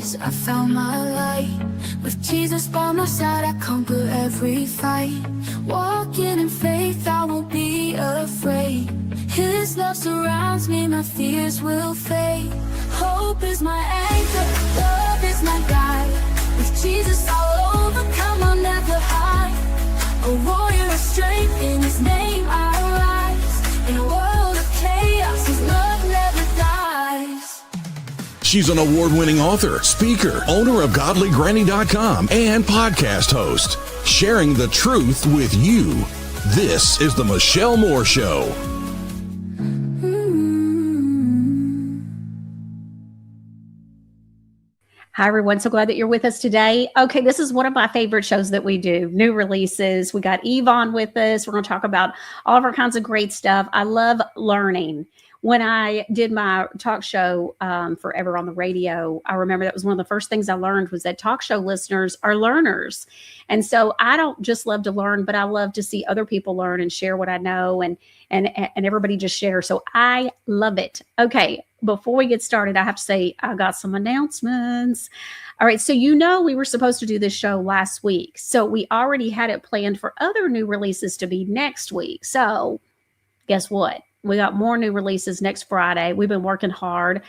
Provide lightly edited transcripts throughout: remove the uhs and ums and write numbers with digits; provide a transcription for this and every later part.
darkness, I found my light. With Jesus by my side, I conquer every fight. Walking in faith, I won't be afraid. His love surrounds me, my fears will fade. Hope is my anchor, love is my guide. With Jesus I'll overcome, I'll never hide. A warrior of strength, in His name I rise. In a world of chaos, His love never dies. She's an award-winning author, speaker, owner of GodlyGranny.com, and podcast host, sharing the truth with you. This is The Michelle Moore Show. Hi, everyone. So glad that you're with us today. Okay, this is one of my favorite shows that we do, new releases. We got Eve on with us. We're going to talk about all of our kinds of great stuff. I love learning. When I did my talk show forever on the radio, I remember that was one of the first things I learned was that talk show listeners are learners. And so I don't just love to learn, but I love to see other people learn and share what I know and everybody just share. So I love it. Okay, before we get started, I have to say I got some announcements. All right, so we were supposed to do this show last week. So we already had it planned for other new releases to be next week. So guess what? We got more new releases next Friday. We've been working hard.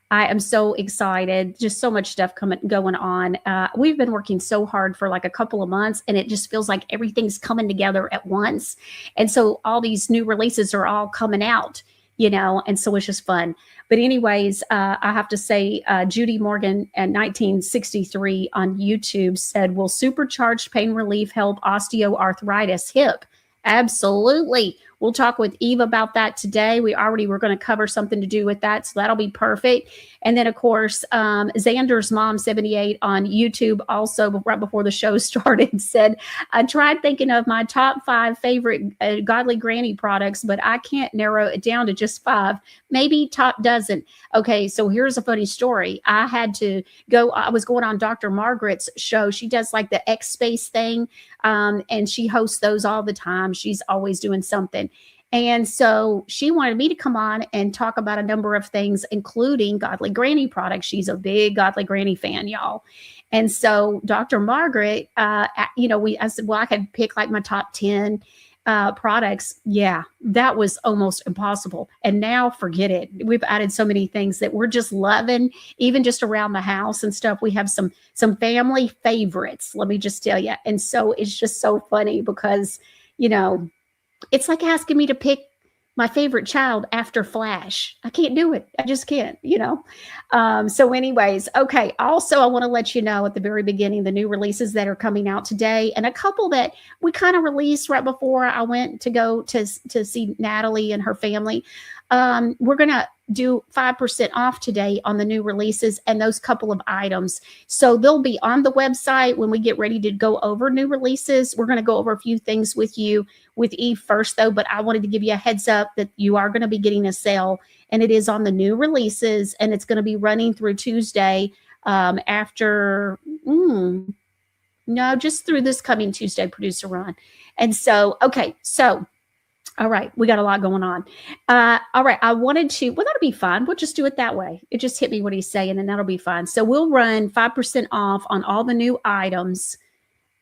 I am so excited. Just so much stuff going on. We've been working so hard for like a couple of months, and it just feels like everything's coming together at once. And so all these new releases are all coming out, and so it's just fun. But anyways, I have to say, Judy Morgan at 1963 on YouTube said, will supercharged pain relief help osteoarthritis hip? Absolutely. We'll talk with Eve about that today. We already were going to cover something to do with that, so that'll be perfect. And then, of course, Xander's mom, 78, on YouTube, also right before the show started, said, I tried thinking of my top 5 favorite Godly Granny products, but I can't narrow it down to just 5, maybe top dozen. Okay, so here's a funny story. I was going on Dr. Margaret's show. She does like the X Space thing, and she hosts those all the time. She's always doing something. And so she wanted me to come on and talk about a number of things, including Godly Granny products. She's a big Godly Granny fan, y'all. And so Dr. Margaret, I said, well, I could pick like my top 10 products. Yeah, that was almost impossible. And now forget it. We've added so many things that we're just loving, even just around the house and stuff. We have some family favorites, let me just tell you. And so it's just so funny because, it's like asking me to pick my favorite child after Flash. I can't do it. I just can't, So anyways, okay. Also, I want to let you know at the very beginning, the new releases that are coming out today, and a couple that we kind of released right before I went to go to see Natalie and her family. We're going to do 5% off today on the new releases and those couple of items. So they'll be on the website when we get ready to go over new releases. We're going to go over a few things with Eve first, though, but I wanted to give you a heads up that you are going to be getting a sale, and it is on the new releases, and it's going to be running through Tuesday just through this coming Tuesday, Producer Ron. And so, okay, so all right, we got a lot going on. All right, I wanted to, that'll be fine. We'll just do it that way. It just hit me what he's saying, and that'll be fine. So we'll run 5% off on all the new items,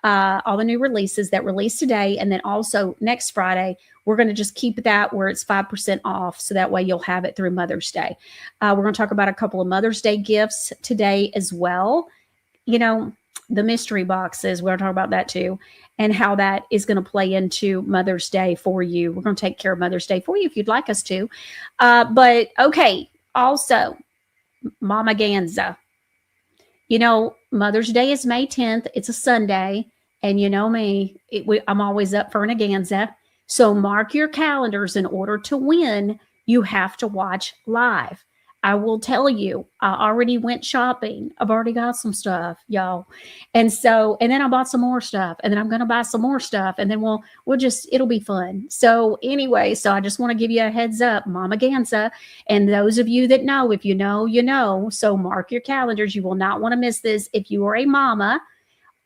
all the new releases that release today. And then also next Friday, we're going to just keep that where it's 5% off. So that way you'll have it through Mother's Day. We're going to talk about a couple of Mother's Day gifts today as well. The mystery boxes, we're going to talk about that too, and how that is going to play into Mother's Day for you. We're going to take care of Mother's Day for you if you'd like us to. But okay, also, Mama Ganza. Mother's Day is May 10th. It's a Sunday. And you know me, I'm always up for an Ganza. So mark your calendars. In order to win, you have to watch live. I will tell you, I already went shopping. I've already got some stuff, y'all. And then I bought some more stuff, and then I'm going to buy some more stuff, and then it'll be fun. So anyway, I just want to give you a heads up, Mama Ganza, and those of you that know, if you know, you know. So mark your calendars. You will not want to miss this. If you are a mama,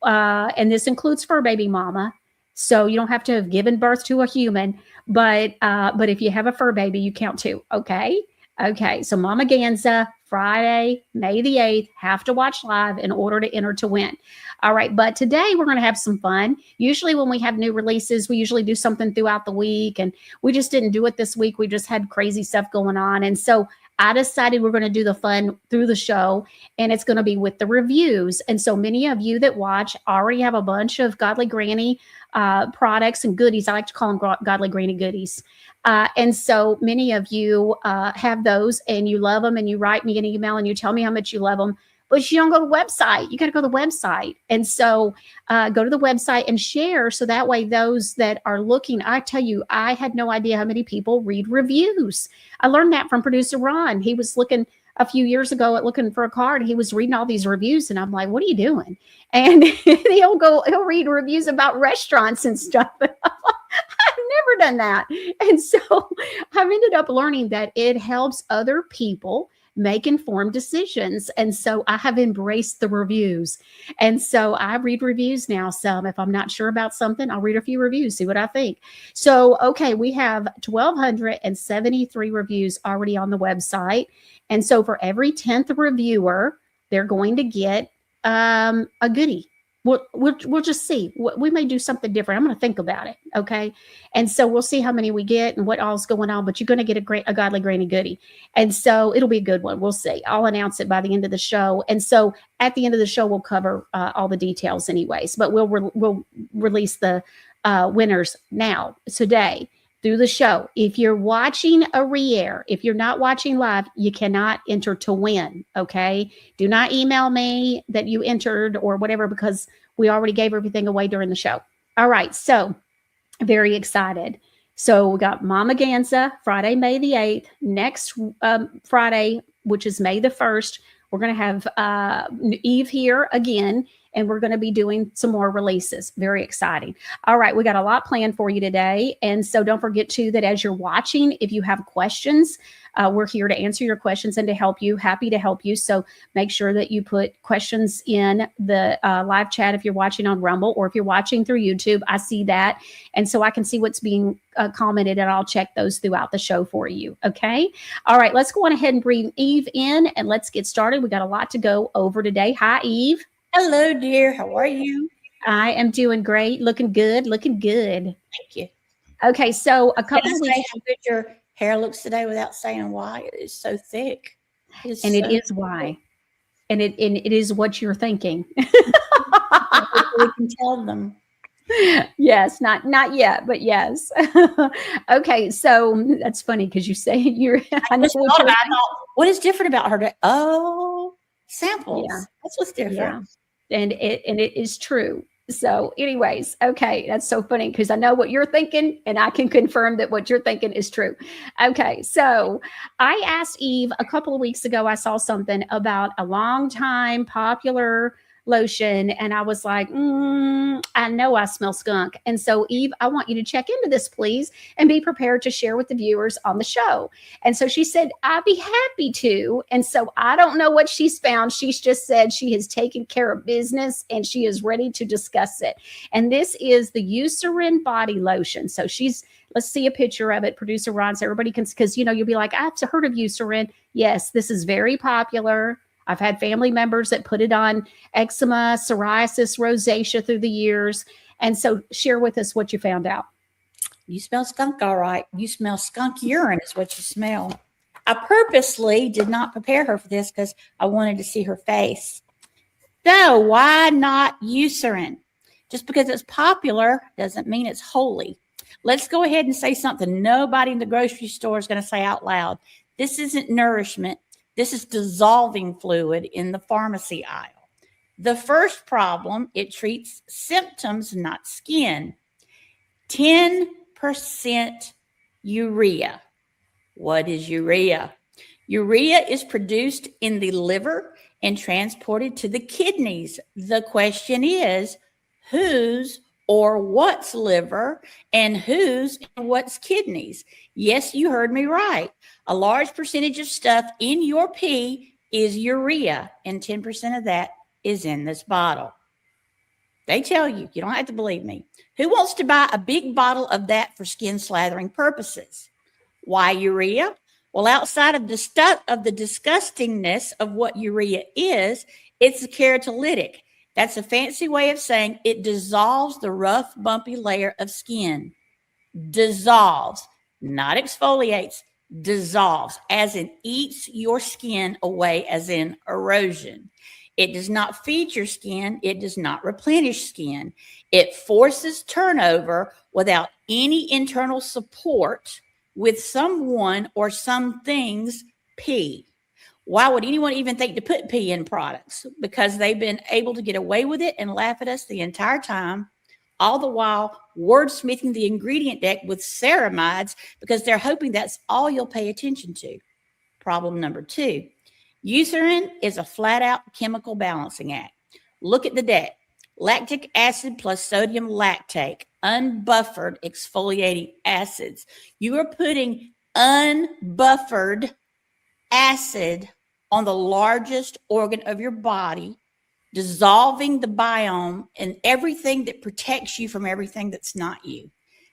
and this includes fur baby mama, so you don't have to have given birth to a human, but if you have a fur baby, you count too. Okay. Okay, so Mama Ganza, Friday, May the 8th, have to watch live in order to enter to win. All right, but today we're going to have some fun. Usually when we have new releases, we usually do something throughout the week, and we just didn't do it this week. We just had crazy stuff going on. And so I decided we're going to do the fun through the show, and it's going to be with the reviews. And so many of you that watch already have a bunch of Godly Granny products and goodies. I like to call them Godly Granny goodies. And so many of you have those and you love them, and you write me an email and you tell me how much you love them, but you don't go to the website. You got to go to the website. And so go to the website and share. So that way, those that are looking, I tell you, I had no idea how many people read reviews. I learned that from producer Ron. He was looking a few years ago at looking for a car, and he was reading all these reviews, and I'm like, what are you doing? And he'll read reviews about restaurants and stuff. I've never done that. And so I've ended up learning that it helps other people make informed decisions. And so I have embraced the reviews. And so I read reviews now. Some, if I'm not sure about something, I'll read a few reviews, see what I think. So, okay, we have 1,273 reviews already on the website. And so for every 10th reviewer, they're going to get a goodie. We'll just see. We may do something different. I'm going to think about it. Okay. And so we'll see how many we get and what all's going on, but you're going to get a Godly Granny goodie. And so it'll be a good one. We'll see. I'll announce it by the end of the show. And so at the end of the show, we'll cover all the details anyways, but we'll release the winners now, today, through the show. If you're watching a re-air, if you're not watching live, you cannot enter to win, okay? Do not email me that you entered or whatever, because we already gave everything away during the show. All right, so very excited. So we got Mama Ganza, Friday, May the 8th. Next Friday, which is May the 1st, we're going to have Eve here again, and we're going to be doing some more releases. Very exciting. All right, we got a lot planned for you today. And so don't forget too that as you're watching, if you have questions, we're here to answer your questions and to help you. Happy to help you. So make sure that you put questions in the live chat if you're watching on Rumble, or if you're watching through YouTube. I see that. And so I can see what's being commented, and I'll check those throughout the show for you. Okay. All right, let's go on ahead and bring Eve in and let's get started. We got a lot to go over today. Hi, Eve. Hello, dear. How are you? I am doing great. Looking good. Looking good. Thank you. Okay, so a couple Can I of say weeks, how good your hair looks today without saying why? It is so thick. and it is why, and it is what you're thinking. We can tell them. Yes, not yet, but yes. Okay, so that's funny because you say you're. I know Just what thought you're about it. I thought, what is different about her today? Oh, samples. Yeah. That's what's different. Yeah, and it is true. So, anyways, okay, that's so funny because I know what you're thinking, and I can confirm that what you're thinking is true. Okay, so I asked Eve a couple of weeks ago. I saw something about a long time popular lotion, and I was like, I know I smell skunk. And so, Eve, I want you to check into this, please, and be prepared to share with the viewers on the show. And so she said, I'd be happy to. And so I don't know what she's found. She's just said she has taken care of business and she is ready to discuss it. And this is the Eucerin body lotion. So let's see a picture of it, producer Ron, so everybody can, because you'll be like, I've heard of Eucerin. Yes, this is very popular. I've had family members that put it on eczema, psoriasis, rosacea through the years. And so share with us what you found out. You smell skunk, all right. You smell skunk urine is what you smell. I purposely did not prepare her for this because I wanted to see her face. So why not Eucerin? Just because it's popular doesn't mean it's holy. Let's go ahead and say something nobody in the grocery store is going to say out loud. This isn't nourishment. This is dissolving fluid in the pharmacy aisle. The first problem, it treats symptoms, not skin. 10% urea. What is urea? Urea is produced in the liver and transported to the kidneys. The question is, whose or what's liver and whose and what's kidneys? Yes, you heard me right. A large percentage of stuff in your pee is urea, and 10% of that is in this bottle. They tell you, you don't have to believe me. Who wants to buy a big bottle of that for skin slathering purposes? Why urea? Well, outside of the disgustingness of what urea is, it's a keratolytic. That's a fancy way of saying it dissolves the rough, bumpy layer of skin. Dissolves, not exfoliates, dissolves, as in eats your skin away, as in erosion. It does not feed your skin. It does not replenish skin. It forces turnover without any internal support with someone or some things pee. Why would anyone even think to put pee in products? Because they've been able to get away with it and laugh at us the entire time, all the while wordsmithing the ingredient deck with ceramides because they're hoping that's all you'll pay attention to. Problem number 2, Eucerin is a flat out chemical balancing act. Look at the deck. Lactic acid plus sodium lactate, unbuffered exfoliating acids. You are putting unbuffered acid on the largest organ of your body, dissolving the biome and everything that protects you from everything that's not you.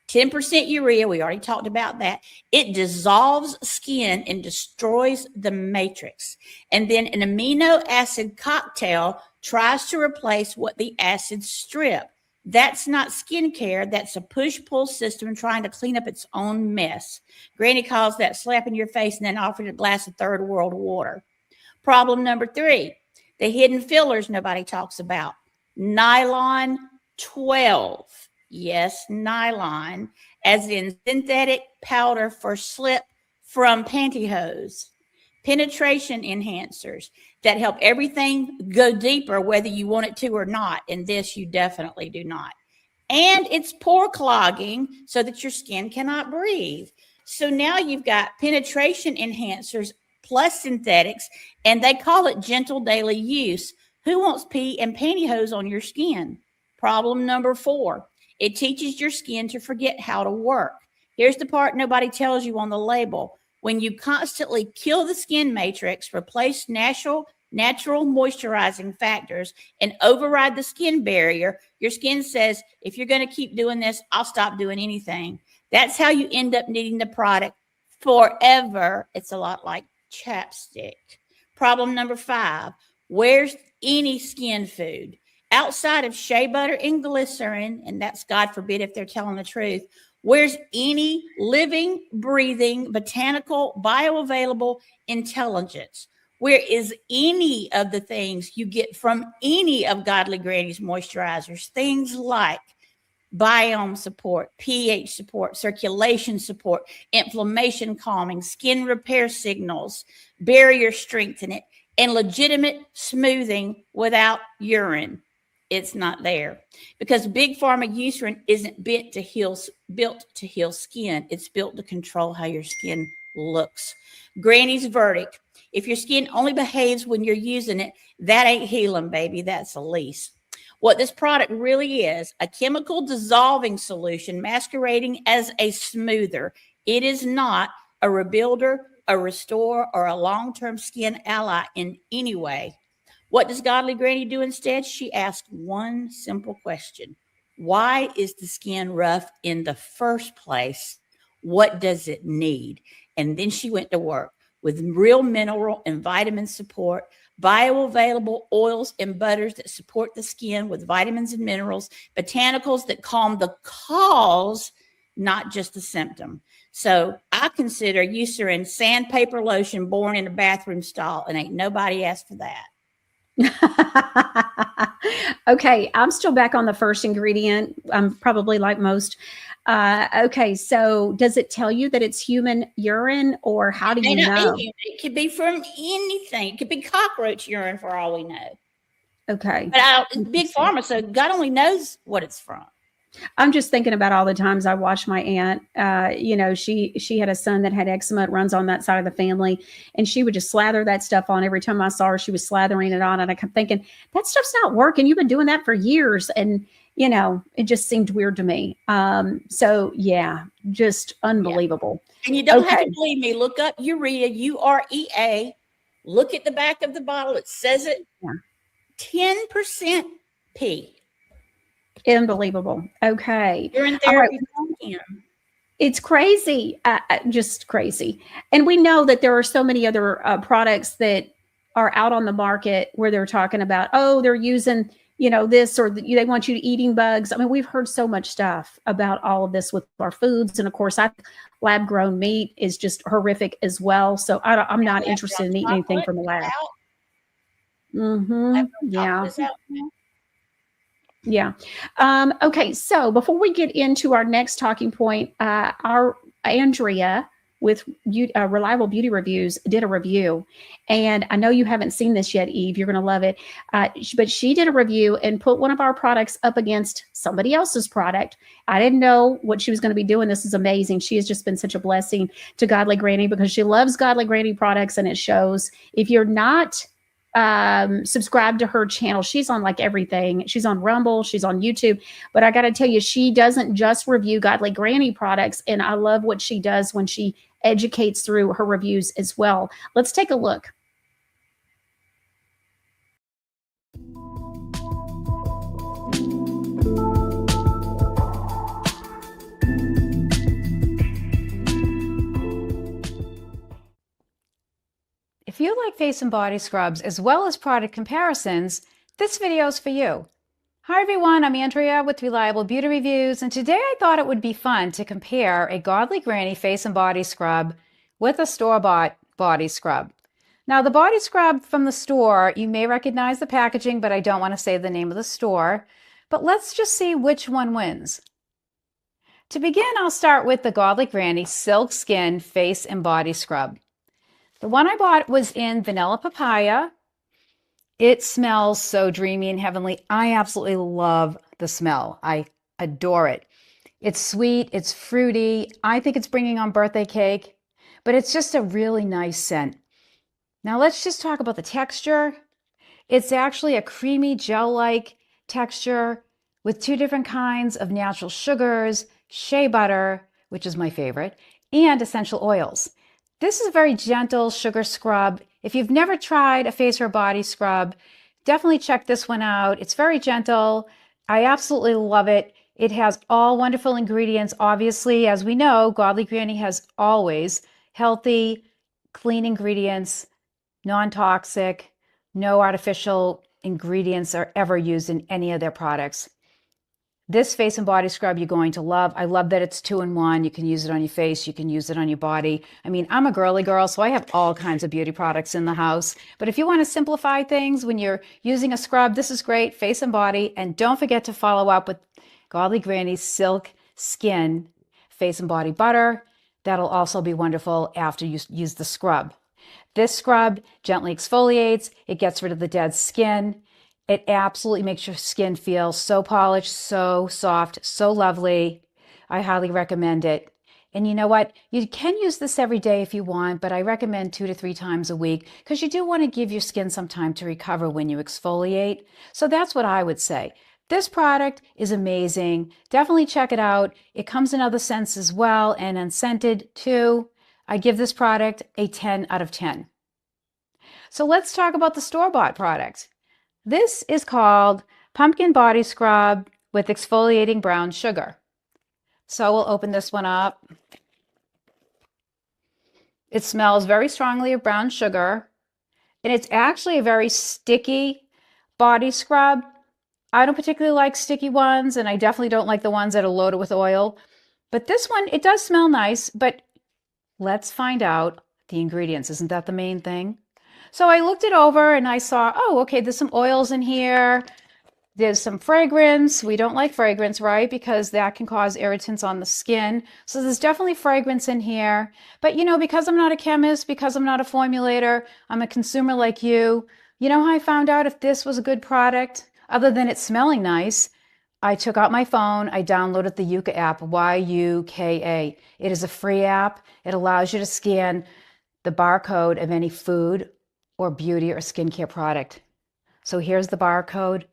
10% urea, we already talked about that. It dissolves skin and destroys the matrix. And then an amino acid cocktail tries to replace what the acids strip. That's not skincare. That's a push-pull system trying to clean up its own mess. Granny calls that slapping your face and then offering a glass of third world water. Problem number 3, the hidden fillers nobody talks about. Nylon 12. Yes, nylon, as in synthetic powder for slip from pantyhose. Penetration enhancers that help everything go deeper, whether you want it to or not. And this you definitely do not. And it's pore clogging so that your skin cannot breathe. So now you've got penetration enhancers plus synthetics, and they call it gentle daily use. Who wants pee and pantyhose on your skin? Problem number 4, it teaches your skin to forget how to work. Here's the part nobody tells you on the label. When you constantly kill the skin matrix, replace natural moisturizing factors, and override the skin barrier, your skin says, if you're going to keep doing this, I'll stop doing anything. That's how you end up needing the product forever. It's a lot like chapstick. Problem number 5, where's any skin food? Outside of shea butter and glycerin, and that's God forbid if they're telling the truth, where's any living, breathing, botanical, bioavailable intelligence? Where is any of the things you get from any of Godly Granny's moisturizers? Things like biome support, pH support, circulation support, inflammation calming, skin repair signals, barrier strengthening, and legitimate smoothing without urine. It's not there because Big Pharma Eucerin isn't built to heal skin. It's built to control how your skin looks. Granny's verdict: if your skin only behaves when you're using it, that ain't healing, baby. That's a lease. What this product really is, a chemical dissolving solution masquerading as a smoother. It is not a rebuilder, a restorer, or a long-term skin ally in any way. What does Godly Granny do instead? She asked one simple question. Why is the skin rough in the first place? What does it need? And then she went to work with real mineral and vitamin support, bioavailable oils and butters that support the skin with vitamins and minerals, botanicals that calm the cause, not just the symptom. So I consider Eucerin sandpaper lotion born in a bathroom stall, and ain't nobody asked for that. Okay, I'm still back on the first ingredient. I'm probably like most. Okay, so does it tell you that it's human urine, or how do you know? It could be from anything. It could be cockroach urine for all we know. Okay. But Big Pharma, so God only knows what it's from. I'm just thinking about all the times I watched my aunt. She had a son that had eczema. It runs on that side of the family, and she would just slather that stuff on. Every time I saw her, she was slathering it on, and I kept thinking, that stuff's not working. You've been doing that for years, and it just seemed weird to me. So yeah, just unbelievable. Yeah. And you don't have to believe me. Look up urea, UREA. Look at the back of the bottle. It says it. Yeah. 10% P. Unbelievable. Okay. You're in therapy. It's crazy, just crazy. And we know that there are so many other products that are out on the market where they're talking about, oh, they're using, this, or they want you to eating bugs. I mean, we've heard so much stuff about all of this with our foods. And of course, lab grown meat is just horrific as well. So I'm not interested in eating anything from the lab. Yeah. Yeah. Okay. So before we get into our next talking point, our Andrea with Reliable Beauty Reviews did a review, and I know you haven't seen this yet, Eve. You're going to love it. But she did a review and put one of our products up against somebody else's product. I didn't know what she was going to be doing. This is amazing. She has just been such a blessing to Godly Granny because she loves Godly Granny products, and it shows. If you're not subscribe to her channel, she's on like everything. She's on Rumble, she's on YouTube, but I got to tell you, she doesn't just review Godly Granny products, and I love what she does when she educates through her reviews as well. Let's take a look. If you like face and body scrubs as well as product comparisons, this video is for you. Hi everyone, I'm Andrea with Reliable Beauty Reviews, and today I thought it would be fun to compare a Godly Granny face and body scrub with a store-bought body scrub. Now the body scrub from the store, you may recognize the packaging, but I don't want to say the name of the store. But let's just see which one wins. To begin, I'll start with the Godly Granny Silk Skin Face and Body Scrub. The one I bought was in Vanilla Papaya. It smells so dreamy and heavenly. I absolutely love the smell. I adore it. It's sweet, it's fruity. I think it's bringing on birthday cake, but it's just a really nice scent. Now let's just talk about the texture. It's actually a creamy gel-like texture with 2 different kinds of natural sugars, shea butter, which is my favorite, and essential oils. This is a very gentle sugar scrub. If you've never tried a face or body scrub, definitely check this one out. It's very gentle. I absolutely love it. It has all wonderful ingredients. Obviously, as we know, Godly Granny has always healthy, clean ingredients, non-toxic, no artificial ingredients are ever used in any of their products. This face and body scrub you're going to love. I love that it's 2-in-1. You can use it on your face. You can use it on your body. I mean, I'm a girly girl, so I have all kinds of beauty products in the house. But if you want to simplify things when you're using a scrub, this is great, face and body. And don't forget to follow up with Godly Granny's Silk Skin Face and Body Butter. That'll also be wonderful after you use the scrub. This scrub gently exfoliates. It gets rid of the dead skin. It absolutely makes your skin feel so polished, so soft, so lovely. I highly recommend it. And you know what? You can use this every day if you want, but I recommend 2 to 3 times a week because you do want to give your skin some time to recover when you exfoliate. So that's what I would say. This product is amazing. Definitely check it out. It comes in other scents as well and unscented too. I give this product a 10 out of 10. So let's talk about the store-bought product. This is called Pumpkin Body Scrub with Exfoliating Brown Sugar. So we'll open this one up. It smells very strongly of brown sugar, and it's actually a very sticky body scrub. I don't particularly like sticky ones, and I definitely don't like the ones that are loaded with oil. But this one, it does smell nice, but let's find out the ingredients. Isn't that the main thing? So I looked it over and I saw, oh, okay, there's some oils in here. There's some fragrance. We don't like fragrance, right? Because that can cause irritants on the skin. So there's definitely fragrance in here. But you know, because I'm not a chemist, because I'm not a formulator, I'm a consumer like you. You know how I found out if this was a good product? Other than it smelling nice, I took out my phone, I downloaded the Yuka app, Y-U-K-A. It is a free app. It allows you to scan the barcode of any food or beauty or skincare product. So here's the barcode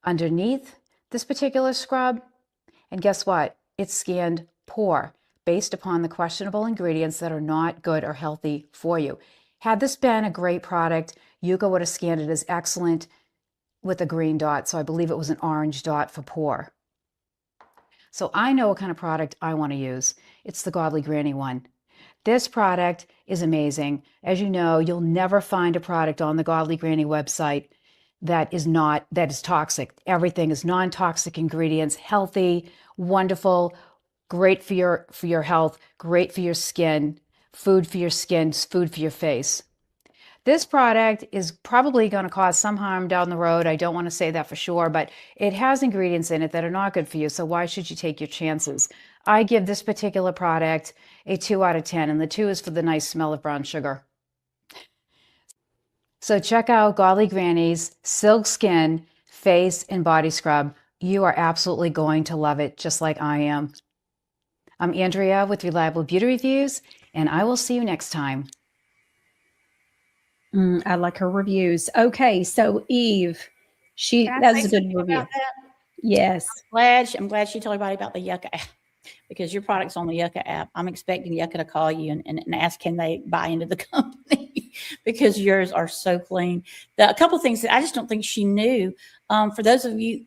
underneath this particular scrub. And guess what? It's scanned poor based upon the questionable ingredients that are not good or healthy for you. Had this been a great product, Yuka would have scanned it as excellent with a green dot. So I believe it was an orange dot for poor. So I know what kind of product I want to use. It's the Godly Granny one. This product is amazing. As you know, you'll never find a product on the Godly Granny website that is toxic. Everything is non-toxic ingredients, healthy, wonderful, great for your health, great for your skin, food for your skin, food for your face. This product is probably going to cause some harm down the road. I don't want to say that for sure, but it has ingredients in it that are not good for you. So why should you take your chances? I give this particular product a 2 out of 10, and the 2 is for the nice smell of brown sugar. So check out Godly Granny's Silk Skin Face and Body Scrub. You are absolutely going to love it, just like I am. I'm Andrea with Reliable Beauty Reviews, and I will see you next time. I like her reviews. Okay, so Eve, Can I that's say a good something review. about that? Yes. I'm glad she told everybody about the Yucca app because your product's on the Yucca app. I'm expecting Yucca to call you and ask, can they buy into the company because yours are so clean. A couple of things that I just don't think she knew. For those of you,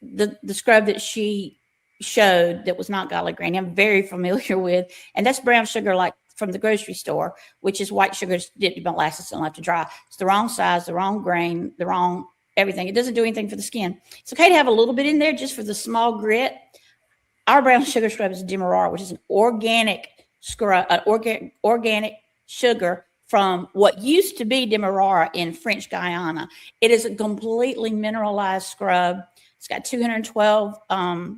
the scrub that she showed that was not Godly Granny, I'm very familiar with, and that's brown sugar like from the grocery store, which is white sugar dipped in molasses and left to dry. It's the wrong size, the wrong grain, the wrong everything. It doesn't do anything for the skin. It's okay to have a little bit in there just for the small grit. Our brown sugar scrub is Demerara, which is an organic scrub, organic sugar from what used to be Demerara in French Guiana. It is a completely mineralized scrub. It's got 212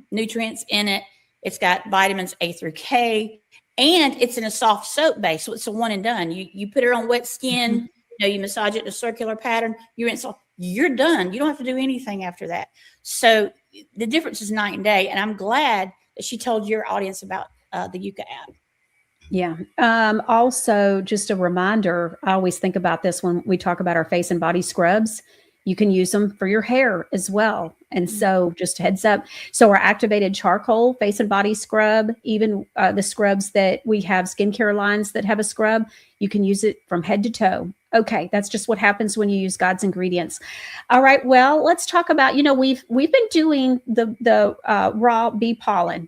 nutrients in it. It's got vitamins A through K, and it's in a soft soap base. So it's a one and done. You put it on wet skin, you massage it in a circular pattern, you rinse off, you're done. You don't have to do anything after that. So the difference is night and day. And I'm glad that she told your audience about the Yucca app. Yeah. Also, just a reminder, I always think about this when we talk about our face and body scrubs. You can use them for your hair as well. And so just heads up. So our activated charcoal face and body scrub, even the scrubs that we have skincare lines that have a scrub, you can use it from head to toe. Okay, that's just what happens when you use God's ingredients. All right, well, let's talk about, we've been doing the raw bee pollen.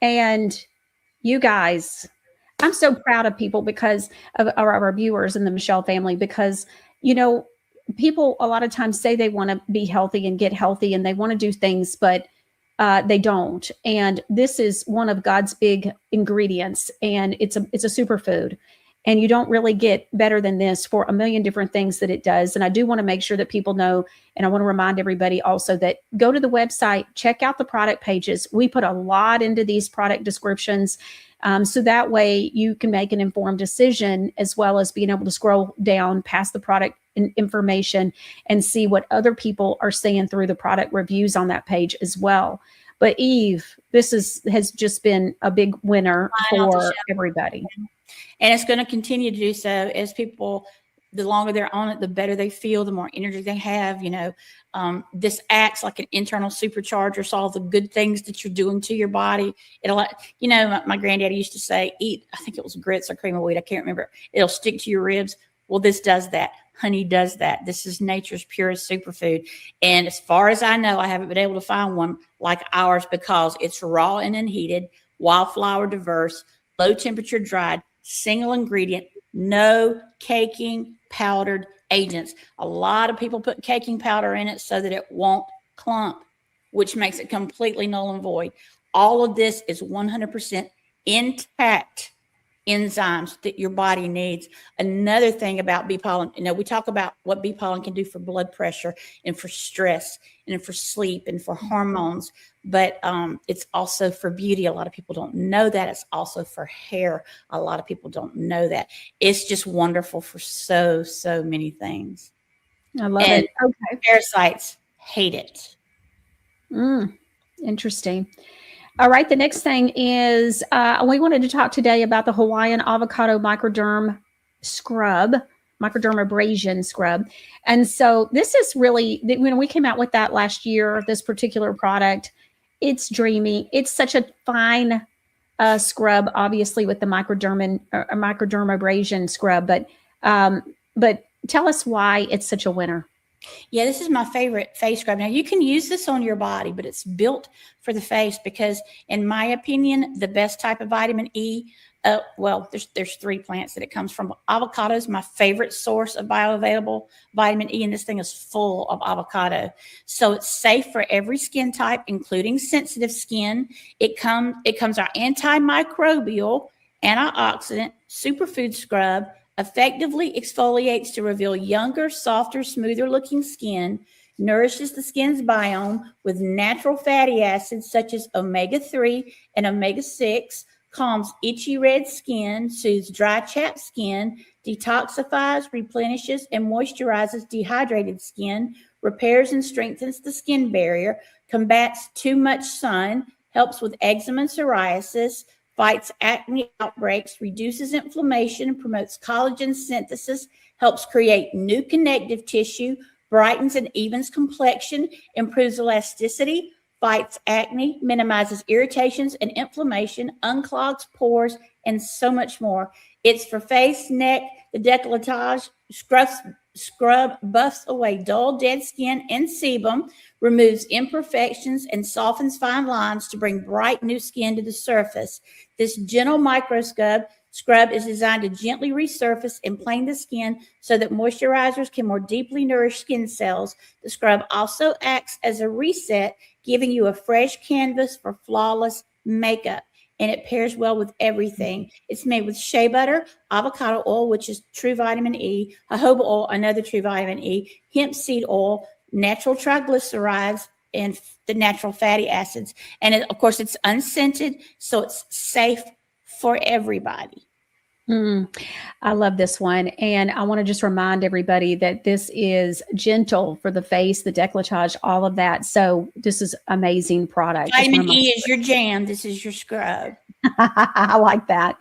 And you guys, I'm so proud of people because of our viewers and the Michelle family, because, people a lot of times say they want to be healthy and get healthy and they want to do things, but they don't. And this is one of God's big ingredients, and it's a superfood. And you don't really get better than this for a million different things that it does. And I do want to make sure that people know, and I want to remind everybody also that go to the website, check out the product pages. We put a lot into these product descriptions. So that way you can make an informed decision, as well as being able to scroll down past the product information and see what other people are saying through the product reviews on that page as well. But Eve, this has just been a big winner for everybody. And it's going to continue to do so as people, the longer they're on it, the better they feel, the more energy they have. This acts like an internal supercharger. So all the good things that you're doing to your body, my granddaddy used to say, eat, I think it was grits or cream of wheat, I can't remember. It'll stick to your ribs. Well, this does that. Honey does that. This is nature's purest superfood. And as far as I know, I haven't been able to find one like ours because it's raw and unheated, wildflower diverse, low temperature dried, single ingredient, no caking powdered agents. A lot of people put caking powder in it so that it won't clump, which makes it completely null and void. All of this is 100% intact enzymes that your body needs. Another thing about bee pollen, we talk about what bee pollen can do for blood pressure and for stress and for sleep and for hormones, but it's also for beauty. A lot of people don't know that. It's also for hair. A lot of people don't know that. It's just wonderful for so many things. I love it. Okay. Parasites hate it. Interesting. All right. The next thing is we wanted to talk today about the Hawaiian avocado microderm microdermabrasion scrub. And so this is really, when we came out with that last year, this particular product, it's dreamy. It's such a fine scrub, obviously with the microdermabrasion scrub, but tell us why it's such a winner. Yeah, this is my favorite face scrub. Now, you can use this on your body, but it's built for the face because, in my opinion, the best type of vitamin E, well, there's 3 plants that it comes from. Avocado is my favorite source of bioavailable vitamin E, and this thing is full of avocado. So it's safe for every skin type, including sensitive skin. It comes our antimicrobial, antioxidant, superfood scrub, effectively exfoliates to reveal younger, softer, smoother looking skin, nourishes the skin's biome with natural fatty acids such as omega-3 and omega-6, calms itchy red skin, soothes dry chapped skin, detoxifies, replenishes, and moisturizes dehydrated skin, repairs and strengthens the skin barrier, combats too much sun, helps with eczema and psoriasis, fights acne outbreaks, reduces inflammation, and promotes collagen synthesis, helps create new connective tissue, brightens and evens complexion, improves elasticity, fights acne, minimizes irritations and inflammation, unclogs pores, and so much more. It's for face, neck, the décolletage, scrub buffs away dull, dead skin and sebum, removes imperfections, and softens fine lines to bring bright new skin to the surface. This gentle micro scrub is designed to gently resurface and plane the skin so that moisturizers can more deeply nourish skin cells. The scrub also acts as a reset, giving you a fresh canvas for flawless makeup. And it pairs well with everything. It's made with shea butter, avocado oil, which is true vitamin E, jojoba oil, another true vitamin E, hemp seed oil, natural triglycerides, and the natural fatty acids. And of course, it's unscented, so it's safe for everybody. I love this one. And I want to just remind everybody that this is gentle for the face, the décolletage, all of that. So this is amazing product. Vitamin E is your jam. This is your scrub. I like that.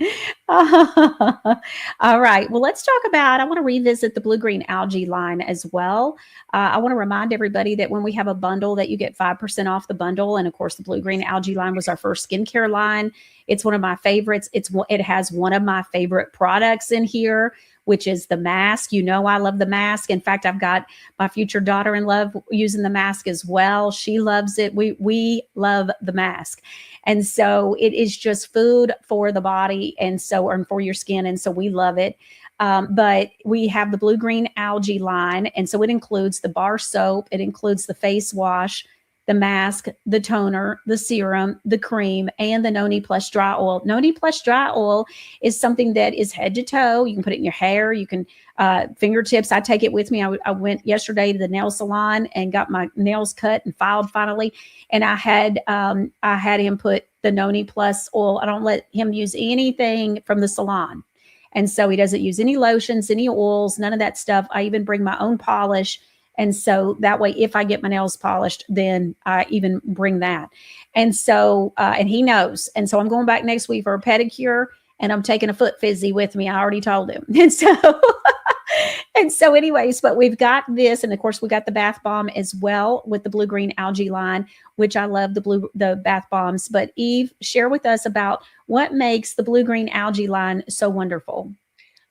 All right. Well, let's talk about, I want to revisit the blue-green algae line as well. I want to remind everybody that when we have a bundle that you get 5% off the bundle. And of course, the blue-green algae line was our first skincare line. It's one of my favorites. It has one of my favorite products in here, which is the mask. You know, I love the mask. In fact, I've got my future daughter-in-law using the mask as well. She loves it. We love the mask. And so it is just food for the body and for your skin. And so we love it. But we have the blue-green algae line. And so it includes the bar soap. It includes the face wash, the mask, the toner, the serum, the cream, and the Noni Plus Dry Oil. Noni Plus Dry Oil is something that is head to toe. You can put it in your hair. You can fingertips. I take it with me. I went yesterday to the nail salon and got my nails cut and filed finally. And I had him put the Noni Plus oil. I don't let him use anything from the salon. And so he doesn't use any lotions, any oils, none of that stuff. I even bring my own polish. And so that way, if I get my nails polished, then I even bring that. And so, and he knows. And so I'm going back next week for a pedicure and I'm taking a foot fizzy with me. I already told him. And so anyways, but we've got this. And of course we got the bath bomb as well with the blue-green algae line, which I love the bath bombs. But Eve, share with us about what makes the blue-green algae line so wonderful.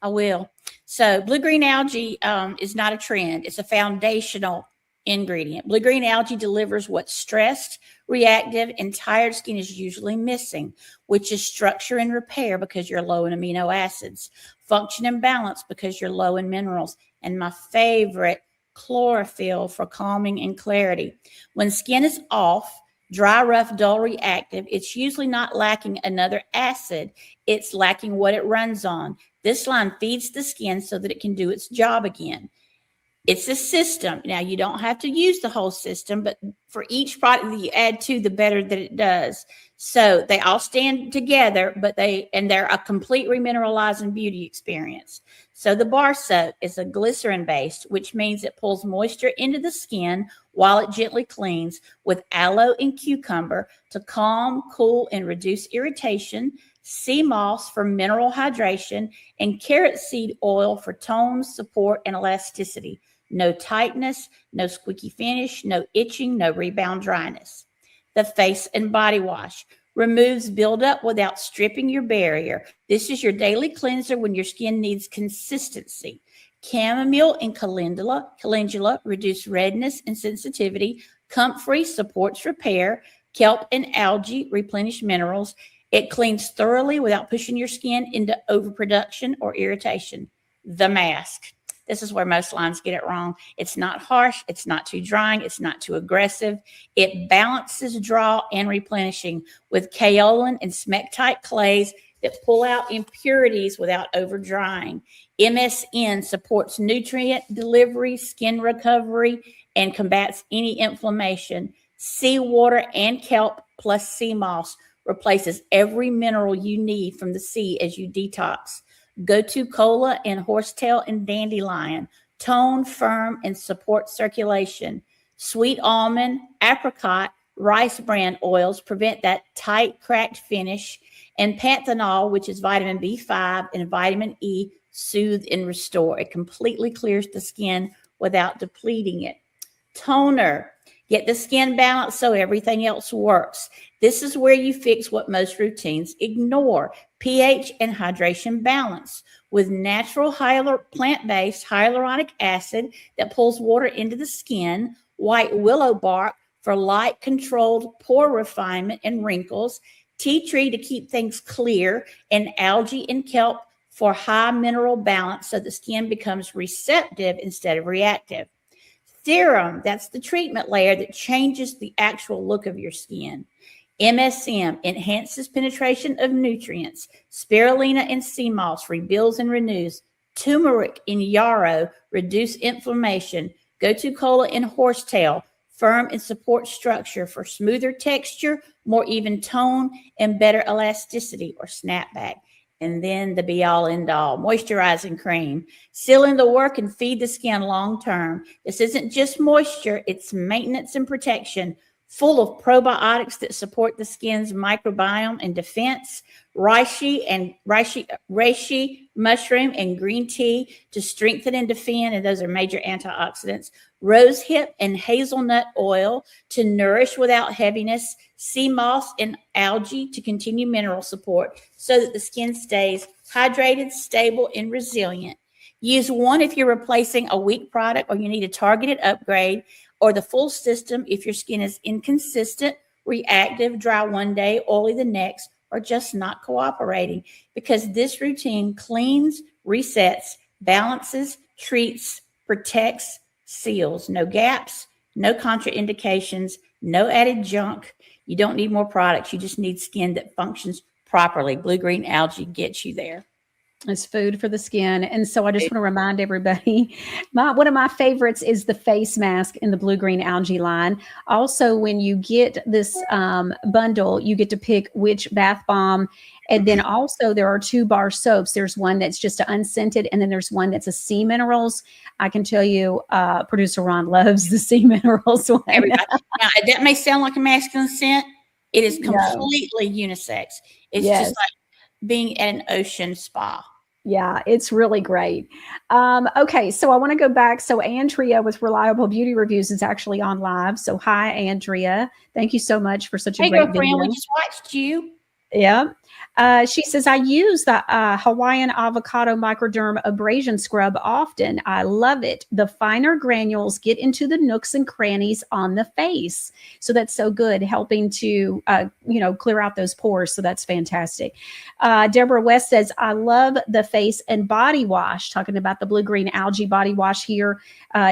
I will. So blue-green algae is not a trend. It's a foundational ingredient. Blue-green algae delivers what stressed, reactive, and tired skin is usually missing, which is structure and repair because you're low in amino acids, function and balance because you're low in minerals, and my favorite, chlorophyll for calming and clarity. When skin is off, dry, rough, dull, reactive, it's usually not lacking another acid. It's lacking what it runs on. This line feeds the skin so that it can do its job again. It's a system. Now, you don't have to use the whole system, but for each product that you add to, the better that it does. So they all stand together, but they're a complete remineralizing beauty experience. So the bar soap is a glycerin based, which means it pulls moisture into the skin while it gently cleans, with aloe and cucumber to calm, cool, and reduce irritation, sea moss for mineral hydration, and carrot seed oil for tone, support, and elasticity. No tightness, no squeaky finish, no itching, no rebound dryness. The face and body wash removes buildup without stripping your barrier. This is your daily cleanser when your skin needs consistency. Chamomile and calendula reduce redness and sensitivity. Comfrey supports repair. Kelp and algae replenish minerals. It cleans thoroughly without pushing your skin into overproduction or irritation. The mask. This is where most lines get it wrong. It's not harsh. It's not too drying. It's not too aggressive. It balances draw and replenishing with kaolin and smectite clays that pull out impurities without over drying. MSN supports nutrient delivery, skin recovery, and combats any inflammation. Seawater and kelp plus sea moss replaces every mineral you need from the sea as you detox. Go-to cola and horsetail and dandelion tone, firm, and support circulation. Sweet almond, apricot, rice bran oils prevent that tight, cracked finish. And panthenol, which is vitamin B5 and vitamin E, soothe and restore. It completely clears the skin without depleting it. Toner. Get the skin balanced so everything else works. This is where you fix what most routines ignore: pH and hydration balance. With natural plant-based hyaluronic acid that pulls water into the skin, white willow bark for light controlled pore refinement and wrinkles, tea tree to keep things clear, and algae and kelp for high mineral balance so the skin becomes receptive instead of reactive. Serum, that's the treatment layer that changes the actual look of your skin. MSM enhances penetration of nutrients. Spirulina and sea moss rebuilds and renews. Turmeric and yarrow reduce inflammation. Go-to cola and horsetail firm and support structure for smoother texture, more even tone, and better elasticity or snapback. And then the be-all, end-all, moisturizing cream. Sealing the work and feed the skin long-term. This isn't just moisture, it's maintenance and protection, full of probiotics that support the skin's microbiome and defense. Reishi mushroom and green tea to strengthen and defend, and those are major antioxidants. Rosehip and hazelnut oil to nourish without heaviness. Sea moss and algae to continue mineral support so that the skin stays hydrated, stable, and resilient. Use one if you're replacing a weak product or you need a targeted upgrade, or the full system if your skin is inconsistent, reactive, dry one day, oily the next, or just not cooperating, because this routine cleans, resets, balances, treats, protects, seals. No gaps, no contraindications, no added junk. You don't need more products. You just need skin that functions properly. Blue-green algae gets you there. It's food for the skin. And so I just want to remind everybody, one of my favorites is the face mask in the blue-green algae line. Also, when you get this bundle, you get to pick which bath bomb. And then also there are 2 bar soaps. There's one that's just unscented, and then there's one that's a sea minerals. I can tell you, producer Ron loves the sea minerals one. Now, that may sound like a masculine scent. It is completely unisex. It's just like being at an ocean spa. Yeah, it's really great. Okay, so I want to go back. So Andrea with Reliable Beauty Reviews is actually on live. So hi, Andrea. Thank you so much for such a great girlfriend, video. we just watched you. Yeah. She says, I use the Hawaiian avocado microderm abrasion scrub often. I love it. The finer granules get into the nooks and crannies on the face. So that's so good, helping to, clear out those pores. So that's fantastic. Deborah West says, I love the face and body wash, talking about the blue-green algae body wash here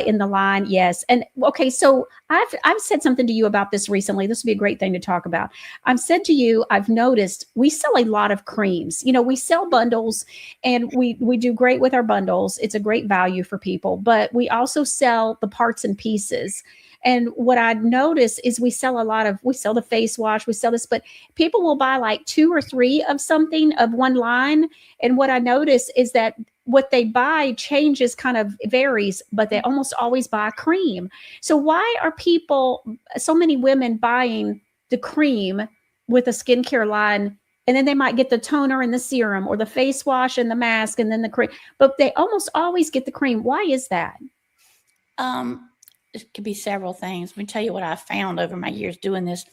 in the line. Yes. And okay, so I've said something to you about this recently. This would be a great thing to talk about. I've said to you, I've noticed we sell a lot of creams. We sell bundles, and we do great with our bundles. It's a great value for people, but we also sell the parts and pieces. And what I notice is we sell the face wash, we sell this, but people will buy like 2 or 3 of something of one line. And what I notice is that what they buy changes, kind of varies, but they almost always buy cream. So why are so many women buying the cream with a skincare line, and then they might get the toner and the serum, or the face wash and the mask, and then the cream, but they almost always get the cream? Why is that? It could be several things. Let me tell you what I found over my years doing this.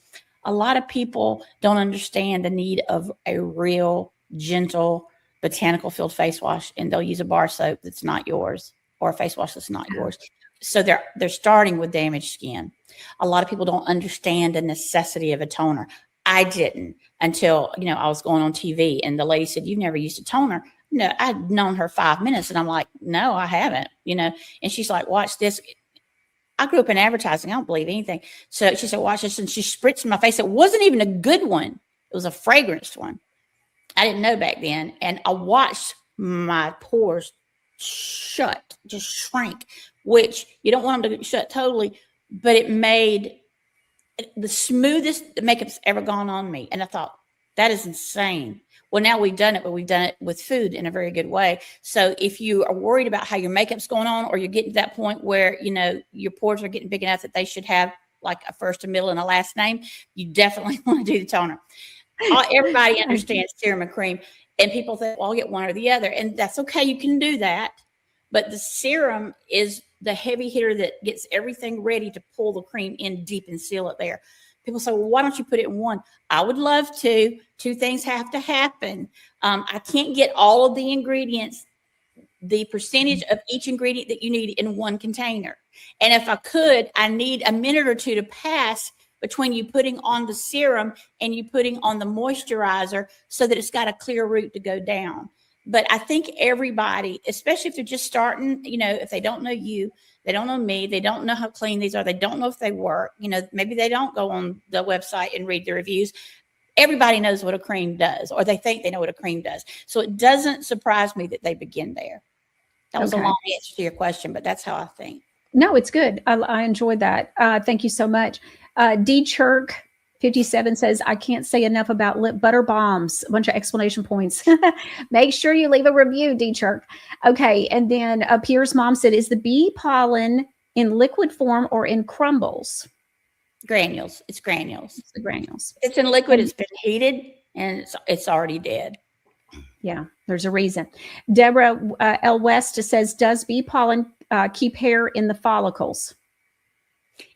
A lot of people don't understand the need of a real gentle botanical filled face wash, and they'll use a bar soap that's not yours. or a face wash that's not yours. So they're starting with damaged skin. A lot of people don't understand the necessity of a toner. I didn't until, I was going on TV and the lady said, "You've never used a toner." No, I'd known her 5 minutes and I'm like, "No, I haven't," and she's like, "Watch this." I grew up in advertising. I don't believe anything. So she said, "Watch this." And she spritzed in my face. It wasn't even a good one. It was a fragranced one. I didn't know back then. And I watched my pores just shrank, which you don't want them to shut totally, but it made the smoothest the makeup's ever gone on me. And I thought, that is insane. Well, now we've done it, but we've done it with food in a very good way. So if you are worried about how your makeup's going on, or you're getting to that point where, your pores are getting big enough that they should have like a first, a middle, and a last name, you definitely want to do the toner. Everybody understands serum and cream, and people think, well, I'll get one or the other. And that's okay. You can do that. But the serum is the heavy hitter that gets everything ready to pull the cream in deep and seal it there. People say, well, why don't you put it in one? I would love to. Two things have to happen. I can't get all of the ingredients, the percentage of each ingredient that you need in one container. And if I could, I need a minute or two to pass between you putting on the serum and you putting on the moisturizer so that it's got a clear route to go down. But I think everybody, especially if they're just starting, if they don't know you, they don't know me, they don't know how clean these are, they don't know if they work, maybe they don't go on the website and read the reviews. Everybody knows what a cream does, or they think they know what a cream does. So it doesn't surprise me that they begin there. That was a long answer to your question, but that's how I think. No, it's good. I enjoyed that. Thank you so much. D Chirk 57 says, I can't say enough about lip butter bombs. A bunch of exclamation points. Make sure you leave a review, D Chirk. Okay. And then Pierre's mom said, is the bee pollen in liquid form or in crumbles? Granules. It's granules. It's the granules. It's in liquid. It's been heated and it's already dead. Yeah, there's a reason. Deborah L. West says, does bee pollen keep hair in the follicles?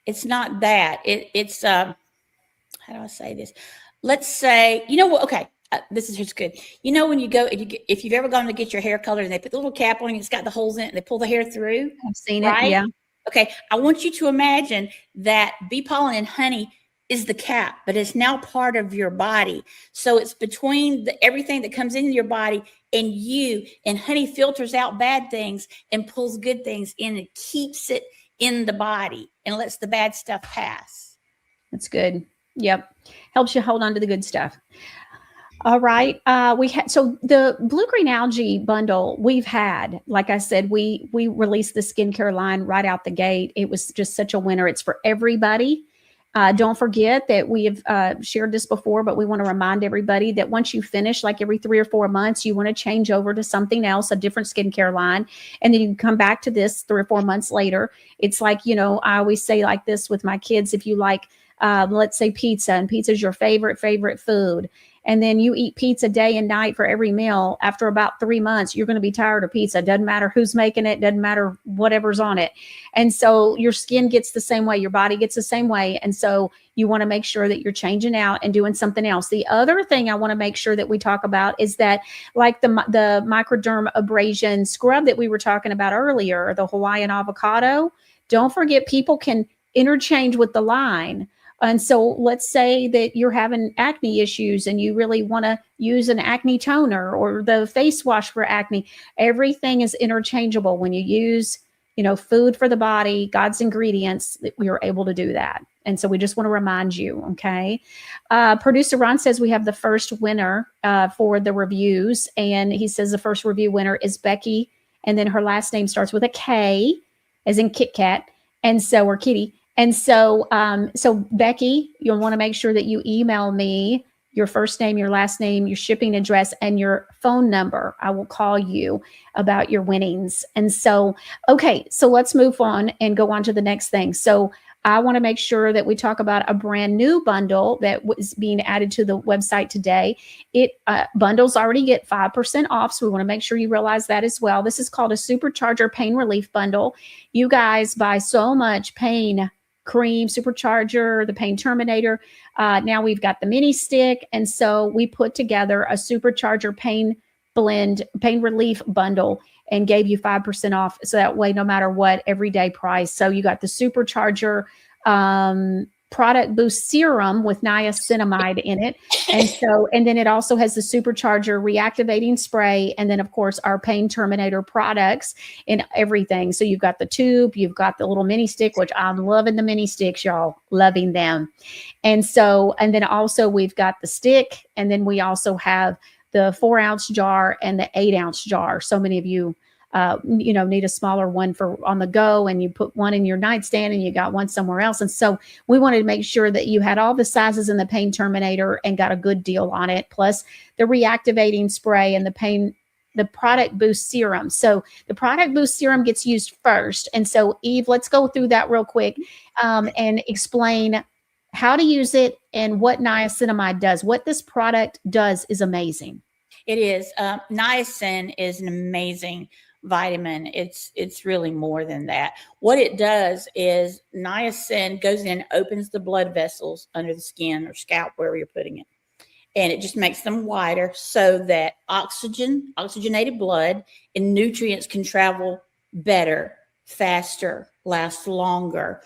It's not that. It's how do I say this? Let's say, what? Okay, this is just good. When you go, if you've ever gone to get your hair colored and they put the little cap on and it's got the holes in it and they pull the hair through. I've seen right? it. Yeah. Okay, I want you to imagine that bee pollen and honey is the cap, but it's now part of your body. So it's between everything that comes into your body and you, and honey filters out bad things and pulls good things in and keeps it in the body and lets the bad stuff pass. That's good. Yep. Helps you hold on to the good stuff. All right. So the blue green algae bundle we've had, like I said, we released the skincare line right out the gate. It was just such a winner. It's for everybody. Don't forget that we have shared this before, but we want to remind everybody that once you finish, like every 3 or 4 months, you want to change over to something else, a different skincare line. And then you can come back to this 3 or 4 months later. It's like, I always say like this with my kids, if you like, let's say pizza, and pizza is your favorite food. And then you eat pizza day and night for every meal. After about 3 months, you're going to be tired of pizza. Doesn't matter who's making it. Doesn't matter whatever's on it. And so your skin gets the same way. Your body gets the same way. And so you want to make sure that you're changing out and doing something else. The other thing I want to make sure that we talk about is that, like the microderm abrasion scrub that we were talking about earlier, the Hawaiian avocado, don't forget people can interchange with the line. And so let's say that you're having acne issues and you really want to use an acne toner or the face wash for acne. Everything is interchangeable. When you use, food for the body, God's ingredients, we are able to do that. And so we just want to remind you, okay? Producer Ron says we have the first winner for the reviews. And he says the first review winner is Becky. And then her last name starts with a K, as in Kit Kat. And so, or Kitty. And so, Becky, you'll want to make sure that you email me your first name, your last name, your shipping address, and your phone number. I will call you about your winnings. And so, okay, so let's move on and go on to the next thing. So I want to make sure that we talk about a brand new bundle that was being added to the website today. Bundles already get 5% off, so we want to make sure you realize that as well. This is called a Supercharger Pain Relief Bundle. You guys buy so much pain cream, Supercharger, the Pain Terminator. Now we've got the mini stick. And so we put together a Supercharger pain relief bundle. and gave you 5% off. So that way, no matter what, everyday price. So you got the Supercharger product boost serum with niacinamide in it. And then it also has the Supercharger reactivating spray. And then of course our pain terminator products and everything. So you've got the tube, you've got the little mini stick, which I'm loving the mini sticks, y'all, loving them. And then also we've got the stick, and then we also have the 4-ounce jar and the 8-ounce jar. So many of you need a smaller one for on the go, and you put one in your nightstand and you got one somewhere else. And so we wanted to make sure that you had all the sizes in the pain terminator and got a good deal on it, plus the reactivating spray and the product boost serum. So the product boost serum gets used first. And so Eve, let's go through that real quick and explain how to use it and what niacinamide does. What this product does is amazing. It is. Niacin is an amazing vitamin. It's really more than that. What it does is niacin goes in, opens the blood vessels under the skin or scalp, wherever you're putting it. And it just makes them wider so that oxygenated blood and nutrients can travel better, faster, last longer,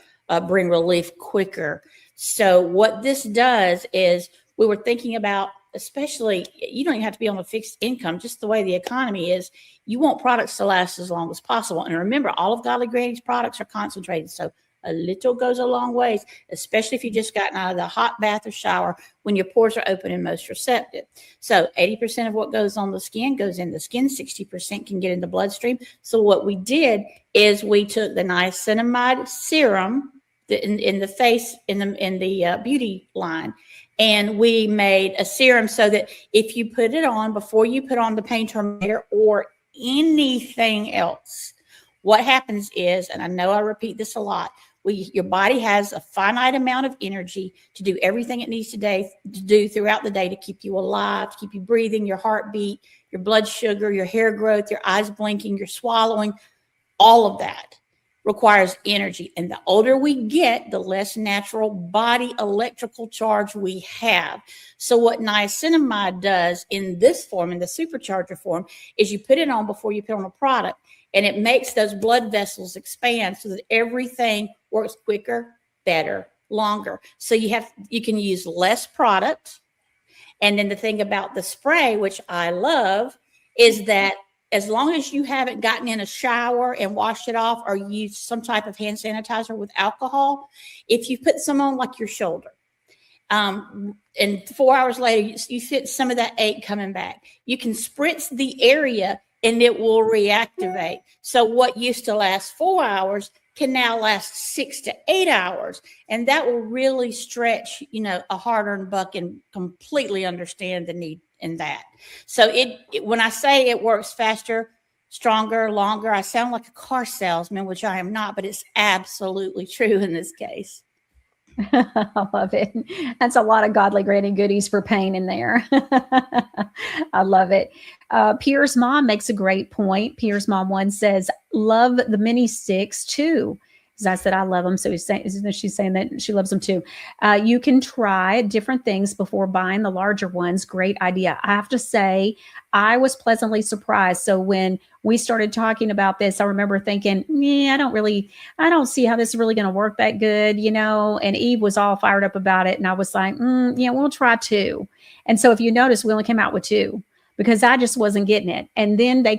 bring relief quicker. So what this does is, we were thinking about, especially, you don't even have to be on a fixed income, just the way the economy is, you want products to last as long as possible. And remember, all of Godly Granny's products are concentrated. So a little goes a long ways, especially if you just gotten out of the hot bath or shower when your pores are open and most receptive. So 80% of what goes on the skin goes in the skin, 60% can get in the bloodstream. So what we did is we took the niacinamide serum in the face, in the beauty line, and we made a serum so that if you put it on before you put on the pain terminator or anything else, what happens is, and I know I repeat this a lot, your body has a finite amount of energy to do everything it needs to do throughout the day to keep you alive, to keep you breathing, your heartbeat, your blood sugar, your hair growth, your eyes blinking, your swallowing, all of that requires energy. And the older we get, the less natural body electrical charge we have. So what niacinamide does in this form, in the Supercharger form, is you put it on before you put on a product, and it makes those blood vessels expand so that everything works quicker, better, longer. So you can use less product. And then the thing about the spray, which I love, is that as long as you haven't gotten in a shower and washed it off or used some type of hand sanitizer with alcohol, if you put some on like your shoulder, and 4 hours later, you feel some of that ache coming back, you can spritz the area and it will reactivate. So what used to last 4 hours can now last 6 to 8 hours. And that will really stretch, a hard-earned buck and completely understand the need in that. So when I say it works faster, stronger, longer, I sound like a car salesman, which I am not, but it's absolutely true in this case. I love it. That's a lot of Godly Granny goodies for pain in there. I love it. Pierre's mom makes a great point. Pierre's mom one says, love the mini sticks too. As I said, I love them. So she's saying that she loves them too. You can try different things before buying the larger ones. Great idea. I have to say, I was pleasantly surprised. So when we started talking about this, I remember thinking, I don't see how this is really going to work that good, and Eve was all fired up about it. And I was like, we'll try 2. And so if you notice, we only came out with 2. Because I just wasn't getting it. And then they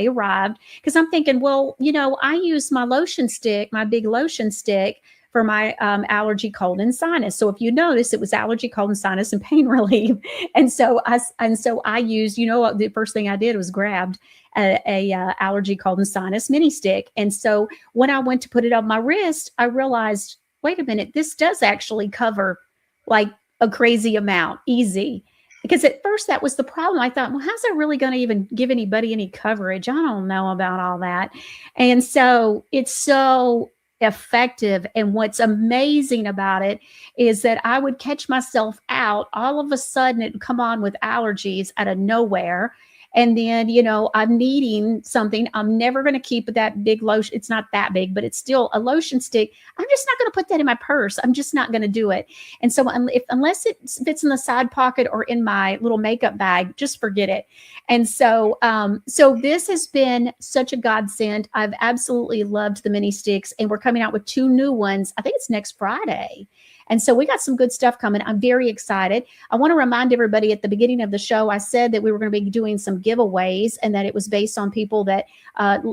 arrived, because I'm thinking, well, I use my lotion stick, my big lotion stick for my allergy, cold, and sinus. So if you notice, it was allergy, cold, and sinus and pain relief. And so I used, the first thing I did was grabbed a allergy, cold, and sinus mini stick. And so when I went to put it on my wrist, I realized, wait a minute, this does actually cover like a crazy amount, easy. Because at first that was the problem. I thought, well, how's that really going to even give anybody any coverage? I don't know about all that. And so it's so effective. And what's amazing about it is that I would catch myself out. All of a sudden it would come on with allergies out of nowhere. And then, I'm needing something. I'm never going to keep that big lotion. It's not that big, but it's still a lotion stick. I'm just not going to put that in my purse. I'm just not going to do it. And so unless it fits in the side pocket or in my little makeup bag, just forget it. And so, so this has been such a godsend. I've absolutely loved the mini sticks, and we're coming out with 2 new ones. I think it's next Friday. And so we got some good stuff coming. I'm very excited. I want to remind everybody at the beginning of the show, I said that we were going to be doing some giveaways, and that it was based on people that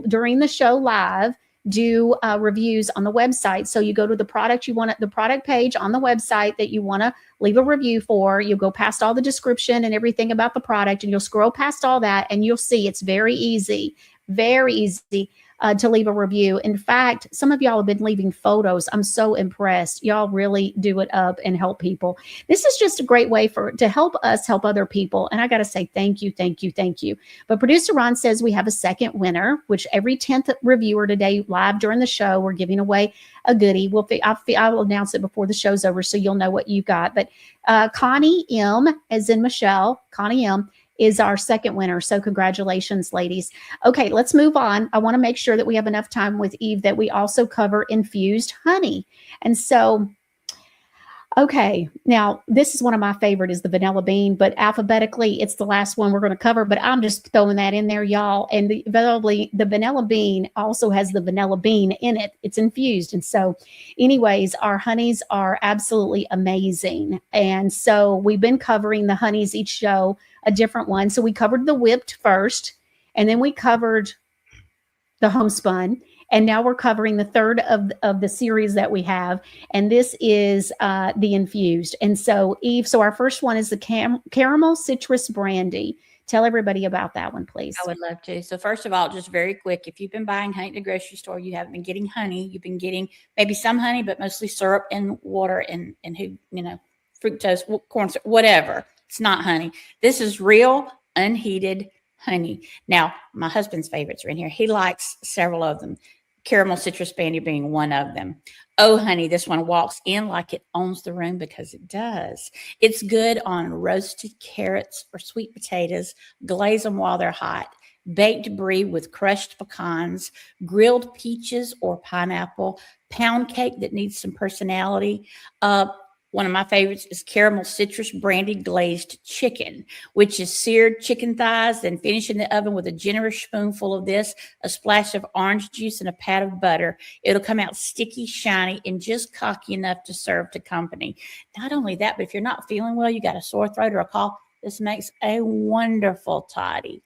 during the show live do reviews on the website. So you go to the product the product page on the website that you want to leave a review for. You'll go past all the description and everything about the product, and you'll scroll past all that, and you'll see it's very easy to leave a review. In fact, some of y'all have been leaving photos. I'm so impressed. Y'all really do it up and help people. This is just a great way to help us help other people. And I got to say, thank you, thank you, thank you. But producer Ron says we have a second winner, which every 10th reviewer today live during the show, we're giving away a goodie. I'll announce it before the show's over, so you'll know what you got. But Connie M, as in Michelle, Connie M, is our second winner. So congratulations, ladies. Okay, let's move on. I want to make sure that we have enough time with Eve that we also cover infused honey. And so, okay, now this is one of my favorite, is the vanilla bean, but alphabetically it's the last one we're going to cover, but I'm just throwing that in there, y'all. And the vanilla bean also has the vanilla bean in it. It's infused. And so anyways, our honeys are absolutely amazing. And so we've been covering the honeys each show, a different one. So we covered the whipped first, and then we covered the homespun, and now we're covering the third of the series that we have, and this is the infused. And so Eve, so our first one is the caramel citrus brandy. Tell everybody about that one, please. I would love to. So first of all, just very quick, if you've been buying honey at the grocery store, you haven't been getting honey. You've been getting maybe some honey, but mostly syrup and water and fructose, corn syrup, whatever. It's not honey. This is real unheated honey. Now, my husband's favorites are in here. He likes several of them. Caramel citrus brandy being one of them. Oh, honey, this one walks in like it owns the room, because it does. It's good on roasted carrots or sweet potatoes. Glaze them while they're hot. Baked brie with crushed pecans, grilled peaches or pineapple, pound cake that needs some personality. One of my favorites is caramel citrus brandy glazed chicken, which is seared chicken thighs, then finish in the oven with a generous spoonful of this, a splash of orange juice, and a pat of butter. It'll come out sticky, shiny, and just cocky enough to serve to company. Not only that, but if you're not feeling well, you got a sore throat or a cough, this makes a wonderful toddy.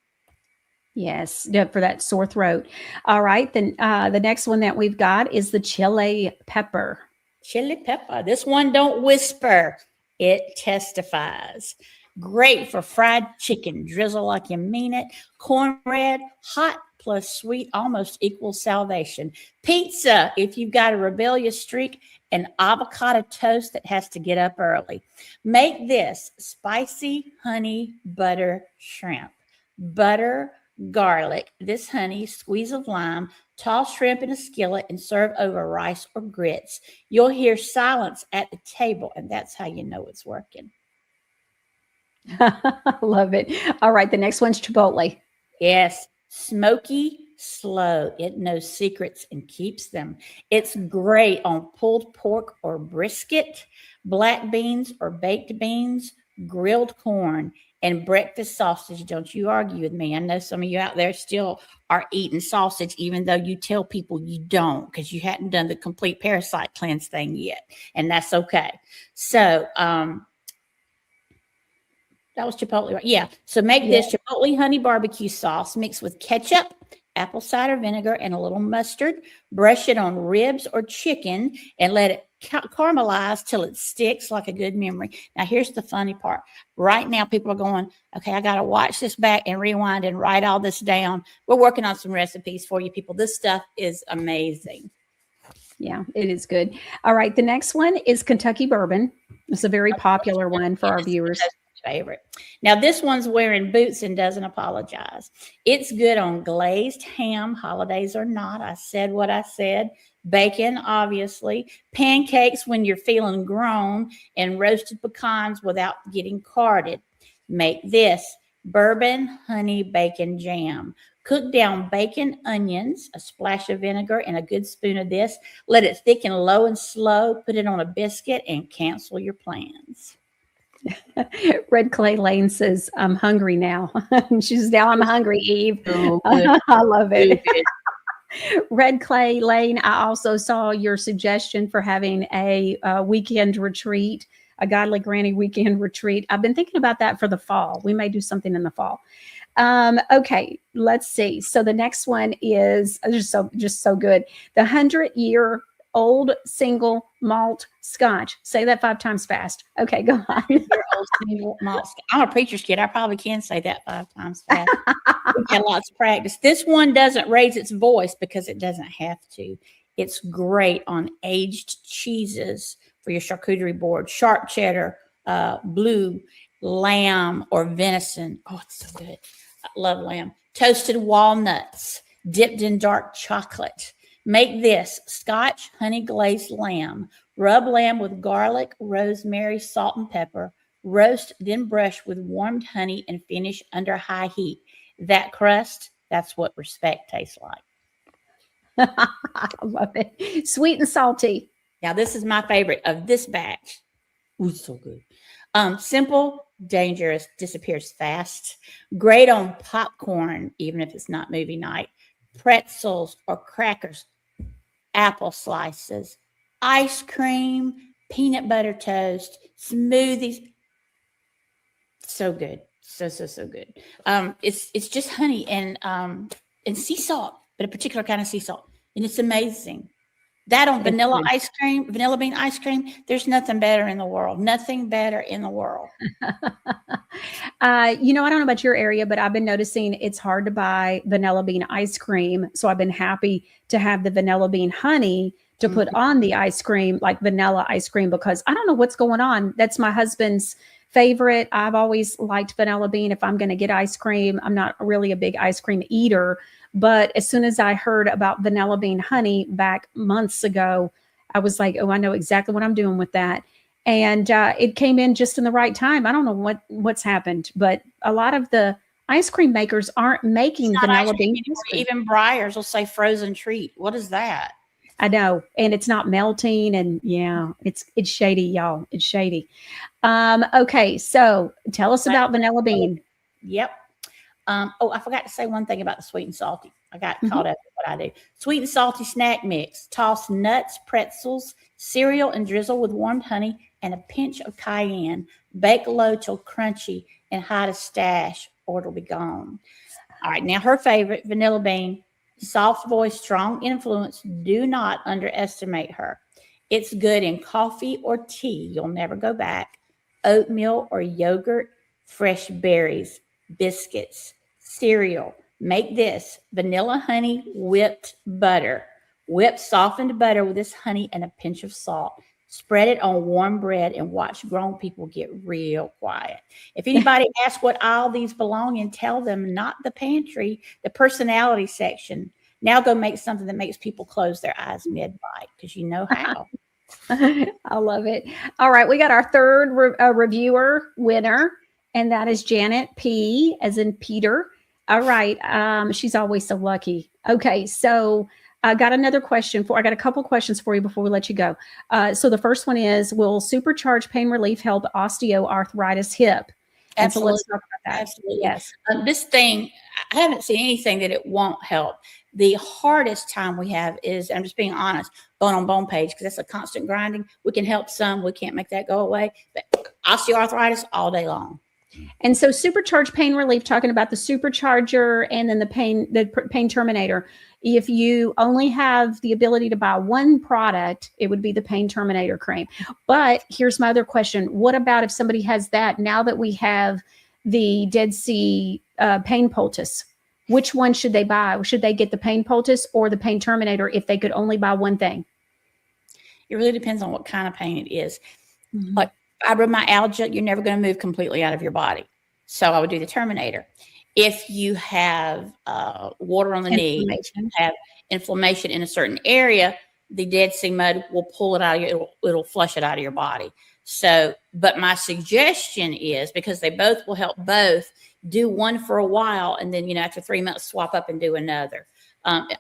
Yes, for that sore throat. All right, then the next one that we've got is the chili pepper. Chili pepper. This one don't whisper. It testifies. Great for fried chicken. Drizzle like you mean it. Cornbread, hot plus sweet almost equals salvation. Pizza, if you've got a rebellious streak. And avocado toast that has to get up early. Make this spicy honey butter shrimp. Butter, garlic, this honey, squeeze of lime, toss shrimp in a skillet, and serve over rice or grits. You'll hear silence at the table, and that's how you know it's working. Love it. All right, the next one's Chipotle. Yes, smoky, slow. It knows secrets and keeps them. It's great on pulled pork or brisket, black beans or baked beans, grilled corn, and breakfast sausage. Don't you argue with me. I know some of you out there still are eating sausage, even though you tell people you don't, because you hadn't done the complete parasite cleanse thing yet. And that's okay. So, that was Chipotle, right? Yeah. So make this Chipotle honey barbecue sauce mixed with ketchup, apple cider vinegar, and a little mustard. Brush it on ribs or chicken and let it caramelize till it sticks like a good memory. Now, here's the funny part. Right now, people are going, okay, I got to watch this back and rewind and write all this down. We're working on some recipes for you people. This stuff is amazing. Yeah, it is good. All right. The next one is Kentucky bourbon. It's a very popular one for our viewers. Favorite. Now, this one's wearing boots and doesn't apologize. It's good on glazed ham, holidays or not. I said what I said. Bacon, obviously. Pancakes when you're feeling grown, and roasted pecans without getting carded. Make this bourbon honey bacon jam. Cook down bacon, onions, a splash of vinegar, and a good spoon of this. Let it thicken low and slow. Put it on a biscuit and cancel your plans. Red Clay Lane says, I'm hungry now. She's now, I'm hungry, Eve. Oh, good. I love it. Good. Red Clay Lane, I also saw your suggestion for having a weekend retreat, a Godly Granny weekend retreat. I've been thinking about that for the fall. We may do something in the fall. Okay, let's see. So the next one is just so good. The 100-year-old single malt scotch. Say that 5 times fast. Okay, go on. Old single malt scotch. I'm a preacher's kid. I probably can say that 5 times fast. We've had lots of practice. This one doesn't raise its voice because it doesn't have to. It's great on aged cheeses for your charcuterie board. Sharp cheddar, blue, lamb, or venison. Oh, it's so good. I love lamb. Toasted walnuts dipped in dark chocolate. Make this Scotch honey glazed lamb. Rub lamb with garlic, rosemary, salt, and pepper. Roast, then brush with warmed honey and finish under high heat. That crust, that's what respect tastes like. I love it. Sweet and salty. Now, this is my favorite of this batch. Ooh, so good. Simple, dangerous, disappears fast. Great on popcorn, even if it's not movie night. Pretzels or crackers, apple slices, ice cream, peanut butter toast, smoothies. So good. So good. It's just honey and sea salt, but a particular kind of sea salt. And it's amazing. That on vanilla ice cream, vanilla bean ice cream, there's nothing better in the world. Nothing better in the world. I don't know about your area, but I've been noticing it's hard to buy vanilla bean ice cream. So I've been happy to have the vanilla bean honey to put on the ice cream, like vanilla ice cream, because I don't know what's going on. That's my husband's favorite. I've always liked vanilla bean. If I'm going to get ice cream, I'm not really a big ice cream eater. But as soon as I heard about vanilla bean honey back months ago, I was like, oh, I know exactly what I'm doing with that. And it came in just in the right time. I don't know what's happened, but a lot of the ice cream makers aren't making vanilla bean anymore. Even Breyers will say frozen treat. What is that? I know. And it's not melting. And yeah, it's shady, y'all. It's shady. Okay. So tell us about vanilla bean. Yep. I forgot to say one thing about the sweet and salty. I got caught up in what I do. Sweet and salty snack mix. Toss nuts, pretzels, cereal, and drizzle with warmed honey and a pinch of cayenne. Bake low till crunchy and hide a stash or it'll be gone. All right. Now her favorite, vanilla bean. Soft voice, strong influence. Do not underestimate her. It's good in coffee or tea. You'll never go back. Oatmeal or yogurt, fresh berries, biscuits, cereal. Make this vanilla honey whipped butter. Whip softened butter with this honey and a pinch of salt. Spread it on warm bread and watch grown people get real quiet. If anybody asks what aisle these belong in, tell them not the pantry, the personality section. Now go make something that makes people close their eyes mid-bite because you know how. I love it. All right. We got our third reviewer winner, and that is Janet P, as in Peter. All right. She's always so lucky. Okay. So I got I got a couple questions for you before we let you go. So the first one is, will Supercharged pain relief help osteoarthritis hip? And so let's talk about that. Absolutely. Yes. This thing, I haven't seen anything that it won't help. The hardest time we have is, I'm just being honest, bone on bone page, because that's a constant grinding. We can help some. We can't make that go away. But osteoarthritis all day long. And so Supercharged pain relief, talking about the Supercharger and then the pain terminator. If you only have the ability to buy one product, it would be the pain terminator cream. But here's my other question. What about if somebody has that, now that we have the Dead Sea pain poultice? Which one should they buy? Should they get the pain poultice or the pain terminator if they could only buy one thing? It really depends on what kind of pain it is. Like fibromyalgia, you're never going to move completely out of your body. So I would do the terminator. If you have water on the knee, have inflammation in a certain area, the Dead Sea mud will pull it out of you. It'll flush it out of your body. So, but my suggestion is, because they both will help both, do one for a while, and then, after 3 months, swap up and do another.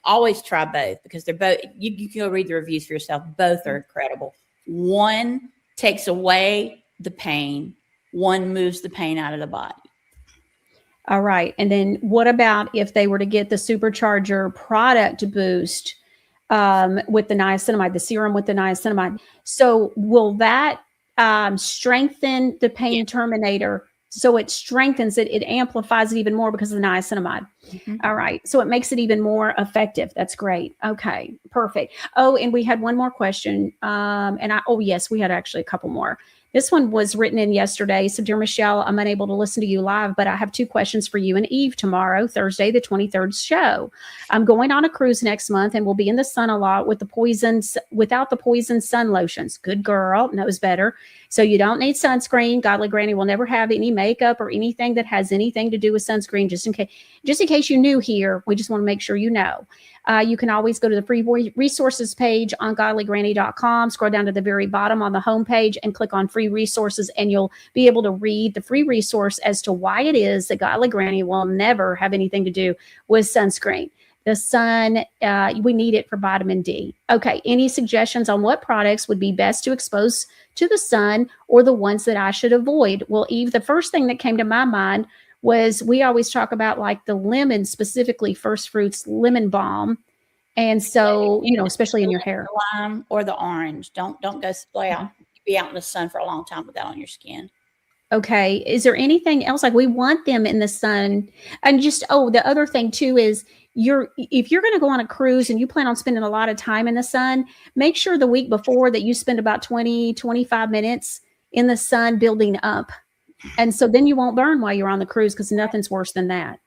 Always try both, because they're both, you can go read the reviews for yourself. Both are incredible. One takes away the pain. One moves the pain out of the body. All right. And then what about if they were to get the Supercharger product boost with the niacinamide, the serum with the niacinamide? So will that strengthen the pain terminator? So it strengthens it. It amplifies it even more because of the niacinamide. All right. So it makes it even more effective. That's great. Okay. Perfect. Oh, and we had one more question. Yes, we had actually a couple more. This one was written in yesterday. So, dear Michelle, I'm unable to listen to you live, but I have 2 questions for you and Eve tomorrow, Thursday, the 23rd show. I'm going on a cruise next month and will be in the sun a lot without the poison sun lotions. Good girl, knows better. So you don't need sunscreen. Godly Granny will never have any makeup or anything that has anything to do with sunscreen. Just in case you're new here, we just want to make sure you know. You can always go to the free resources page on godlygranny.com, scroll down to the very bottom on the homepage and click on free resources, and you'll be able to read the free resource as to why it is that Godly Granny will never have anything to do with sunscreen. The sun, we need it for vitamin D. Okay, any suggestions on what products would be best to expose to the sun, or the ones that I should avoid? Well, Eve, the first thing that came to my mind was, we always talk about like the lemon, specifically First Fruits lemon balm. And so, especially in your hair. The lime or the orange. Don't go spray out. Be out in the sun for a long time with that on your skin. Okay. Is there anything else? Like, we want them in the sun. And just, the other thing too is, if you're going to go on a cruise and you plan on spending a lot of time in the sun, make sure the week before that you spend about 20-25 minutes in the sun building up. And so then you won't burn while you're on the cruise, because nothing's worse than that.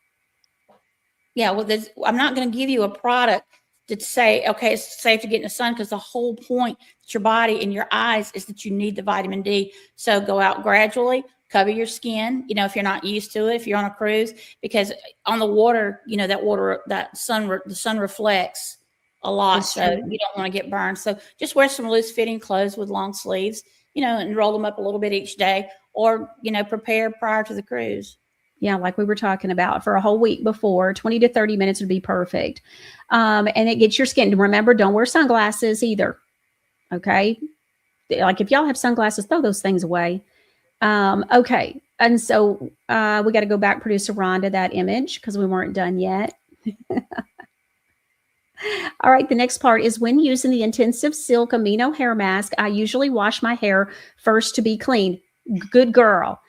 Yeah. Well, I'm not going to give you a product to say, okay, it's safe to get in the sun, because the whole point that your body and your eyes is that you need the vitamin D. So go out gradually, cover your skin, if you're not used to it, if you're on a cruise, because on the water, the sun reflects a lot. That's so true. You don't want to get burned. So just wear some loose fitting clothes with long sleeves, and roll them up a little bit each day, or, prepare prior to the cruise. Yeah, like we were talking about, for a whole week before, 20 to 30 minutes would be perfect. And it gets your skin. Remember, don't wear sunglasses either. Okay. Like, if y'all have sunglasses, throw those things away. Okay. And so we got to go back, producer Ron, to that image, because we weren't done yet. All right. The next part is, when using the intensive silk amino hair mask, I usually wash my hair first to be clean. Good girl.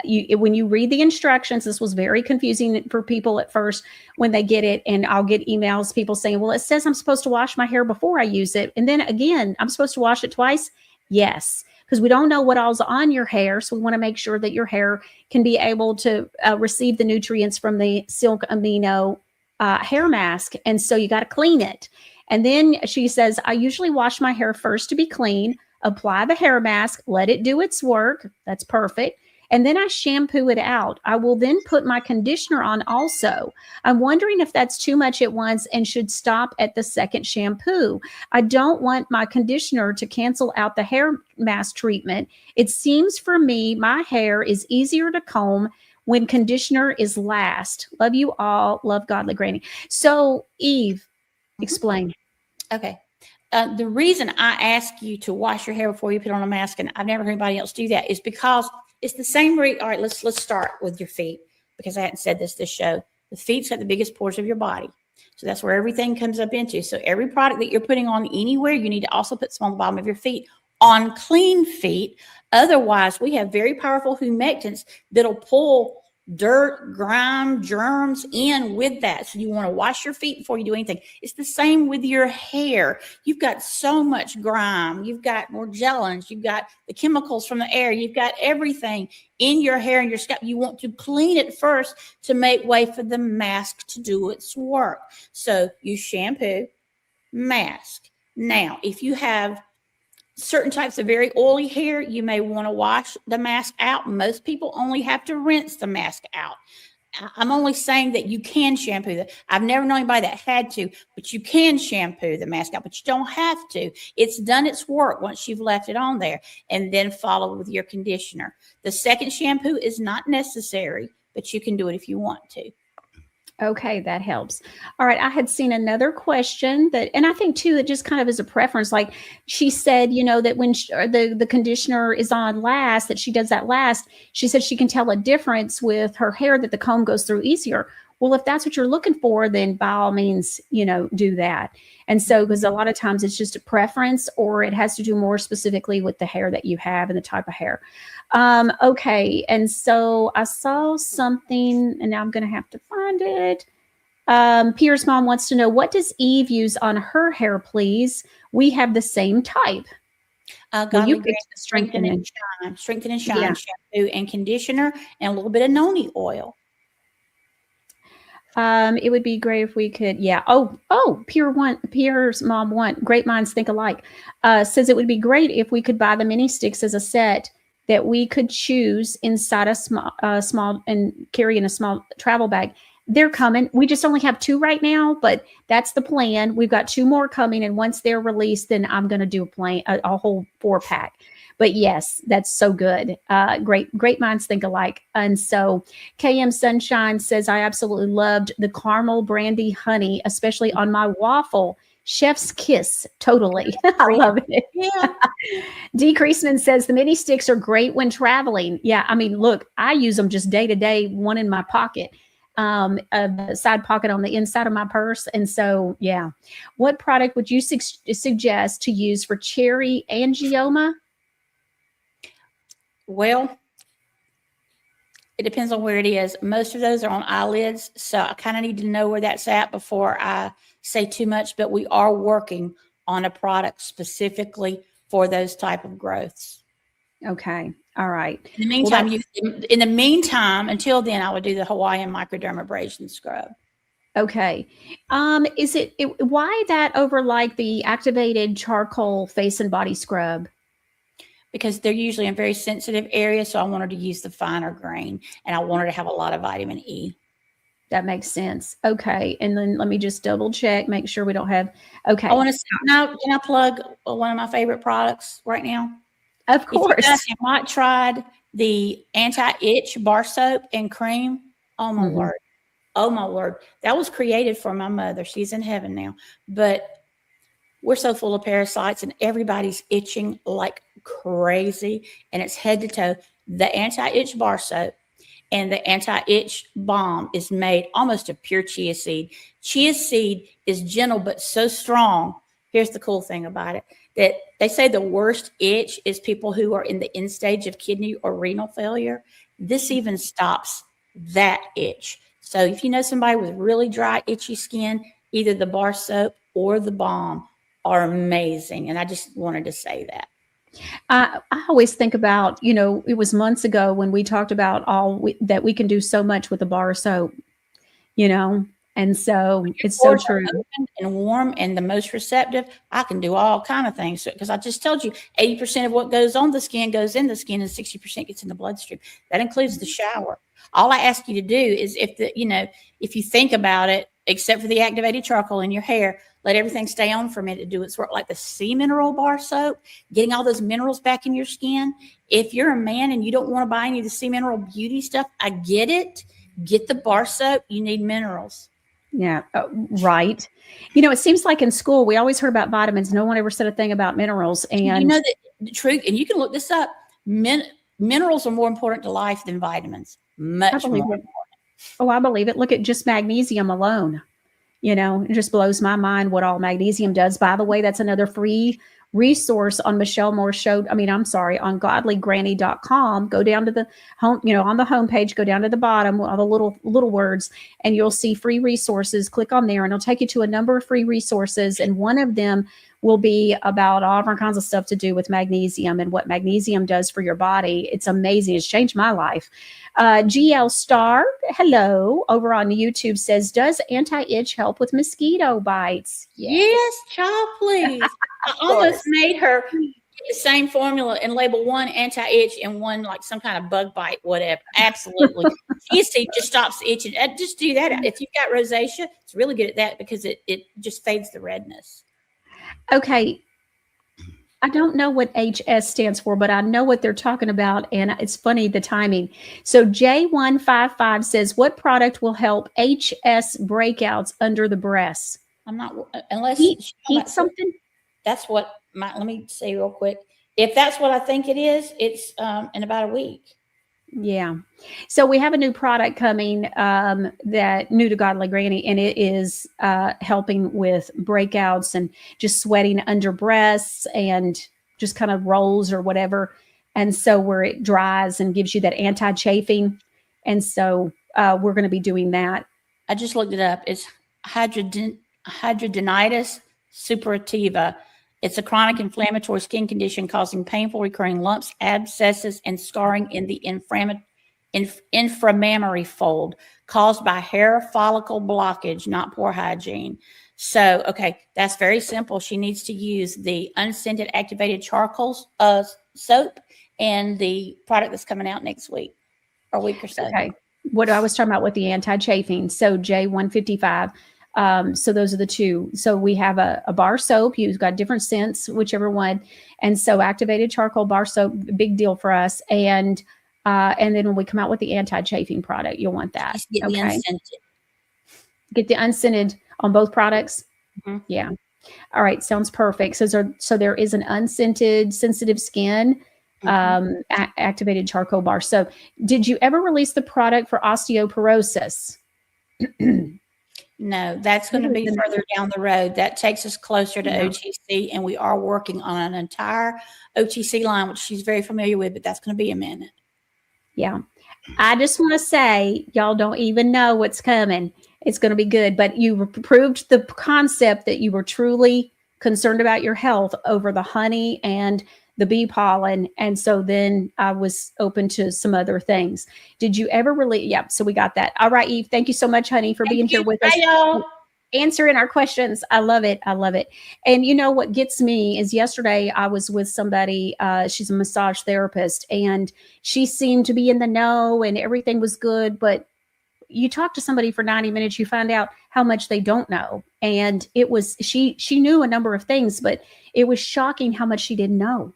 When you read the instructions, this was very confusing for people at first when they get it. And I'll get emails, people saying, well, it says I'm supposed to wash my hair before I use it. And then again, I'm supposed to wash it twice. Yes, because we don't know what all's on your hair. So we want to make sure that your hair can be able to receive the nutrients from the silk amino hair mask. And so you got to clean it. And then she says, I usually wash my hair first to be clean, apply the hair mask, let it do its work. That's perfect. And then I shampoo it out. I will then put my conditioner on also. I'm wondering if that's too much at once and should stop at the second shampoo. I don't want my conditioner to cancel out the hair mask treatment. It seems for me, my hair is easier to comb when conditioner is last. Love you all. Love Godly Granny. So, Eve, explain. Okay. The reason I ask you to wash your hair before you put on a mask, and I've never heard anybody else do that, is because it's the same all right, let's start with your feet, because I hadn't said this show. The feet's got the biggest pores of your body. So that's where everything comes up into. So every product that you're putting on anywhere, you need to also put some on the bottom of your feet on clean feet. Otherwise, we have very powerful humectants that'll pull dirt, grime, germs in with that. So you want to wash your feet before you do anything. It's the same with your hair. You've got so much grime. You've got more gelatin. You've got the chemicals from the air. You've got everything in your hair and your scalp. You want to clean it first to make way for the mask to do its work. So you shampoo, mask. Now, if you have certain types of very oily hair, you may want to wash the mask out. Most people only have to rinse the mask out. I'm only saying that you can shampoo that. I've never known anybody that had to, but you can shampoo the mask out, but you don't have to. It's done its work once you've left it on there, and then follow with your conditioner. The second shampoo is not necessary but you can do it if you want to. Okay, that helps. All right, I had seen another question that, and I think too, it just kind of is a preference. Like she said, that when the conditioner is on last, that she does that last. She said she can tell a difference with her hair that the comb goes through easier. Well, if that's what you're looking for, then by all means, do that. And so, because a lot of times it's just a preference, or it has to do more specifically with the hair that you have and the type of hair. Okay. And so I saw something, and now I'm going to have to find it. Pierre's mom wants to know, what does Eve use on her hair, please? We have the same type. You pick the Strengthen and Shine shampoo and conditioner and a little bit of noni oil. It would be great if we could, yeah. Pierre's mom great minds think alike. Says it would be great if we could buy the mini sticks as a set that we could choose inside a small and carry in a small travel bag. They're coming. We just only have 2 right now, but that's the plan. We've got 2 more coming, and once they're released, then I'm going to do a whole 4-pack. But yes, that's so good. Great minds think alike. And so KM Sunshine says, I absolutely loved the caramel brandy honey, especially on my waffle. Chef's kiss. Totally. I love it. Yeah. Decreaseman says the mini sticks are great when traveling. Yeah. I mean, look, I use them just day to day, one in my pocket, a side pocket on the inside of my purse. And so, yeah. What product would you suggest to use for cherry angioma? Well, it depends on where it is. Most of those are on eyelids, so I kind of need to know where that's at before I say too much, but we are working on a product specifically for those type of growths. Okay. All right. In the meantime, until then, I would do the Hawaiian microdermabrasion scrub. Okay. Why that over like the activated charcoal face and body scrub? Because they're usually in very sensitive areas, so I wanted to use the finer grain, and I wanted to have a lot of vitamin E. That makes sense. Okay. And then let me just double check, make sure we don't have, okay. I want to now, can I plug one of my favorite products right now? Of course. If you guys have not tried the anti-itch bar soap and cream, oh my word. Oh my word. That was created for my mother. She's in heaven now. But we're so full of parasites and everybody's itching like crazy, and it's head to toe. The anti-itch bar soap and the anti-itch balm is made almost of pure chia seed. Chia seed is gentle but so strong. Here's the cool thing about it, that they say the worst itch is people who are in the end stage of kidney or renal failure. This even stops that itch. So if you know somebody with really dry, itchy skin, either the bar soap or the balm are amazing. And I just wanted to say that. I always think about, it was months ago when we talked about that we can do so much with the bar soap, and so it's so true. And warm and the most receptive, I can do all kind of things. Because I just told you, 80% of what goes on the skin goes in the skin, and 60% gets in the bloodstream. That includes the shower. All I ask you to do is if you think about it, except for the activated charcoal in your hair, let everything stay on for a minute to do its work, like the sea mineral bar soap, getting all those minerals back in your skin. If you're a man and you don't want to buy any of the sea mineral beauty stuff, I get it. Get the bar soap. You need minerals. Yeah, right. It seems like in school, we always heard about vitamins. No one ever said a thing about minerals. And the truth, and you can look this up, minerals are more important to life than vitamins. Much more important. Oh, I believe it. Look at just magnesium alone. It just blows my mind what all magnesium does. By the way, that's another free resource on Michelle Moore's show. On godlygranny.com. Go down to the home, on the homepage, go down to the bottom, all the little words, and you'll see free resources. Click on there and it'll take you to a number of free resources. And one of them will be about all different kinds of stuff to do with magnesium and what magnesium does for your body. It's amazing. It's changed my life. GL Star, hello, over on YouTube says, does anti-itch help with mosquito bites? Yes, child, please. I almost made her get the same formula and label one anti-itch and one like some kind of bug bite, whatever. Absolutely. Chia seed just stops the itching. Just do that. If you've got rosacea, it's really good at that because it just fades the redness. Okay. I don't know what HS stands for, but I know what they're talking about, and it's funny the timing. So J155 says, what product will help HS breakouts under the breasts? I'm not, unless Heat something? that's what let me see real quick. If that's what I think it is, it's in about a week. Yeah. So we have a new product coming that new to Godly Granny, and it is helping with breakouts and just sweating under breasts and just kind of rolls or whatever. And so where it dries and gives you that anti-chafing. And so we're going to be doing that. I just looked it up. It's hydradenitis suppurativa. It's a chronic inflammatory skin condition causing painful recurring lumps, abscesses, and scarring in the inframammary fold caused by hair follicle blockage, not poor hygiene. So, okay, that's very simple. She needs to use the unscented activated charcoal soap and the product that's coming out next week or a week or so. Okay. What I was talking about with the anti-chafing. So J155. So those are the two. So we have a bar soap. You've got different scents, whichever one. And so activated charcoal bar soap, big deal for us. And then when we come out with the anti-chafing product, you'll want that. Get the unscented. Get the unscented on both products. Mm-hmm. Yeah. All right. Sounds perfect. So there is an unscented sensitive skin, activated charcoal bar soap. Did you ever release the product for osteoporosis? No, that's going to be further down the road. That takes us closer to OTC, and we are working on an entire OTC line, which she's very familiar with, but that's going to be a minute. Yeah. I just want to say, y'all don't even know what's coming. It's going to be good, but you proved the concept that you were truly concerned about your health over the honey and the bee pollen. And so then I was open to some other things. Did you ever really? Yeah. So we got that. All right, Eve. Thank you so much, honey, for being here with us. Y'all. Answering our questions. I love it. I love it. And you know what gets me is yesterday I was with somebody, she's a massage therapist, and she seemed to be in the know and everything was good. But you talk to somebody for 90 minutes, you find out how much they don't know. And it was, she knew a number of things, but it was shocking how much she didn't know.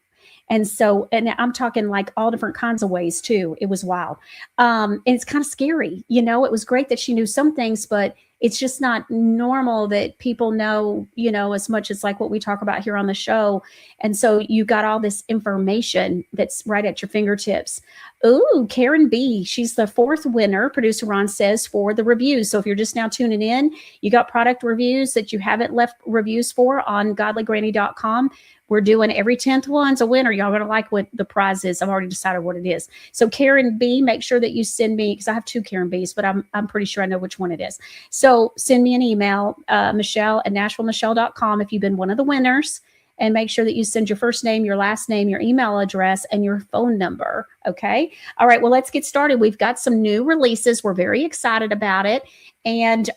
And so, and I'm talking like all different kinds of ways too. It was wild. And it's kind of scary. You know, it was great that she knew some things, but it's just not normal that people know, you know, as much as like what we talk about here on the show. And so you got all this information that's right at your fingertips. Ooh, Karen B. She's the fourth winner, producer Ron says, for the reviews. So if you're just now tuning in, you got product reviews that you haven't left reviews for on godlygranny.com. We're doing every 10th one's a winner. Y'all going to like what the prize is. I've already decided what it is. So Karen B, make sure that you send me, because I have two Karen B's, but I'm pretty sure I know which one it is. So send me an email, Michelle@NashvilleMichelle.com if you've been one of the winners, and make sure that you send your first name, your last name, your email address, and your phone number. Okay. All right. Well, let's get started. We've got some new releases. We're very excited about it. And,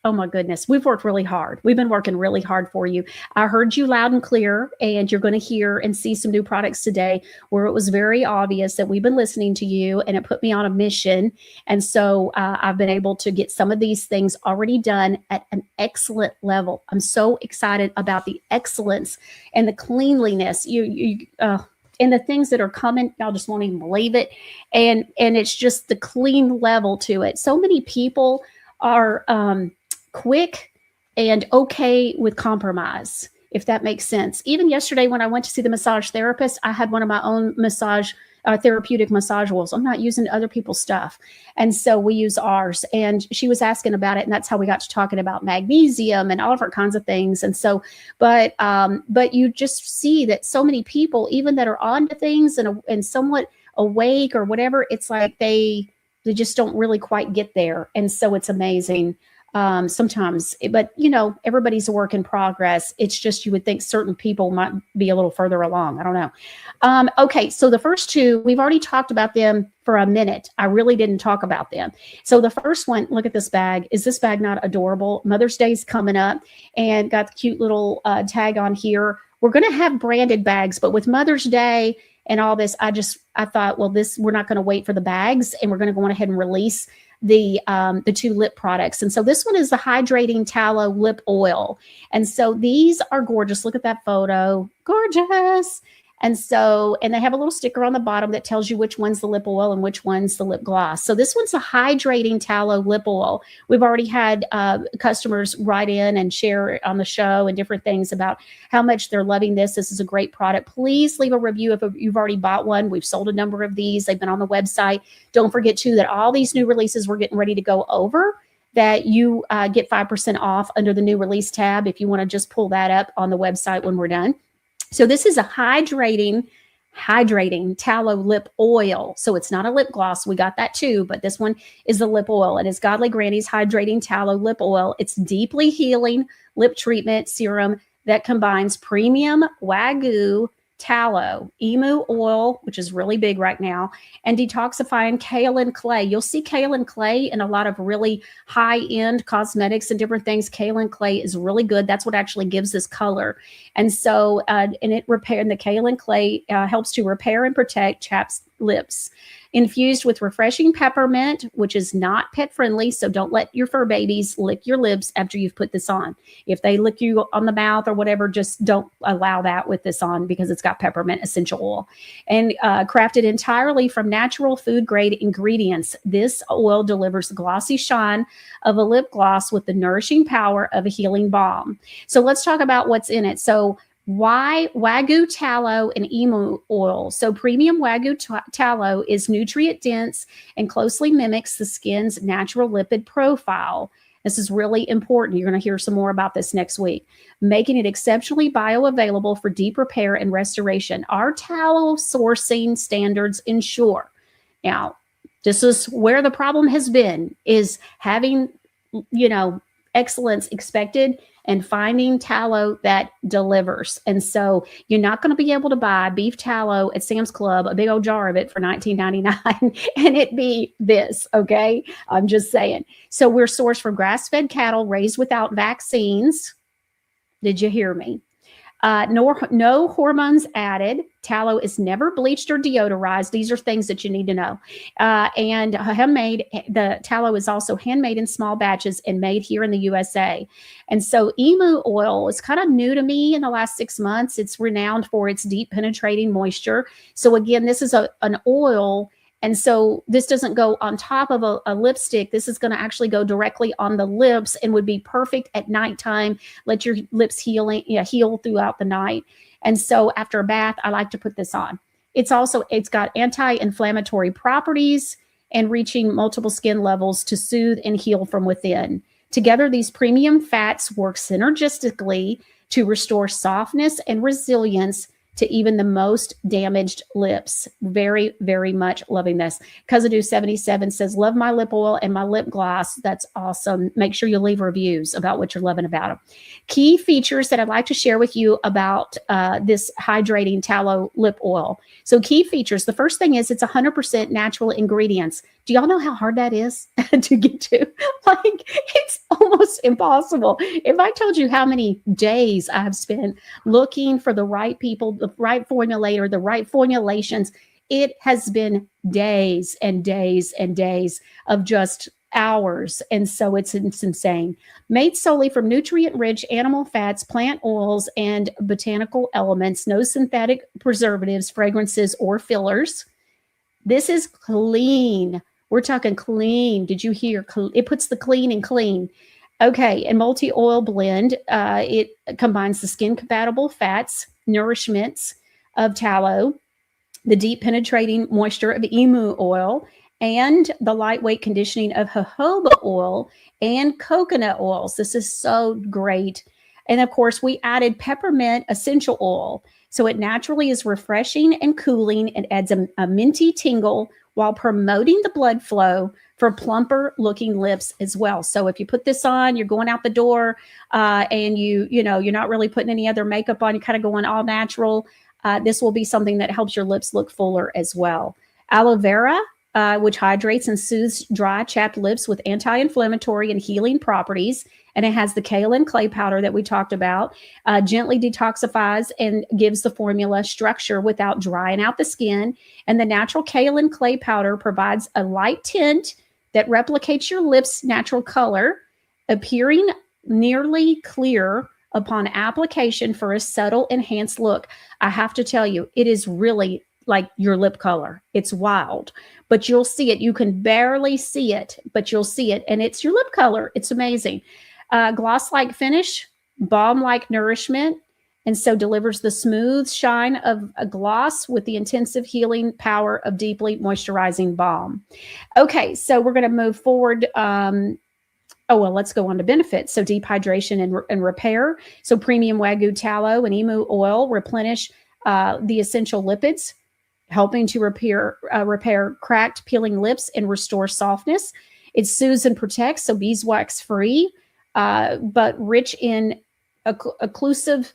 oh my goodness, we've worked really hard. We've been working really hard for you. I heard you loud and clear, and you're going to hear and see some new products today where it was very obvious that we've been listening to you, and it put me on a mission. And so I've been able to get some of these things already done at an excellent level. I'm so excited about the excellence and the cleanliness. And the things that are coming, y'all just won't even believe it. And it's just the clean level to it. So many people are quick and okay with compromise, if that makes sense. Even yesterday when I went to see the massage therapist, I had one of my own therapeutic massage oils. I'm not using other people's stuff. And so we use ours. And she was asking about it. And that's how we got to talking about magnesium and all different kinds of things. And so, but you just see that so many people, even that are on to things and somewhat awake or whatever, it's like they just don't really quite get there. And so it's amazing sometimes, but you know, everybody's a work in progress. It's just, you would think certain people might be a little further along. I don't know. Okay. So the first two, we've already talked about them for a minute. I really didn't talk about them. So the first one, look at this bag. Is this bag not adorable? Mother's Day's coming up, and got the cute little tag on here. We're going to have branded bags, but with Mother's Day and all this. I thought, well, we're not going to wait for the bags, and we're going to go on ahead and release the 2 lip products. And so this one is the Hydrating Tallow Lip Oil. And so these are gorgeous. Look at that photo. Gorgeous. And they have a little sticker on the bottom that tells you which one's the lip oil and which one's the lip gloss. So this one's a Hydrating Tallow Lip Oil. We've already had customers write in and share on the show and different things about how much they're loving this. This is a great product. Please leave a review if you've already bought one. We've sold a number of these. They've been on the website. Don't forget, too, that all these new releases we're getting ready to go over, that you get 5% off under the new release tab if you want to just pull that up on the website when we're done. So this is a hydrating tallow lip oil. So it's not a lip gloss. We got that too, but this one is the lip oil. It is Godly Granny's Hydrating Tallow Lip Oil. It's deeply healing lip treatment serum that combines premium Wagyu tallow, emu oil, which is really big right now, and detoxifying kaolin clay. You'll see kaolin clay in a lot of really high-end cosmetics and different things. Kaolin clay is really good. That's what actually gives this color. And so, and the kaolin clay helps to repair and protect chapped lips. Infused with refreshing peppermint, which is not pet friendly, so don't let your fur babies lick your lips after you've put this on. If they lick you on the mouth or whatever, just don't allow that with this on, because it's got peppermint essential oil. And crafted entirely from natural food grade ingredients, this oil delivers the glossy shine of a lip gloss with the nourishing power of a healing balm. So let's talk about what's in it. So why Wagyu tallow and emu oil? So premium Wagyu tallow is nutrient dense and closely mimics the skin's natural lipid profile. This is really important. You're going to hear some more about this next week, making it exceptionally bioavailable for deep repair and restoration. Our tallow sourcing standards ensure. Now, this is where the problem has been, is having, excellence expected and finding tallow that delivers. And so you're not going to be able to buy beef tallow at Sam's Club, a big old jar of it for $19.99, and it be this, okay? I'm just saying. So we're sourced from grass-fed cattle raised without vaccines. Did you hear me? No hormones added. Tallow is never bleached or deodorized. These are things that you need to know. And handmade, the tallow is also handmade in small batches and made here in the USA. And so emu oil is kind of new to me in the last 6 months. It's renowned for its deep penetrating moisture. So again, this is an oil. And so this doesn't go on top of a lipstick. This is going to actually go directly on the lips and would be perfect at nighttime. Let your lips heal throughout the night. And so after a bath, I like to put this on. It's got anti-inflammatory properties and reaching multiple skin levels to soothe and heal from within. Together, these premium fats work synergistically to restore softness and resilience to even the most damaged lips. Very, very much loving this. Cousadoo77 says, love my lip oil and my lip gloss. That's awesome. Make sure you leave reviews about what you're loving about them. Key features that I'd like to share with you about this hydrating tallow lip oil. So key features. The first thing is it's 100% natural ingredients. Do y'all know how hard that is to get to? Like, it's almost impossible. If I told you how many days I've spent looking for the right people, the right formulator, the right formulations, it has been days and days and days of just hours. And so it's insane. Made solely from nutrient-rich animal fats, plant oils, and botanical elements, no synthetic preservatives, fragrances, or fillers. This is clean. We're talking clean. Did you hear? It puts the clean in clean. Okay, and multi-oil blend. It combines the skin-compatible fats, nourishments of tallow, the deep penetrating moisture of emu oil, and the lightweight conditioning of jojoba oil and coconut oils. This is so great. And of course, we added peppermint essential oil. So it naturally is refreshing and cooling. It adds a minty tingle while promoting the blood flow for plumper looking lips as well. So if you put this on, you're going out the door and you're not really putting any other makeup on, you're kind of going all natural. This will be something that helps your lips look fuller as well. Aloe vera, which hydrates and soothes dry, chapped lips with anti-inflammatory and healing properties. and it has the kaolin clay powder that we talked about. Gently detoxifies and gives the formula structure without drying out the skin. And the natural kaolin clay powder provides a light tint that replicates your lips' natural color, appearing nearly clear upon application for a subtle enhanced look. I have to tell you, it is really like your lip color. It's wild, but you'll see it. You can barely see it, but you'll see it. And it's your lip color. It's amazing. Gloss-like finish, balm-like nourishment, and so delivers the smooth shine of a gloss with the intensive healing power of deeply moisturizing balm. Okay, so we're going to move forward. Let's go on to benefits. So deep hydration and repair. So premium Wagyu tallow and emu oil replenish the essential lipids, helping to repair cracked, peeling lips and restore softness. It soothes and protects, so beeswax free, but rich in occlusive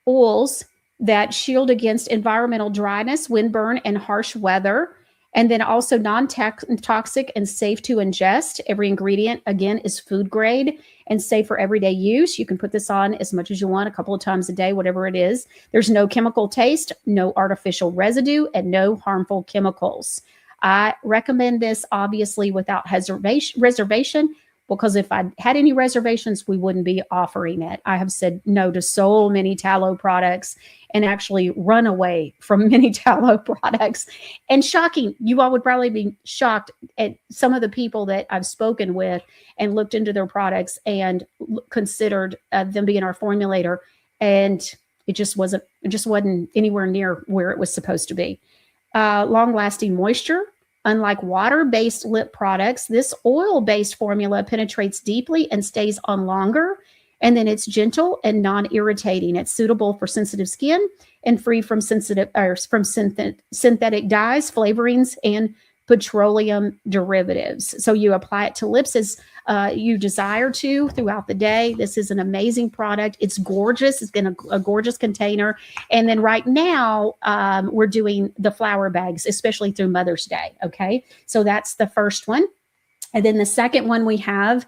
oils that shield against environmental dryness, windburn, and harsh weather. And then also non-toxic and safe to ingest. Every ingredient, again, is food grade and safe for everyday use. You can put this on as much as you want, a couple of times a day, whatever it is. There's no chemical taste, no artificial residue, and no harmful chemicals. I recommend this, obviously, without reservation, because if I had any reservations, we wouldn't be offering it. I have said no to so many tallow products and actually run away from many tallow products. And shocking, you all would probably be shocked at some of the people that I've spoken with and looked into their products and considered them being our formulator. And it just wasn't anywhere near where it was supposed to be. Long-lasting moisture. Unlike water-based lip products, this oil-based formula penetrates deeply and stays on longer. And then it's gentle and non-irritating. It's suitable for sensitive skin and free from synthetic dyes, flavorings, and petroleum derivatives. So you apply it to lips as you desire to throughout the day. This is an amazing product. It's gorgeous. It's in a gorgeous container. And then right now, we're doing the flower bags, especially through Mother's Day. Okay. So that's the first one. And then the second one we have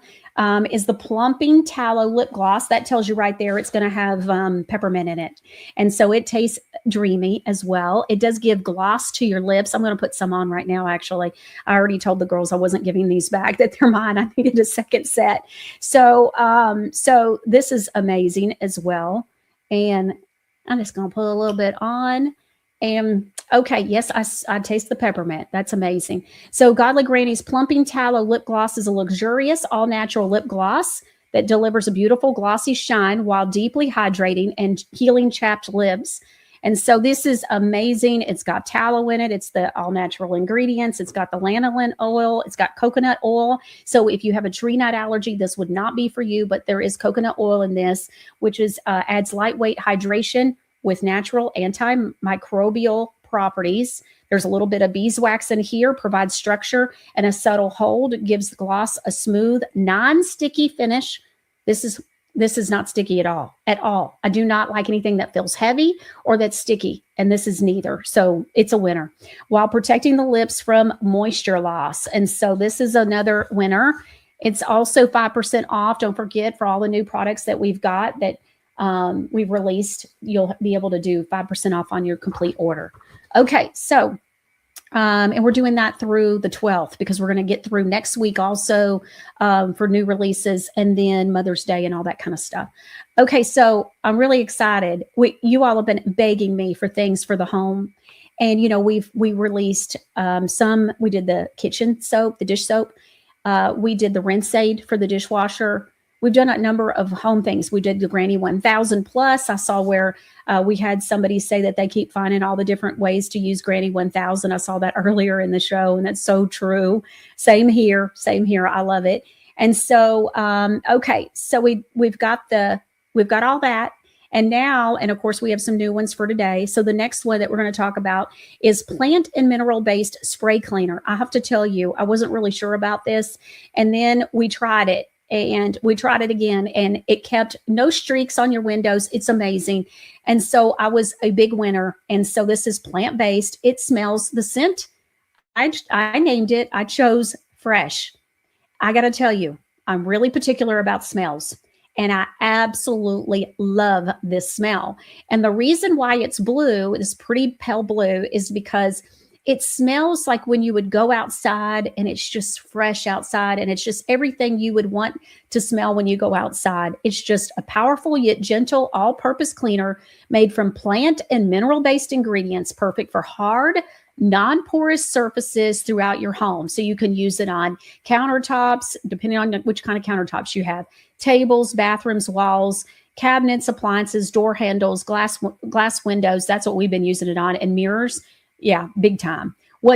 is the Plumping Tallow Lip Gloss. That tells you right there it's going to have peppermint in it. And so it tastes dreamy as well. It does give gloss to your lips. I'm going to put some on right now, actually. I already told the girls I wasn't giving these back, that they're mine. I needed a second set. So, so this is amazing as well. And I'm just going to put a little bit on. And okay, yes, I taste the peppermint. That's amazing. So Godly Granny's Plumping Tallow Lip Gloss is a luxurious, all-natural lip gloss that delivers a beautiful glossy shine while deeply hydrating and healing chapped lips. And so this is amazing. It's got tallow in it. It's the all-natural ingredients. It's got the lanolin oil. It's got coconut oil. So if you have a tree nut allergy, this would not be for you, but there is coconut oil in this, which is adds lightweight hydration with natural antimicrobial properties. There's a little bit of beeswax in here, provides structure and a subtle hold, gives the gloss a smooth, non-sticky finish. This is not sticky at all. I do not like anything that feels heavy or that's sticky, and this is neither. So it's a winner while protecting the lips from moisture loss. And so this is another winner. It's also 5% off. Don't forget, for all the new products that we've got that we've released, you'll be able to do 5% off on your complete order. Okay, so, and we're doing that through the 12th because we're going to get through next week also for new releases and then Mother's Day and all that kind of stuff. Okay, so I'm really excited. You all have been begging me for things for the home. And, you know, we released some, we did the kitchen soap, the dish soap. We did the rinse aid for the dishwasher. We've done a number of home things. We did the Granny 1000 Plus. I saw where we had somebody say that they keep finding all the different ways to use Granny 1000. I saw that earlier in the show, and that's so true. Same here. I love it. And so, okay, so we've got all that. And now, and of course, we have some new ones for today. So the next one that we're going to talk about is plant and mineral-based spray cleaner. I have to tell you, I wasn't really sure about this. And then we tried it. And we tried it again, and it kept no streaks on your windows. It's amazing. And so I was a big winner. And so this is plant-based. It smells, the scent, I named it, I chose fresh. I got to tell you, I'm really particular about smells. And I absolutely love this smell. And the reason why it's blue, this pretty pale blue, is because it smells like when you would go outside and it's just fresh outside, and it's just everything you would want to smell when you go outside. It's just a powerful yet gentle all-purpose cleaner made from plant and mineral-based ingredients, perfect for hard, non-porous surfaces throughout your home. So you can use it on countertops, depending on which kind of countertops you have, tables, bathrooms, walls, cabinets, appliances, door handles, glass windows. That's what we've been using it on, and mirrors. Yeah, big time. Why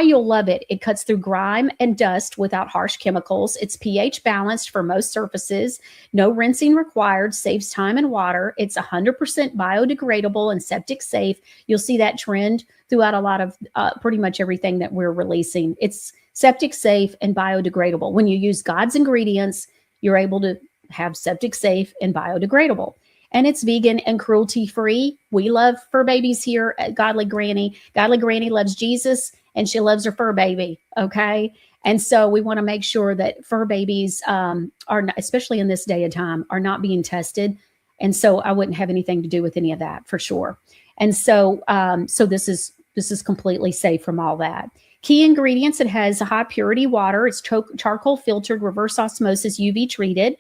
you'll love it. It cuts through grime and dust without harsh chemicals. It's pH balanced for most surfaces. No rinsing required. Saves time and water. It's 100% biodegradable and septic safe. You'll see that trend throughout a lot of pretty much everything that we're releasing. It's septic safe and biodegradable. When you use God's ingredients, you're able to have septic safe and biodegradable. And it's vegan and cruelty-free. We love fur babies here at Godly Granny. Godly Granny loves Jesus, and she loves her fur baby, okay? And so we want to make sure that fur babies are, not, especially in this day and time, are not being tested. And so I wouldn't have anything to do with any of that for sure. And so so this is completely safe from all that. Key ingredients: it has high purity water. It's charcoal filtered, reverse osmosis, UV treated.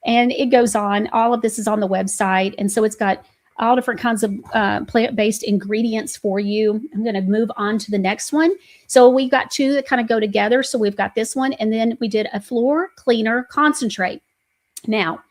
And it goes on. All of this is on the website. And so it's got all different kinds of plant-based ingredients for you. I'm going to move on to the next one. So we've got two that kind of go together. So we've got this one, and then we did a floor cleaner concentrate. Now,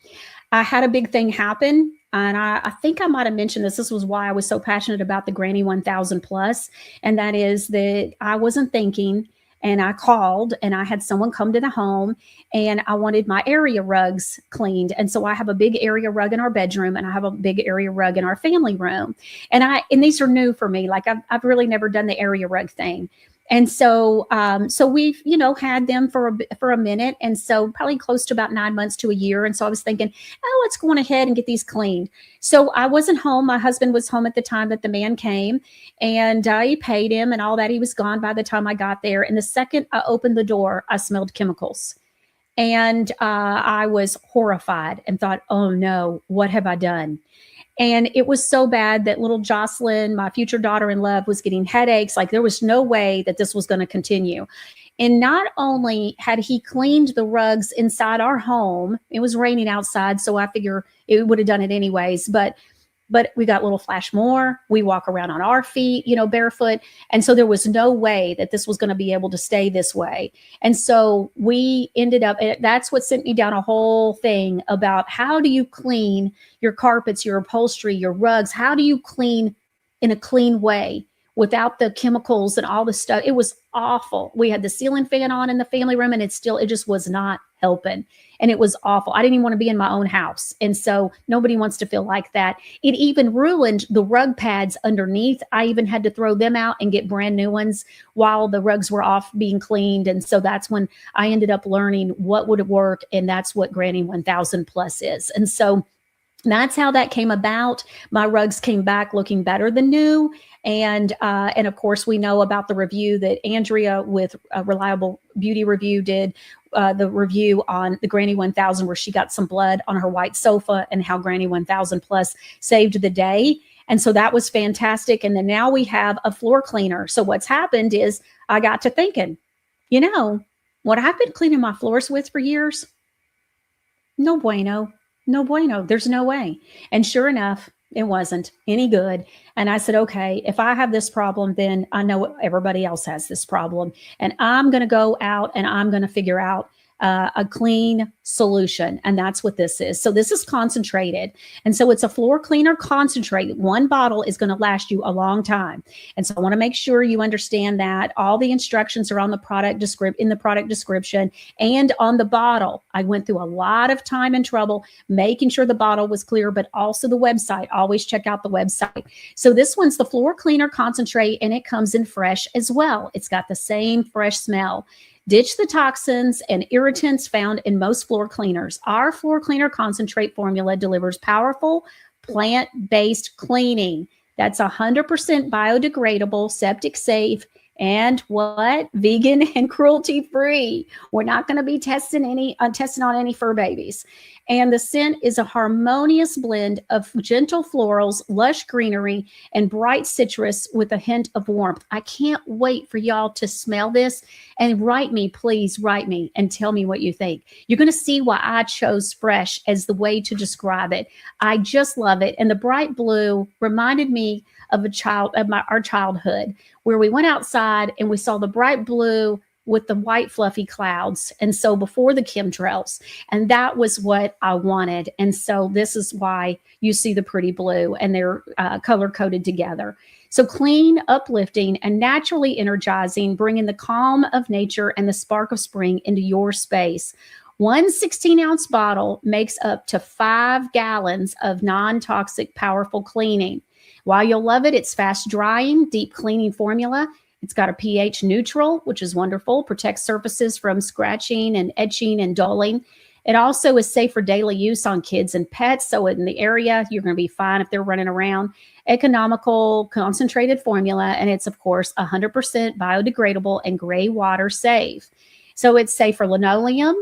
I had a big thing happen, and I think I might have mentioned this. This was why I was so passionate about the Granny 1000 Plus, and that is that I wasn't thinking. And I called, and I had someone come to the home, and I wanted my area rugs cleaned. And so I have a big area rug in our bedroom, and I have a big area rug in our family room. And these are new for me. Like I've really never done the area rug thing. And so, so we've, had them for a minute. And so probably close to about 9 months to a year. And so I was thinking, oh, let's go on ahead and get these cleaned. So I wasn't home. My husband was home at the time that the man came, and he paid him and all that. He was gone by the time I got there. And the second I opened the door, I smelled chemicals. And I was horrified and thought, oh no, what have I done? And it was so bad that little Jocelyn, my future daughter-in-law, was getting headaches. Like there was no way that this was going to continue. And not only had he cleaned the rugs inside our home, it was raining outside, so I figure it would have done it anyways. But we got little flash more. We walk around on our feet, barefoot. And so there was no way that this was going to be able to stay this way. And so we ended up, that's what sent me down a whole thing about how do you clean your carpets, your upholstery, your rugs? How do you clean in a clean way without the chemicals and all the stuff? It was awful. We had the ceiling fan on in the family room, and it just was not helping. And it was awful. I didn't even want to be in my own house. And so nobody wants to feel like that. It even ruined the rug pads underneath. I even had to throw them out and get brand new ones while the rugs were off being cleaned. And so that's when I ended up learning what would work. And that's what Granny 1000 Plus is. And so that's how that came about. My rugs came back looking better than new. And of course, we know about the review that Andrea with a Reliable Beauty Review did, the review on the Granny 1000, where she got some blood on her white sofa, and how Granny 1000 Plus saved the day. And so that was fantastic. And then now we have a floor cleaner. So what's happened is I got to thinking, what I've been cleaning my floors with for years, no bueno. No bueno. There's no way. And sure enough, it wasn't any good. And I said, okay, if I have this problem, then I know everybody else has this problem. And I'm going to go out and I'm going to figure out a clean solution. And that's what this is. So this is concentrated. And so it's a floor cleaner concentrate. One bottle is going to last you a long time. And so I want to make sure you understand that. All the instructions are on the product description and on the bottle. I went through a lot of time and trouble making sure the bottle was clear, but also the website. Always check out the website. So this one's the floor cleaner concentrate, and it comes in fresh as well. It's got the same fresh smell. Ditch the toxins and irritants found in most floor cleaners. Our floor cleaner concentrate formula delivers powerful plant-based cleaning that's 100% biodegradable, septic safe, And what? Vegan and cruelty free. We're not going to be testing on any fur babies. And the scent is a harmonious blend of gentle florals, lush greenery, and bright citrus with a hint of warmth. I can't wait for y'all to smell this and please write me and tell me what you think. You're going to see why I chose fresh as the way to describe it. I just love it. And the bright blue reminded me of our childhood, where we went outside and we saw the bright blue with the white fluffy clouds. And so before the chemtrails, and that was what I wanted. And so this is why you see the pretty blue, and they're color coded together. So clean, uplifting, and naturally energizing, bringing the calm of nature and the spark of spring into your space. One 16-ounce bottle makes up to 5 gallons of non-toxic, powerful cleaning. While you'll love it, it's fast drying, deep cleaning formula. It's got a pH neutral, which is wonderful, protects surfaces from scratching and etching and dulling. It also is safe for daily use on kids and pets. So in the area, you're going to be fine if they're running around. Economical, concentrated formula. And it's, of course, 100% biodegradable and gray water safe. So it's safe for linoleum,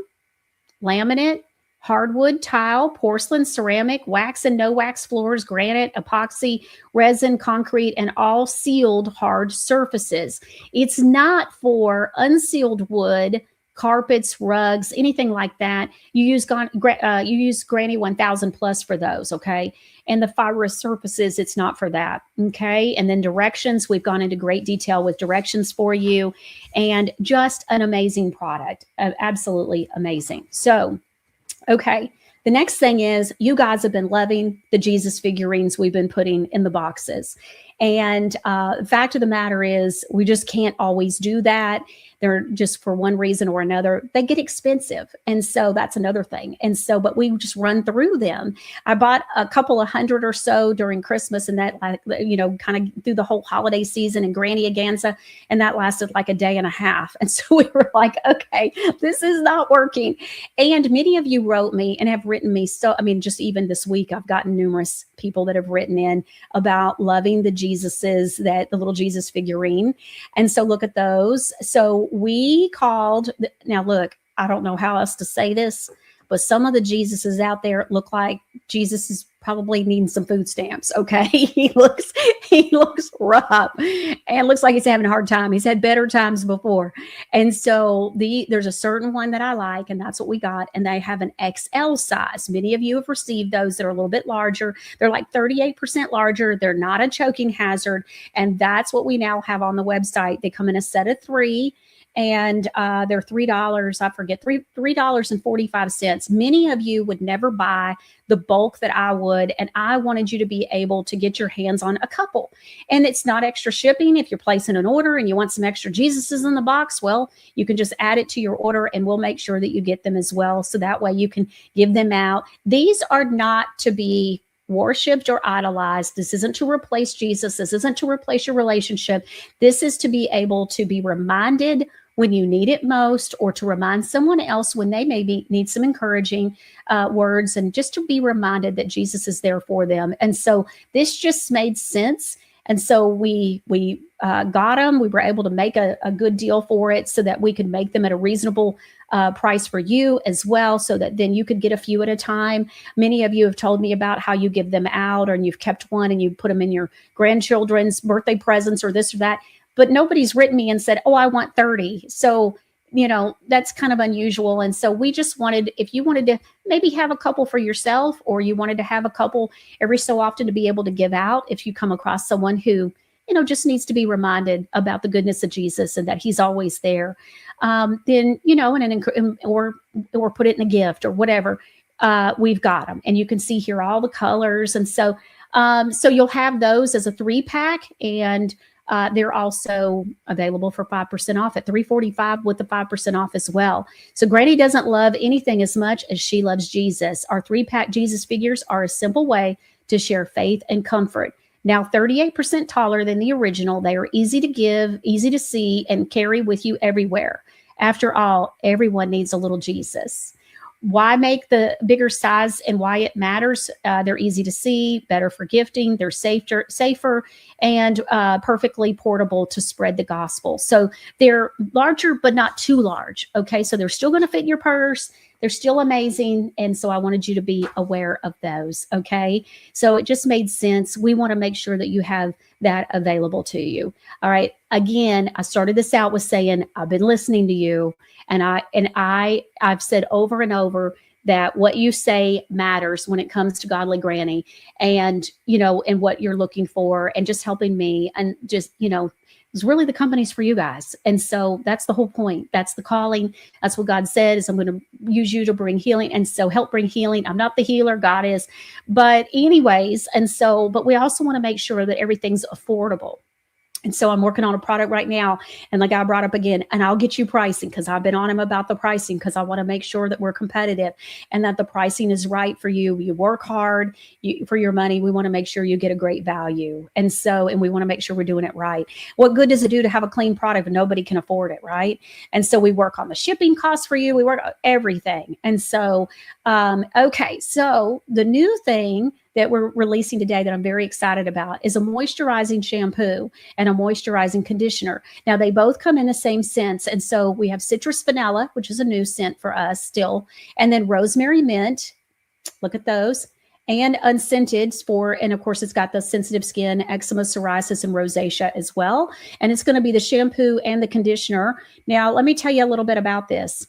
laminate, hardwood, tile, porcelain, ceramic, wax and no wax floors, granite, epoxy, resin, concrete, and all sealed hard surfaces. It's not for unsealed wood, carpets, rugs, anything like that. You use Granny 1000 plus for those, okay? And the fibrous surfaces, it's not for that, okay? And then directions, we've gone into great detail with directions for you, and just an amazing product, absolutely amazing. So, okay, the next thing is, you guys have been loving the Jesus figurines we've been putting in the boxes. And the fact of the matter is, we just can't always do that. They're just, for one reason or another, they get expensive. And so that's another thing. And so, but we just run through them. I bought a couple of hundred or so during Christmas, and that, kind of through the whole holiday season and Granny Aganza, and that lasted like a day and a half. And so we were like, okay, this is not working. And many of you wrote me and have written me. So, just even this week, I've gotten numerous people that have written in about loving the the little Jesus figurine. And so look at those. So we called, now look, I don't know how else to say this, but some of the Jesuses out there look like Jesus is probably needing some food stamps. Okay. He looks rough and looks like he's having a hard time. He's had better times before. And so there's a certain one that I like, and that's what we got. And they have an XL size. Many of you have received those that are a little bit larger. They're like 38% larger. They're not a choking hazard. And that's what we now have on the website. They come in a set of 3. And they're $3. I forget, $3.45. Many of you would never buy the bulk that I would, and I wanted you to be able to get your hands on a couple. And it's not extra shipping. If you're placing an order and you want some extra Jesuses in the box, well, you can just add it to your order, and we'll make sure that you get them as well. So that way you can give them out. These are not to be worshipped or idolized. This isn't to replace Jesus. This isn't to replace your relationship. This is to be able to be reminded when you need it most, or to remind someone else when they maybe need some encouraging words, and just to be reminded that Jesus is there for them. And so this just made sense. And so we got them. We were able to make a good deal for it, so that we could make them at a reasonable price for you as well, so that then you could get a few at a time. Many of you have told me about how you give them out, or you've kept one and you put them in your grandchildren's birthday presents or this or that. But nobody's written me and said, oh, I want 30. So, that's kind of unusual. And so we just wanted, if you wanted to maybe have a couple for yourself, or you wanted to have a couple every so often to be able to give out, if you come across someone who, just needs to be reminded about the goodness of Jesus and that he's always there, then, or put it in a gift or whatever, we've got them. And you can see here all the colors. And so you'll have those as a 3-pack, and they're also available for 5% off at $345 with the 5% off as well. So Granny doesn't love anything as much as she loves Jesus. Our 3-pack Jesus figures are a simple way to share faith and comfort. Now 38% taller than the original. They are easy to give, easy to see, and carry with you everywhere. After all, everyone needs a little Jesus. Why make the bigger size and why it matters? They're easy to see, better for gifting, they're safer, and perfectly portable to spread the gospel. So they're larger, but not too large. Okay, so they're still going to fit in your purse. They're still amazing. And so I wanted you to be aware of those. Okay, so it just made sense. We want to make sure that you have that available to you. All right. Again, I started this out with saying, I've been listening to you, and I've said over and over that what you say matters when it comes to Godly Granny, and, and what you're looking for, and just helping me, and just, it's really the company's for you guys. And so that's the whole point. That's the calling. That's what God said, is I'm going to use you to bring healing. And so help bring healing. I'm not the healer, God is. But anyways, but we also want to make sure that everything's affordable. And so I'm working on a product right now, and like I brought up again, and I'll get you pricing, because I've been on him about the pricing, because I want to make sure that we're competitive and that the pricing is right for you. You work hard for your money. We want to make sure you get a great value. And we want to make sure we're doing it right. What good does it do to have a clean product if nobody can afford it, right? And so we work on the shipping costs for you. We work on everything. And so, okay, so the new thing that we're releasing today that I'm very excited about is a moisturizing shampoo and a moisturizing conditioner. Now, they both come in the same scents. And so we have citrus vanilla, which is a new scent for us still, and then rosemary mint. Look at those. And unscented and of course, it's got the sensitive skin, eczema, psoriasis, and rosacea as well. And it's going to be the shampoo and the conditioner. Now, let me tell you a little bit about this.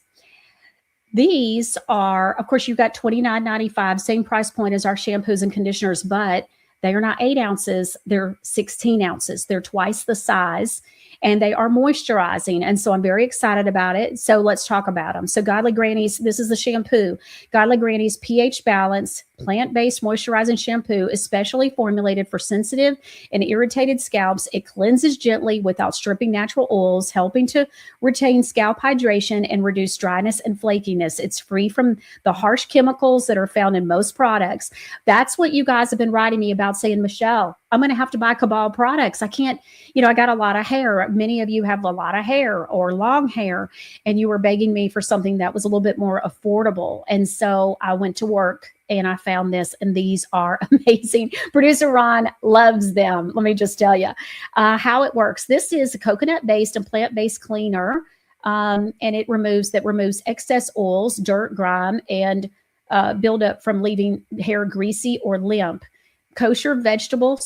These are, of course, you've got $29.95, same price point as our shampoos and conditioners, but they are not 8 ounces. They're 16 ounces. They're twice the size, and they are moisturizing. And so I'm very excited about it. So let's talk about them. So Godly Granny's, this is the shampoo. Godly Granny's pH Balance plant-based moisturizing shampoo is specially formulated for sensitive and irritated scalps. It cleanses gently without stripping natural oils, helping to retain scalp hydration and reduce dryness and flakiness. It's free from the harsh chemicals that are found in most products. That's what you guys have been writing me about, saying, Michelle, I'm going to have to buy Cabal products. I can't, I got a lot of hair. Many of you have a lot of hair or long hair, and you were begging me for something that was a little bit more affordable. And so I went to work and I found this, and these are amazing. Producer Ron loves them. Let me just tell you how it works. This is a coconut-based and plant-based cleaner, and it removes excess oils, dirt, grime, and buildup from leaving hair greasy or limp. Kosher vegetable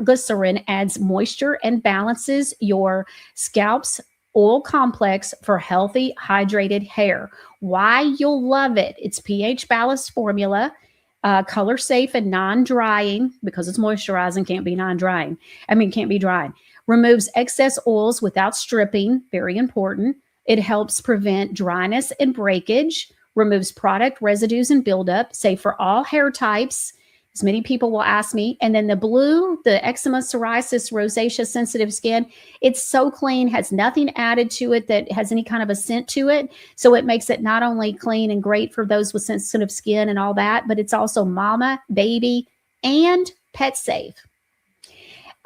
glycerin adds moisture and balances your scalp's oil complex for healthy, hydrated hair. Why you'll love it. It's pH balanced formula, color safe and non-drying, because it's moisturizing, can't be non-drying. Can't be drying. Removes excess oils without stripping, very important. It helps prevent dryness and breakage, removes product residues and buildup, safe for all hair types. As many people will ask me. And then the blue, the eczema, psoriasis, rosacea, sensitive skin, it's so clean, has nothing added to it that has any kind of a scent to it. So it makes it not only clean and great for those with sensitive skin and all that, but it's also mama, baby, and pet safe.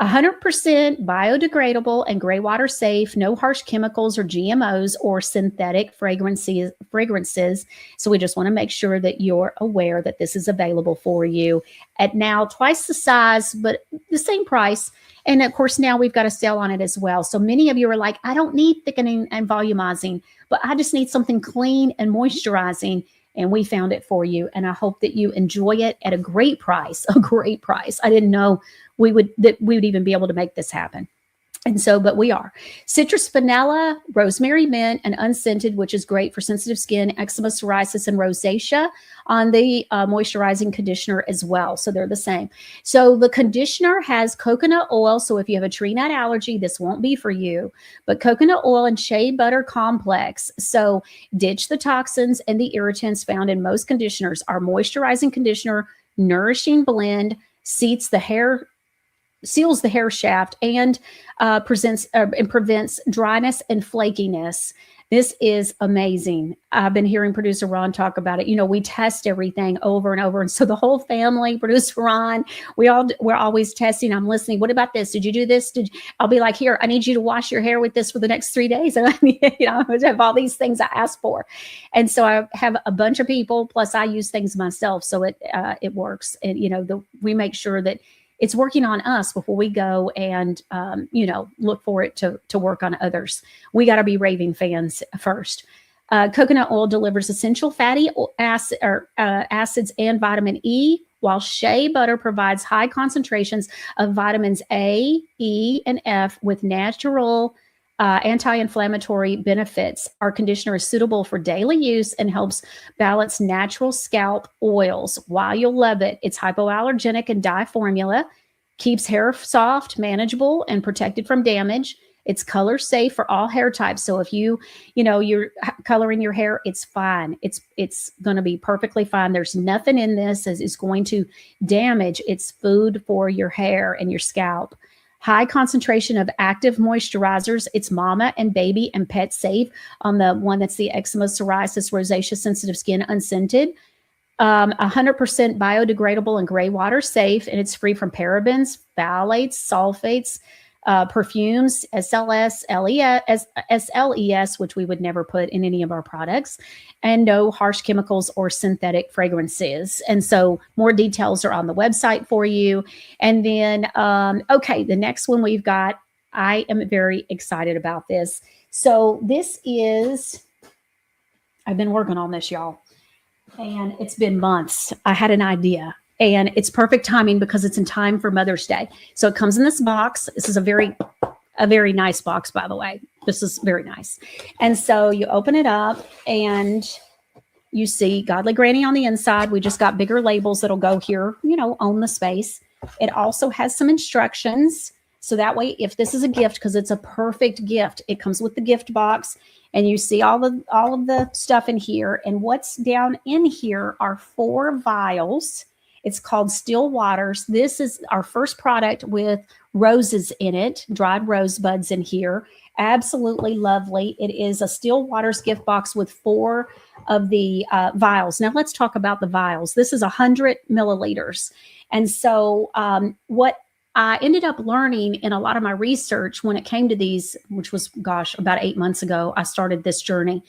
100% biodegradable and gray water safe, no harsh chemicals or GMOs or synthetic fragrances. So we just want to make sure that you're aware that this is available for you at now twice the size, but the same price. And of course, now we've got a sale on it as well. So many of you are like, I don't need thickening and volumizing, but I just need something clean and moisturizing. And we found it for you. And I hope that you enjoy it at a great price, I didn't know we would even be able to make this happen. And so, but we are. Citrus vanilla, rosemary mint, and unscented, which is great for sensitive skin, eczema, psoriasis, and rosacea on the moisturizing conditioner as well. So they're the same. So the conditioner has coconut oil. So if you have a tree nut allergy, this won't be for you. But coconut oil and shea butter complex. So ditch the toxins and the irritants found in most conditioners. Our moisturizing conditioner, nourishing blend, seals the hair shaft and prevents dryness and flakiness. This is amazing. I've been hearing producer Ron talk about it. We test everything over and over. And so the whole family, producer Ron, we're always testing. I'm listening. What about this? Did you do this? I'll be like, here, I need you to wash your hair with this for the next 3 days. And I have all these things I ask for. And so I have a bunch of people, plus I use things myself. So it works. And, we make sure that it's working on us before we go and, look for it to work on others. We got to be raving fans first. Coconut oil delivers essential fatty acids and vitamin E, while shea butter provides high concentrations of vitamins A, E, and F with natural anti-inflammatory benefits. Our conditioner is suitable for daily use and helps balance natural scalp oils. While you'll love it, it's hypoallergenic and dye formula, keeps hair soft, manageable, and protected from damage. It's color safe for all hair types. So if you're coloring your hair, it's fine. It's going to be perfectly fine. There's nothing in this that is going to damage. It's food for your hair and your scalp. High concentration of active moisturizers. It's mama and baby and pet safe on the one that's the eczema, psoriasis, rosacea, sensitive skin, unscented. 100% biodegradable and gray water safe, and it's free from parabens, phthalates, sulfates, perfumes, SLS, SLES, which we would never put in any of our products, and no harsh chemicals or synthetic fragrances. And so more details are on the website for you. And then, the next one we've got, I am very excited about this. So this is, I've been working on this, y'all, and it's been months. I had an idea. And it's perfect timing because it's in time for Mother's Day. So it comes in this box. This is a very nice box, by the way. This is very nice. And so you open it up and you see Godly Granny on the inside. We just got bigger labels that'll go here, own the space. It also has some instructions. So that way, if this is a gift, because it's a perfect gift, it comes with the gift box. And you see all of the stuff in here. And what's down in here are 4 vials. It's called Still Waters. This is our first product with roses in it, dried rose buds in here. Absolutely lovely. It is a Still Waters gift box with 4 of the vials. Now let's talk about the vials. This is 100 milliliters. And so what I ended up learning in a lot of my research when it came to these, which was, about 8 months ago, I started this journey.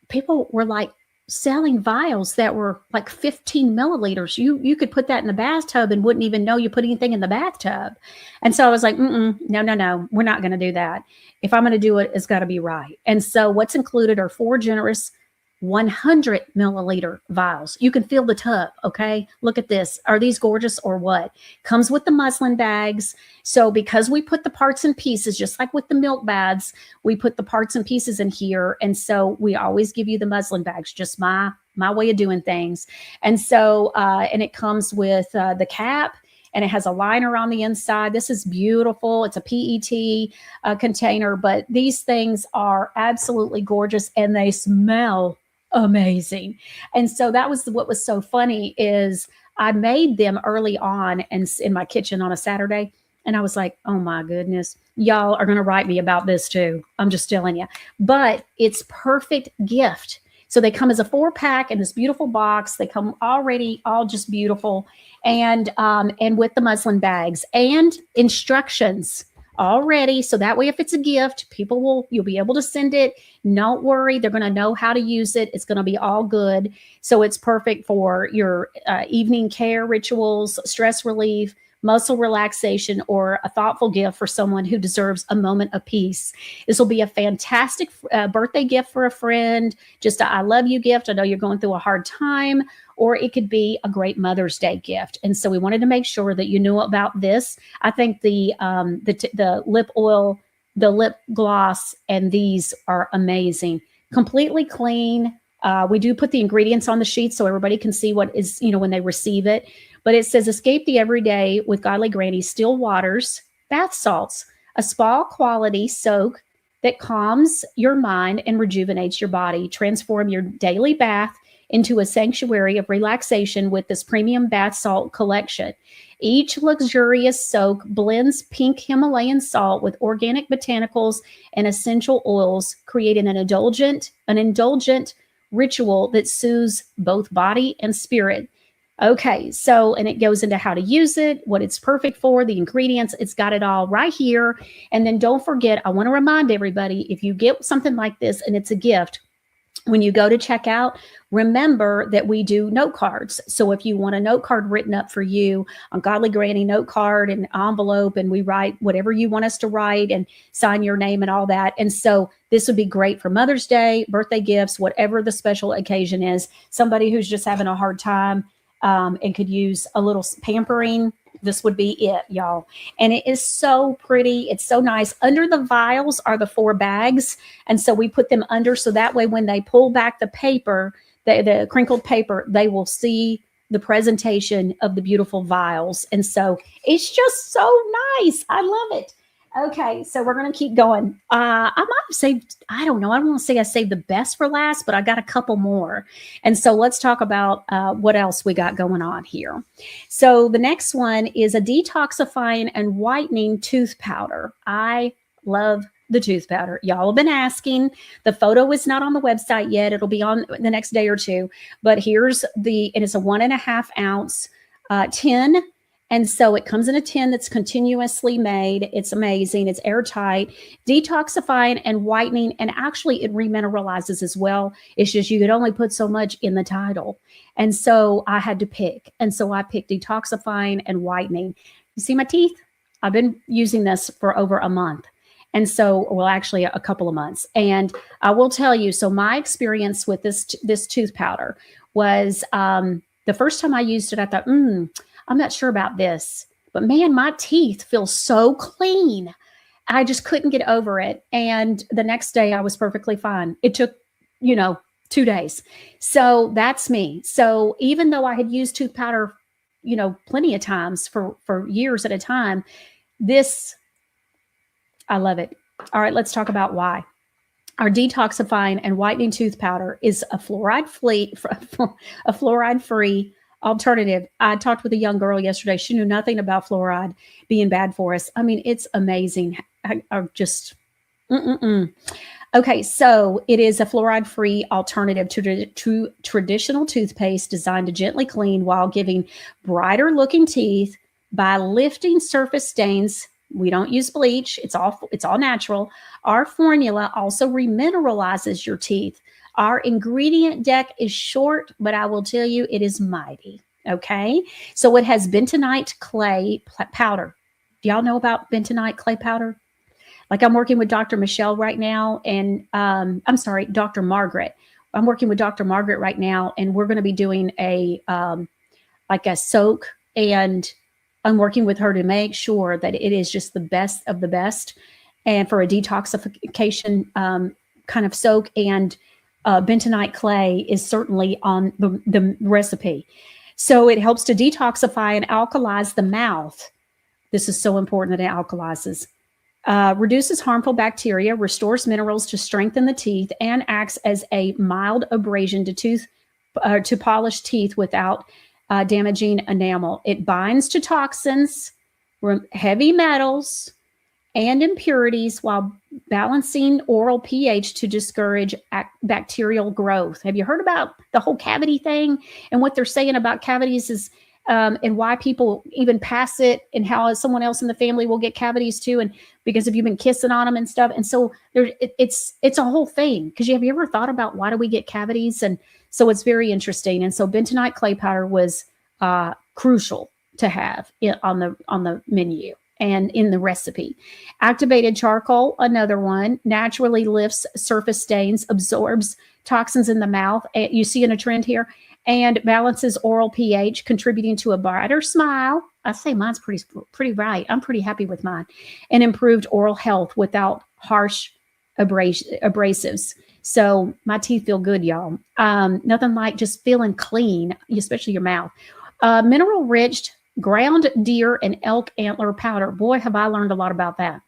People were like, selling vials that were like 15 milliliters. You could put that in the bathtub and wouldn't even know you put anything in the bathtub. And so I was like, no, we're not going to do that. If I'm going to do it, it's got to be right. And so what's included are 4 generous 100 milliliter vials. You can feel the tub. Okay. Look at this. Are these gorgeous or what? Comes with the muslin bags. So because we put the parts and pieces, just like with the milk baths, we put the parts and pieces in here. And so we always give you the muslin bags, just my way of doing things. And so, and it comes with the cap, and it has a liner on the inside. This is beautiful. It's a PET container, but these things are absolutely gorgeous and they smell amazing. And so that was what was so funny is I made them early on and in my kitchen on a Saturday. And I was like, oh my goodness, y'all are going to write me about this too. I'm just telling you, but it's perfect gift. So they come as a 4-pack in this beautiful box. They come already all just beautiful. And with the muslin bags and instructions already. So that way, if it's a gift, you'll be able to send it. Don't worry. They're going to know how to use it. It's going to be all good. So it's perfect for your evening care rituals, stress relief, muscle relaxation, or a thoughtful gift for someone who deserves a moment of peace. This will be a fantastic birthday gift for a friend, just a I love you gift. I know you're going through a hard time, or it could be a great Mother's Day gift. And so we wanted to make sure that you knew about this. I think the lip oil, the lip gloss, and these are amazing. Completely clean. We do put the ingredients on the sheet so everybody can see what is, when they receive it. But it says, escape the everyday with Godly Granny Still Waters bath salts, a spa quality soak that calms your mind and rejuvenates your body. Transform your daily bath into a sanctuary of relaxation with this premium bath salt collection. Each luxurious soak blends pink Himalayan salt with organic botanicals and essential oils, creating an indulgent ritual that soothes both body and spirit. Okay, so, and it goes into how to use it, what it's perfect for, the ingredients. It's got it all right here. And then don't forget, I want to remind everybody, if you get something like this and it's a gift, when you go to checkout, remember that we do note cards. So if you want a note card written up for you, a Godly Granny note card and envelope, and we write whatever you want us to write and sign your name and all that. And so this would be great for Mother's Day, birthday gifts, whatever the special occasion is. Somebody who's just having a hard time and could use a little pampering. This would be it, y'all. And it is so pretty. It's so nice. Under the vials are the 4 bags. And so we put them under, so that way when they pull back the paper, the crinkled paper, they will see the presentation of the beautiful vials. And so it's just so nice. I love it. Okay, so we're going to keep going. I might have saved, I don't know. I don't want to say I saved the best for last, but I got a couple more. And so let's talk about what else we got going on here. So the next one is a detoxifying and whitening tooth powder. I love the tooth powder. Y'all have been asking. The photo is not on the website yet. It'll be on the next day or two. But here's and it's a 1.5 ounce tin. And so it comes in a tin that's continuously made. It's amazing. It's airtight, detoxifying and whitening. And actually it remineralizes as well. It's just you could only put so much in the title. And so I had to pick. And so I picked detoxifying and whitening. You see my teeth? I've been using this for over a month. And so, well, actually a couple of months. And I will tell you, so my experience with this tooth powder was the first time I used it, I thought, I'm not sure about this, but man, my teeth feel so clean. I just couldn't get over it. And the next day I was perfectly fine. It took, 2 days. So that's me. So even though I had used tooth powder, plenty of times for years at a time, I love it. All right, let's talk about why. Our detoxifying and whitening tooth powder is a fluoride-free alternative. I talked with a young girl yesterday. She knew nothing about fluoride being bad for us. I mean, it's amazing. Okay, so it is a fluoride-free alternative to traditional toothpaste designed to gently clean while giving brighter looking teeth by lifting surface stains. We don't use bleach. It's all natural. Our formula also remineralizes your teeth. Our ingredient deck is short, but I will tell you it is mighty. Okay. So it has bentonite clay powder. Do y'all know about bentonite clay powder? Like I'm working with Dr. Michelle right now, and Dr. Margaret. I'm working with Dr. Margaret right now, and we're going to be doing a soak, and I'm working with her to make sure that it is just the best of the best. And for a detoxification kind of soak, and bentonite clay is certainly on the recipe. So it helps to detoxify and alkalize the mouth. This is so important that it alkalizes. Reduces harmful bacteria, restores minerals to strengthen the teeth, and acts as a mild abrasion to polish teeth without damaging enamel. It binds to toxins, heavy metals, and impurities while balancing oral pH to discourage bacterial growth. Have you heard about the whole cavity thing and what they're saying about cavities is and why people even pass it, and how someone else in the family will get cavities too, and because if you've been kissing on them and stuff. And so it's a whole thing, because have you ever thought about why do we get cavities? And so it's very interesting. And so bentonite clay powder was crucial to have on the menu and in the recipe. Activated charcoal, another one, naturally lifts surface stains, absorbs toxins in the mouth. You see in a trend here, and balances oral pH, contributing to a brighter smile. I say mine's pretty bright. I'm pretty happy with mine. And improved oral health without harsh abrasives. So my teeth feel good, y'all. Nothing like just feeling clean, especially your mouth. Mineral-rich ground deer and elk antler powder. Boy, have I learned a lot about that.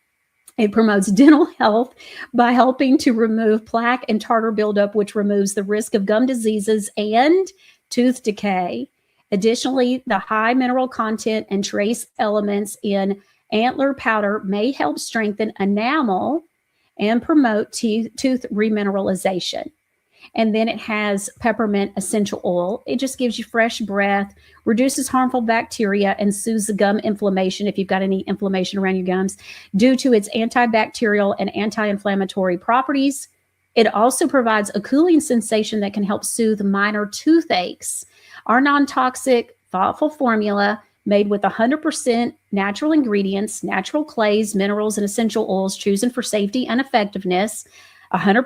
It promotes dental health by helping to remove plaque and tartar buildup, which removes the risk of gum diseases and tooth decay. Additionally, the high mineral content and trace elements in antler powder may help strengthen enamel and promote tooth remineralization. And then it has peppermint essential oil. It just gives you fresh breath, reduces harmful bacteria, and soothes the gum inflammation if you've got any inflammation around your gums due to its antibacterial and anti-inflammatory properties. It also provides a cooling sensation that can help soothe minor toothaches. Our non-toxic, thoughtful formula made with 100% natural ingredients, natural clays, minerals, and essential oils chosen for safety and effectiveness. 100%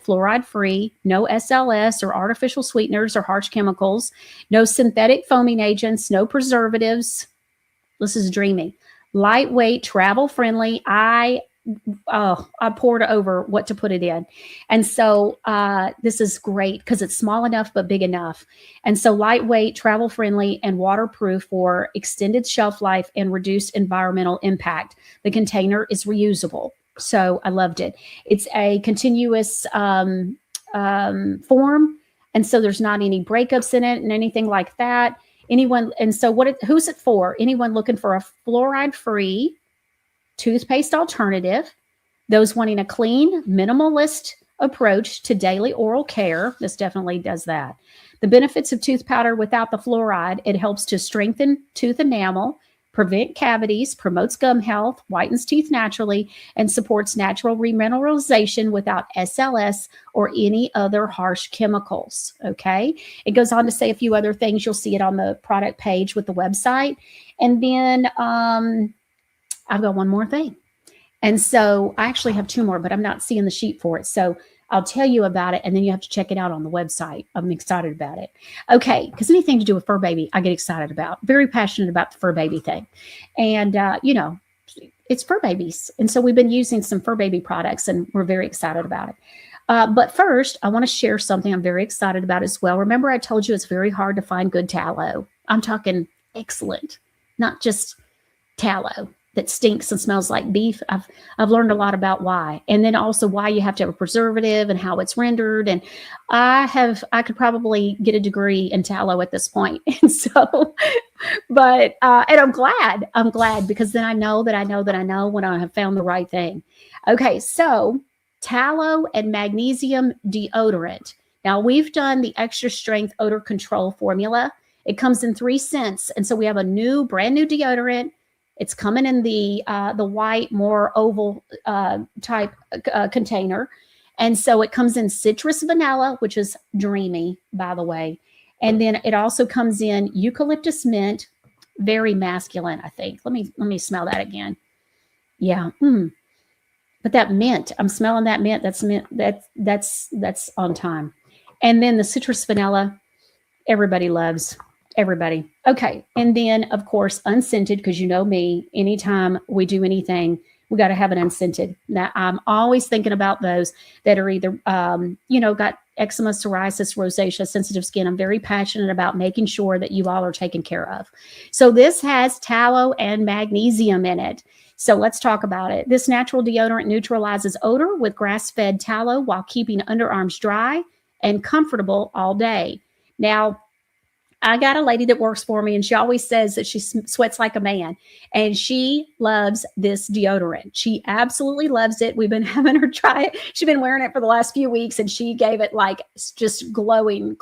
fluoride free, no SLS or artificial sweeteners or harsh chemicals, no synthetic foaming agents, no preservatives. This is dreamy. Lightweight, travel friendly. I poured over what to put it in. And so this is great because it's small enough but big enough. And so lightweight, travel friendly, and waterproof for extended shelf life and reduced environmental impact. The container is reusable. So I loved it. It's a continuous form. And so there's not any breakups in it and anything like that. Who's it for? Anyone looking for a fluoride-free toothpaste alternative, those wanting a clean, minimalist approach to daily oral care. This definitely does that. The benefits of tooth powder without the fluoride: it helps to strengthen tooth enamel, prevent cavities, promotes gum health, whitens teeth naturally, and supports natural remineralization without SLS or any other harsh chemicals. Okay. It goes on to say a few other things. You'll see it on the product page with the website. And then I've got one more thing. And so I actually have two more, but I'm not seeing the sheet for it. So I'll tell you about it, and then you have to check it out on the website. I'm excited about it. Okay, because anything to do with fur baby, I get excited about. Very passionate about the fur baby thing. And, it's fur babies. And so we've been using some fur baby products, and we're very excited about it. But first, I want to share something I'm very excited about as well. Remember, I told you it's very hard to find good tallow. I'm talking excellent, not just tallow that stinks and smells like beef. I've learned a lot about why, and then also why you have to have a preservative and how it's rendered. And I could probably get a degree in tallow at this point. And so, and I'm glad because then I know when I have found the right thing. Okay. So tallow and magnesium deodorant. Now we've done the extra strength odor control formula. It comes in 3 scents. And so we have a brand new deodorant. It's coming in the white, more oval type container. And so it comes in citrus vanilla, which is dreamy, by the way. And then it also comes in eucalyptus mint, very masculine, I think. Let me smell that again. Yeah. But that mint, I'm smelling that mint. That's mint. That's on time. And then the citrus vanilla, everybody loves. Everybody. Okay. And then, of course, unscented, because you know me, anytime we do anything, we got to have an unscented. Now, I'm always thinking about those that are either, got eczema, psoriasis, rosacea, sensitive skin. I'm very passionate about making sure that you all are taken care of. So this has tallow and magnesium in it. So let's talk about it. This natural deodorant neutralizes odor with grass-fed tallow while keeping underarms dry and comfortable all day. Now, I got a lady that works for me, and she always says that she sweats like a man, and she loves this deodorant. She absolutely loves it. We've been having her try it. She's been wearing it for the last few weeks, and she gave it like just glowing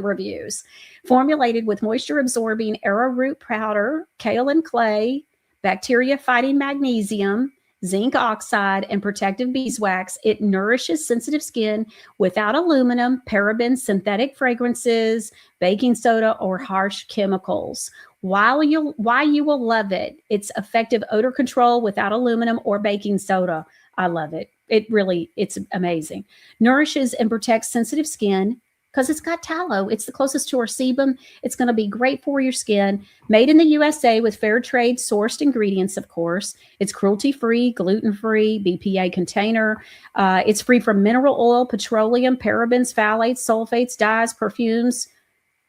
reviews. Formulated with moisture-absorbing arrowroot powder, kaolin clay, bacteria-fighting magnesium, zinc oxide, and protective beeswax, it nourishes sensitive skin without aluminum, parabens, synthetic fragrances, baking soda, or harsh chemicals. Why you will love it. It's effective odor control without aluminum or baking soda. I love it. It's amazing. Nourishes and protects sensitive skin because it's got tallow. It's the closest to our sebum. It's going to be great for your skin. Made in the USA with fair trade sourced ingredients, of course. It's cruelty-free, gluten-free, BPA container. It's free from mineral oil, petroleum, parabens, phthalates, sulfates, dyes, perfumes,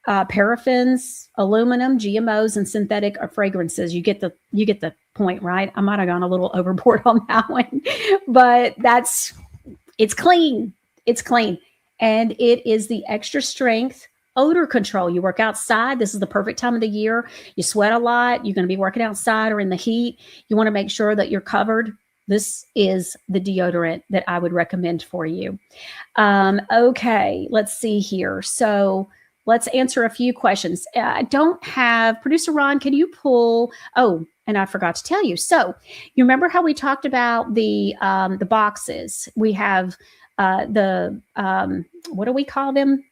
paraffins, aluminum, GMOs, and synthetic fragrances. You get the point, right? I might have gone a little overboard on that one, but it's clean. It's clean. And it is the extra strength odor control. You work outside. This is the perfect time of the year. You sweat a lot. You're going to be working outside or in the heat. You want to make sure that you're covered. This is the deodorant that I would recommend for you. Okay, let's see here. So let's answer a few questions. I don't have, Producer Ron, can you pull, and I forgot to tell you. So you remember how we talked about the boxes? We have what do we call them?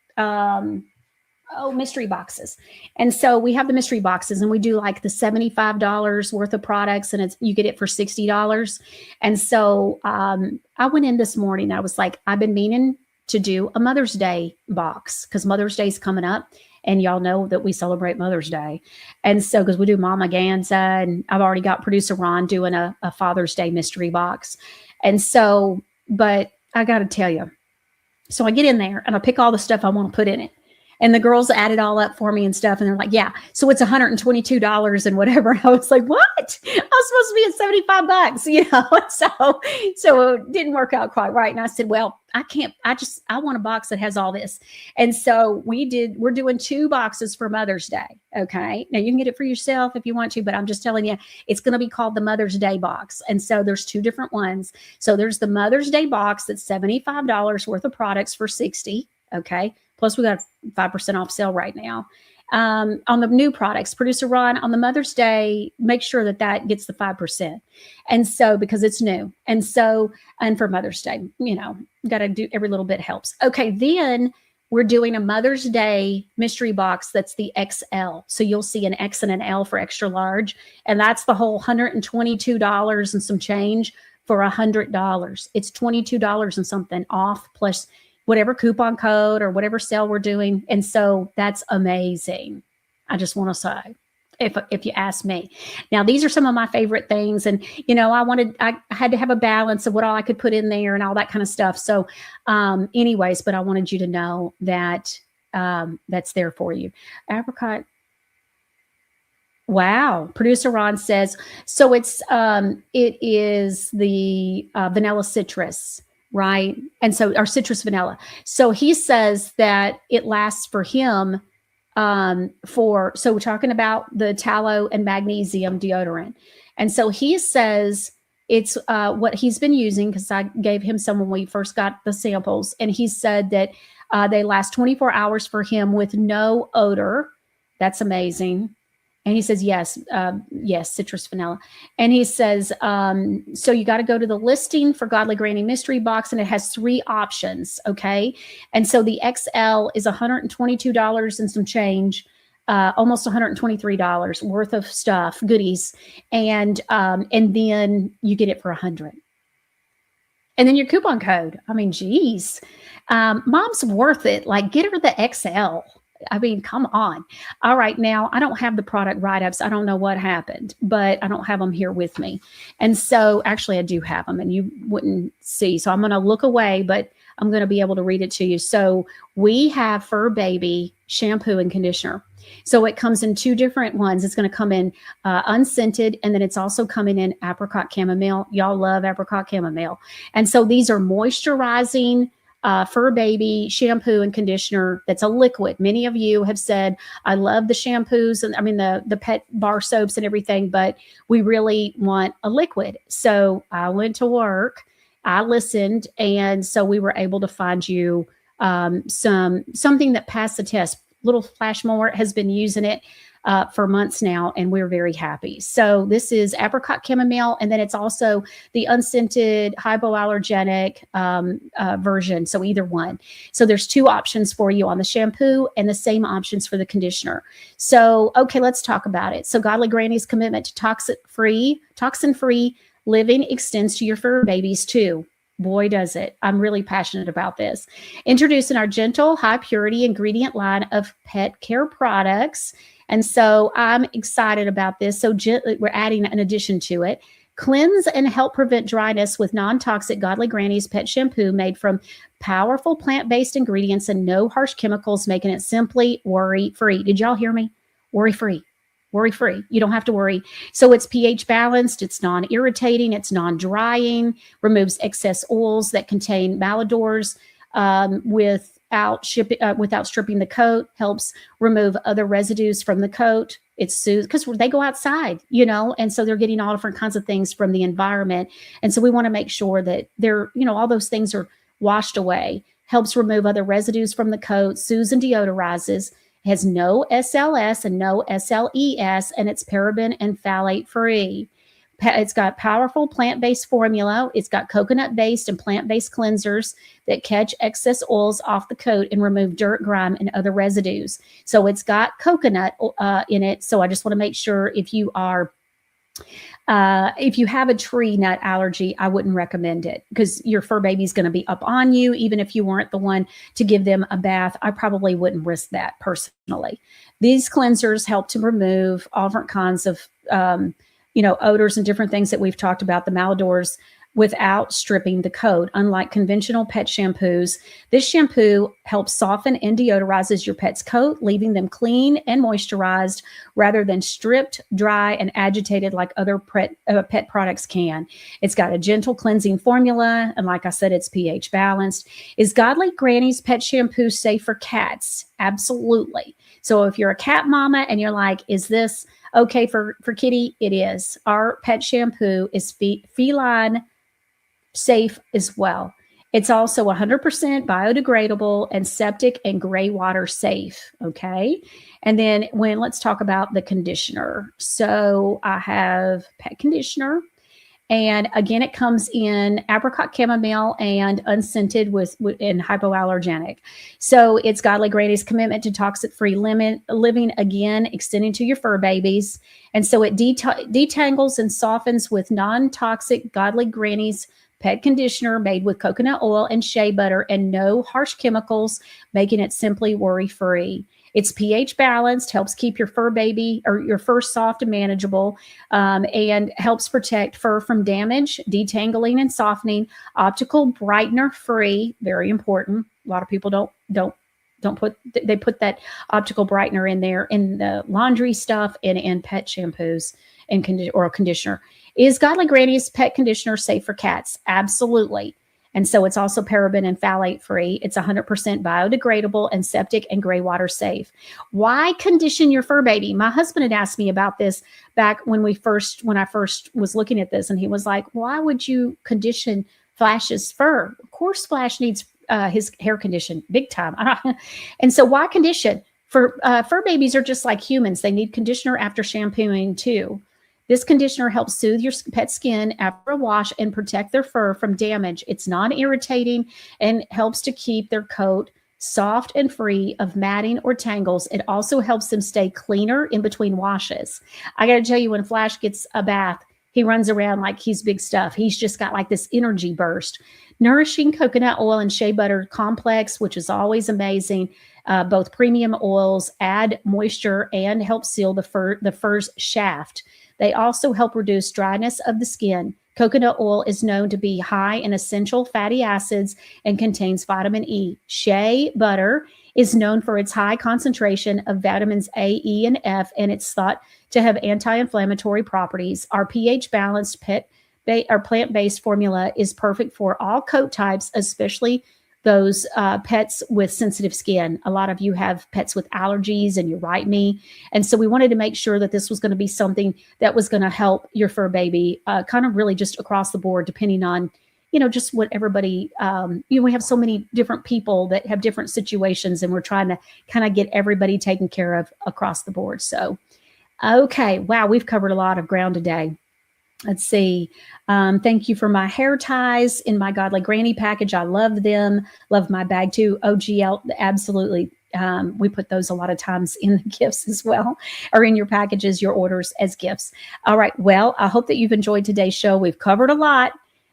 Mystery boxes. And so we have the mystery boxes, and we do like the $75 worth of products, and you get it for $60. And so I went in this morning. I was like, I've been meaning to do a Mother's Day box because Mother's Day is coming up, and y'all know that we celebrate Mother's Day. And so, because we do Mama Ganza, and I've already got Producer Ron doing a Father's Day mystery box. And so, but I got to tell you, so I get in there and I pick all the stuff I want to put in it. And the girls add it all up for me and stuff. And they're like, yeah, so it's $122 and whatever. And I was like, what? I was supposed to be at 75 bucks, So it didn't work out quite right. And I said, well, I want a box that has all this. And so we're doing 2 boxes for Mother's Day. Okay. Now you can get it for yourself if you want to, but I'm just telling you, it's going to be called the Mother's Day box. And so there's 2 different ones. So there's the Mother's Day box that's $75 worth of products for $60. Okay. Plus we got a 5% off sale right now. On the new products, Producer Ron, on the Mother's Day, make sure that gets the 5%. And so, because it's new. And so, and for Mother's Day, got to do every little bit helps. Okay. Then we're doing a Mother's Day mystery box. That's the XL. So you'll see an X and an L for extra large. And that's the whole $122 and some change for $100. It's $22 and something off plus whatever coupon code or whatever sale we're doing. And so that's amazing. I just want to say, if you ask me. Now, these are some of my favorite things. And, I had to have a balance of what all I could put in there and all that kind of stuff. So anyways, but I wanted you to know that that's there for you. Apricot. Wow. Producer Ron says, so it is the vanilla citrus. Right. And so our citrus vanilla. So he says that it lasts for him so we're talking about the tallow and magnesium deodorant. And so he says it's what he's been using because I gave him some when we first got the samples. And he said that they last 24 hours for him with no odor. That's amazing. And he says, yes, citrus vanilla. And he says, so you got to go to the listing for Godly Granny Mystery Box, and it has 3 options, okay? And so the XL is $122 and some change, almost $123 worth of stuff, goodies, and then you get it for $100. And then your coupon code. I mean, geez, mom's worth it. Like, get her the XL. I mean, come on. All right. Now, I don't have the product write-ups. I don't know what happened, but I don't have them here with me. And so actually I do have them and you wouldn't see. So I'm going to look away, but I'm going to be able to read it to you. So we have Fur Baby shampoo and conditioner. So it comes in 2 different ones. It's going to come in unscented, and then it's also coming in apricot chamomile. Y'all love apricot chamomile. And so these are moisturizing Fur Baby shampoo and conditioner that's a liquid. Many of you have said, I love the shampoos and the pet bar soaps and everything, but we really want a liquid. So I went to work, I listened, and so we were able to find you something that passed the test. Little Flash Mower has been using it for months now, and we're very happy. So this is apricot chamomile, and then it's also the unscented hypoallergenic version. So either one. So there's 2 options for you on the shampoo and the same options for the conditioner. So, okay, let's talk about it. So Godly Granny's commitment to toxin-free living extends to your fur babies too. Boy, does it. I'm really passionate about this. Introducing our gentle, high purity ingredient line of pet care products. And so I'm excited about this. So we're adding an addition to it Cleanse and help prevent dryness with non-toxic Godly Granny's pet shampoo made from powerful plant-based ingredients and no harsh chemicals, making it simply worry-free. Did y'all hear me? Worry-free. Worry-free. You don't have to worry. So it's pH balanced, it's non-irritating, it's non-drying, removes excess oils that contain malodors without stripping the coat, helps remove other residues from the coat. It soothes because they go outside, and so they're getting all different kinds of things from the environment. And so we want to make sure that they're, all those things are washed away, helps remove other residues from the coat, soothes and deodorizes, has no SLS and no SLES, and it's paraben and phthalate free. It's got powerful plant-based formula. It's got coconut-based and plant-based cleansers that catch excess oils off the coat and remove dirt, grime, and other residues. So it's got coconut in it. So I just want to make sure if you have a tree nut allergy, I wouldn't recommend it because your fur baby's going to be up on you. Even if you weren't the one to give them a bath, I probably wouldn't risk that personally. These cleansers help to remove all different kinds of odors and different things that we've talked about, the malodors, without stripping the coat. Unlike conventional pet shampoos, this shampoo helps soften and deodorizes your pet's coat, leaving them clean and moisturized rather than stripped, dry, and agitated like other pet products can. It's got a gentle cleansing formula, and like I said, it's pH balanced. Is Godly Granny's pet shampoo safe for cats? Absolutely. So if you're a cat mama and you're like, is this okay for kitty? It is. Our pet shampoo is feline safe as well. It's also 100% biodegradable and septic and gray water safe. Okay. And then let's talk about the conditioner. So I have pet conditioner. And again, it comes in apricot chamomile and unscented and hypoallergenic. So it's Godly Granny's commitment to toxic-free living, again, extending to your fur babies. And so it detangles and softens with non-toxic Godly Granny's pet conditioner made with coconut oil and shea butter and no harsh chemicals, making it simply worry-free. It's pH balanced, helps keep your fur baby or your fur soft and manageable, and helps protect fur from damage, detangling and softening. Optical brightener free, very important. A lot of people don't put that optical brightener in there in the laundry stuff and in pet shampoos and conditioner. Is Godly Granny's pet conditioner safe for cats? Absolutely. And so it's also paraben and phthalate free. It's 100% biodegradable and septic and gray water safe. Why condition your fur baby? My husband had asked me about this back when I first was looking at this, and he was like, why would you condition Flash's fur? Of course, Flash needs his hair conditioned big time. And so why condition? Fur babies are just like humans. They need conditioner after shampooing too. This conditioner helps soothe your pet's skin after a wash and protect their fur from damage. It's non-irritating and helps to keep their coat soft and free of matting or tangles. It also helps them stay cleaner in between washes. I got to tell you, when Flash gets a bath, he runs around like he's big stuff. He's just got like this energy burst. Nourishing coconut oil and shea butter complex, which is always amazing. Both premium oils add moisture and help seal the fur's shaft. They also help reduce dryness of the skin. Coconut oil is known to be high in essential fatty acids and contains vitamin E. Shea butter is known for its high concentration of vitamins A, E, and F, and it's thought to have anti-inflammatory properties. Our pH-balanced plant-based formula is perfect for all coat types, especially those pets with sensitive skin. A lot of you have pets with allergies, and you're right, me. And so we wanted to make sure that this was going to be something that was going to help your fur baby kind of really just across the board, depending on, just what everybody, we have so many different people that have different situations, and we're trying to kind of get everybody taken care of across the board. So, okay. Wow. We've covered a lot of ground today. Let's see. Thank you for my hair ties in my Godly Granny package. I love them. Love my bag too. OGL, absolutely. We put those a lot of times in the gifts as well, or in your packages, your orders as gifts. All right. Well, I hope that you've enjoyed today's show. We've covered a lot,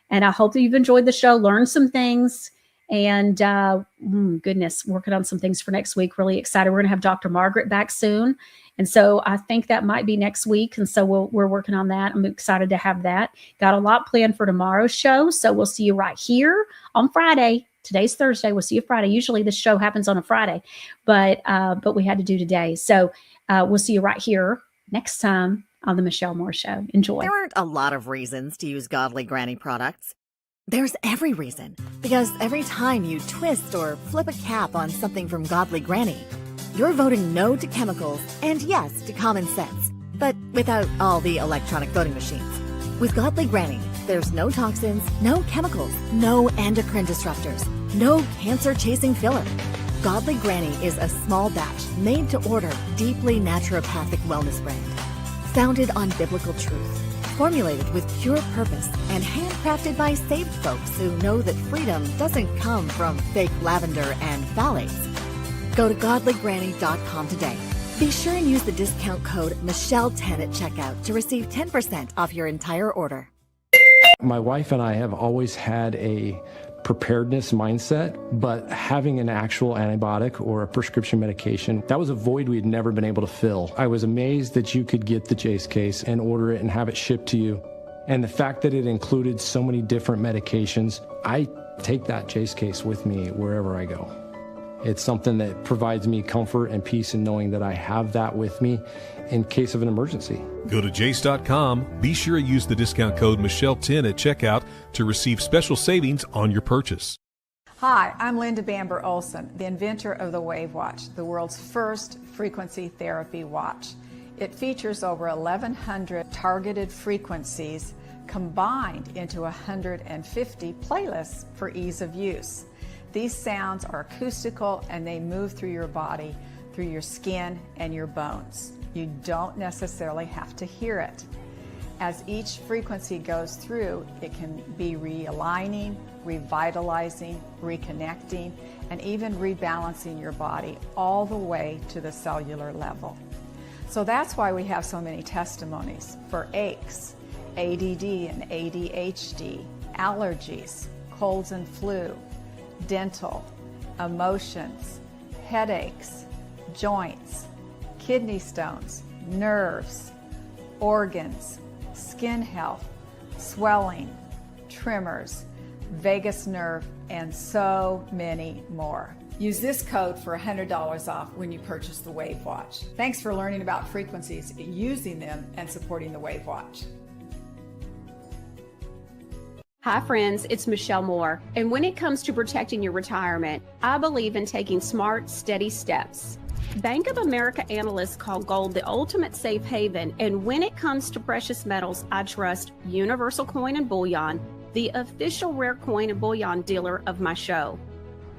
and I hope that you've enjoyed the show, learned some things. And goodness, working on some things for next week. Really excited. We're going to have Dr. Margaret back soon. And so I think that might be next week. And so we're working on that. I'm excited to have that. Got a lot planned for tomorrow's show. So we'll see you right here on Friday. Today's Thursday. We'll see you Friday. Usually this show happens on a Friday, but we had to do today. So we'll see you right here next time on the Michelle Moore Show. Enjoy. There aren't a lot of reasons to use Godly Granny products. There's every reason, because every time you twist or flip a cap on something from Godly Granny, you're voting no to chemicals and yes to common sense, but without all the electronic voting machines. With Godly Granny, there's no toxins, no chemicals, no endocrine disruptors, no cancer-chasing filler. Godly Granny is a small batch, made-to-order, deeply naturopathic wellness brand. Founded on biblical truth, formulated with pure purpose, and handcrafted by saved folks who know that freedom doesn't come from fake lavender and phthalates. Go to godlygranny.com today. Be sure and use the discount code Michelle10 at checkout to receive 10% off your entire order. My wife and I have always had a preparedness mindset, but having an actual antibiotic or a prescription medication, that was a void we'd never been able to fill. I was amazed that you could get the Jace case and order it and have it shipped to you. And the fact that it included so many different medications, I take that Jace case with me wherever I go. It's something that provides me comfort and peace in knowing that I have that with me in case of an emergency. Go to jace.com. Be sure to use the discount code Michelle10 at checkout to receive special savings on your purchase. Hi, I'm Linda Bamber Olson, the inventor of the Wave Watch, the world's first frequency therapy watch. It features over 1,100 targeted frequencies combined into 150 playlists for ease of use. These sounds are acoustical and they move through your body, through your skin and your bones. You don't necessarily have to hear it. As each frequency goes through, it can be realigning, revitalizing, reconnecting, and even rebalancing your body all the way to the cellular level. So that's why we have so many testimonies for aches, ADD and ADHD, allergies, colds and flu, dental, emotions, headaches, joints, kidney stones, nerves, organs, skin health, swelling, tremors, vagus nerve, and so many more. Use this code for $100 off when you purchase the Wave Watch. Thanks for learning about frequencies, using them, and supporting the Wave Watch. Hi friends, it's Michelle Moore. And when it comes to protecting your retirement, I believe in taking smart, steady steps. Bank of America analysts call gold the ultimate safe haven. And when it comes to precious metals, I trust Universal Coin and Bullion, the official rare coin and bullion dealer of my show.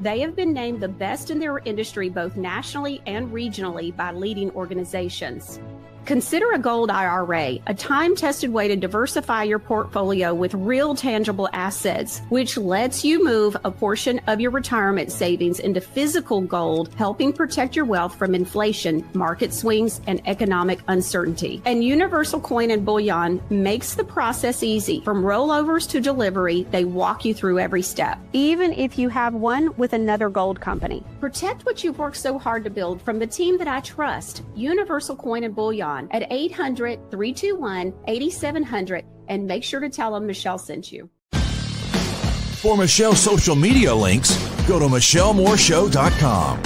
They have been named the best in their industry, both nationally and regionally, by leading organizations. Consider a gold IRA, a time-tested way to diversify your portfolio with real tangible assets, which lets you move a portion of your retirement savings into physical gold, helping protect your wealth from inflation, market swings, and economic uncertainty. And Universal Coin and Bullion makes the process easy. From rollovers to delivery, they walk you through every step, even if you have one with another gold company. Protect what you've worked so hard to build from the team that I trust, Universal Coin and Bullion, at 800-321-8700, and make sure to tell them Michelle sent you. For Michelle's social media links, go to MichelleMooreShow.com.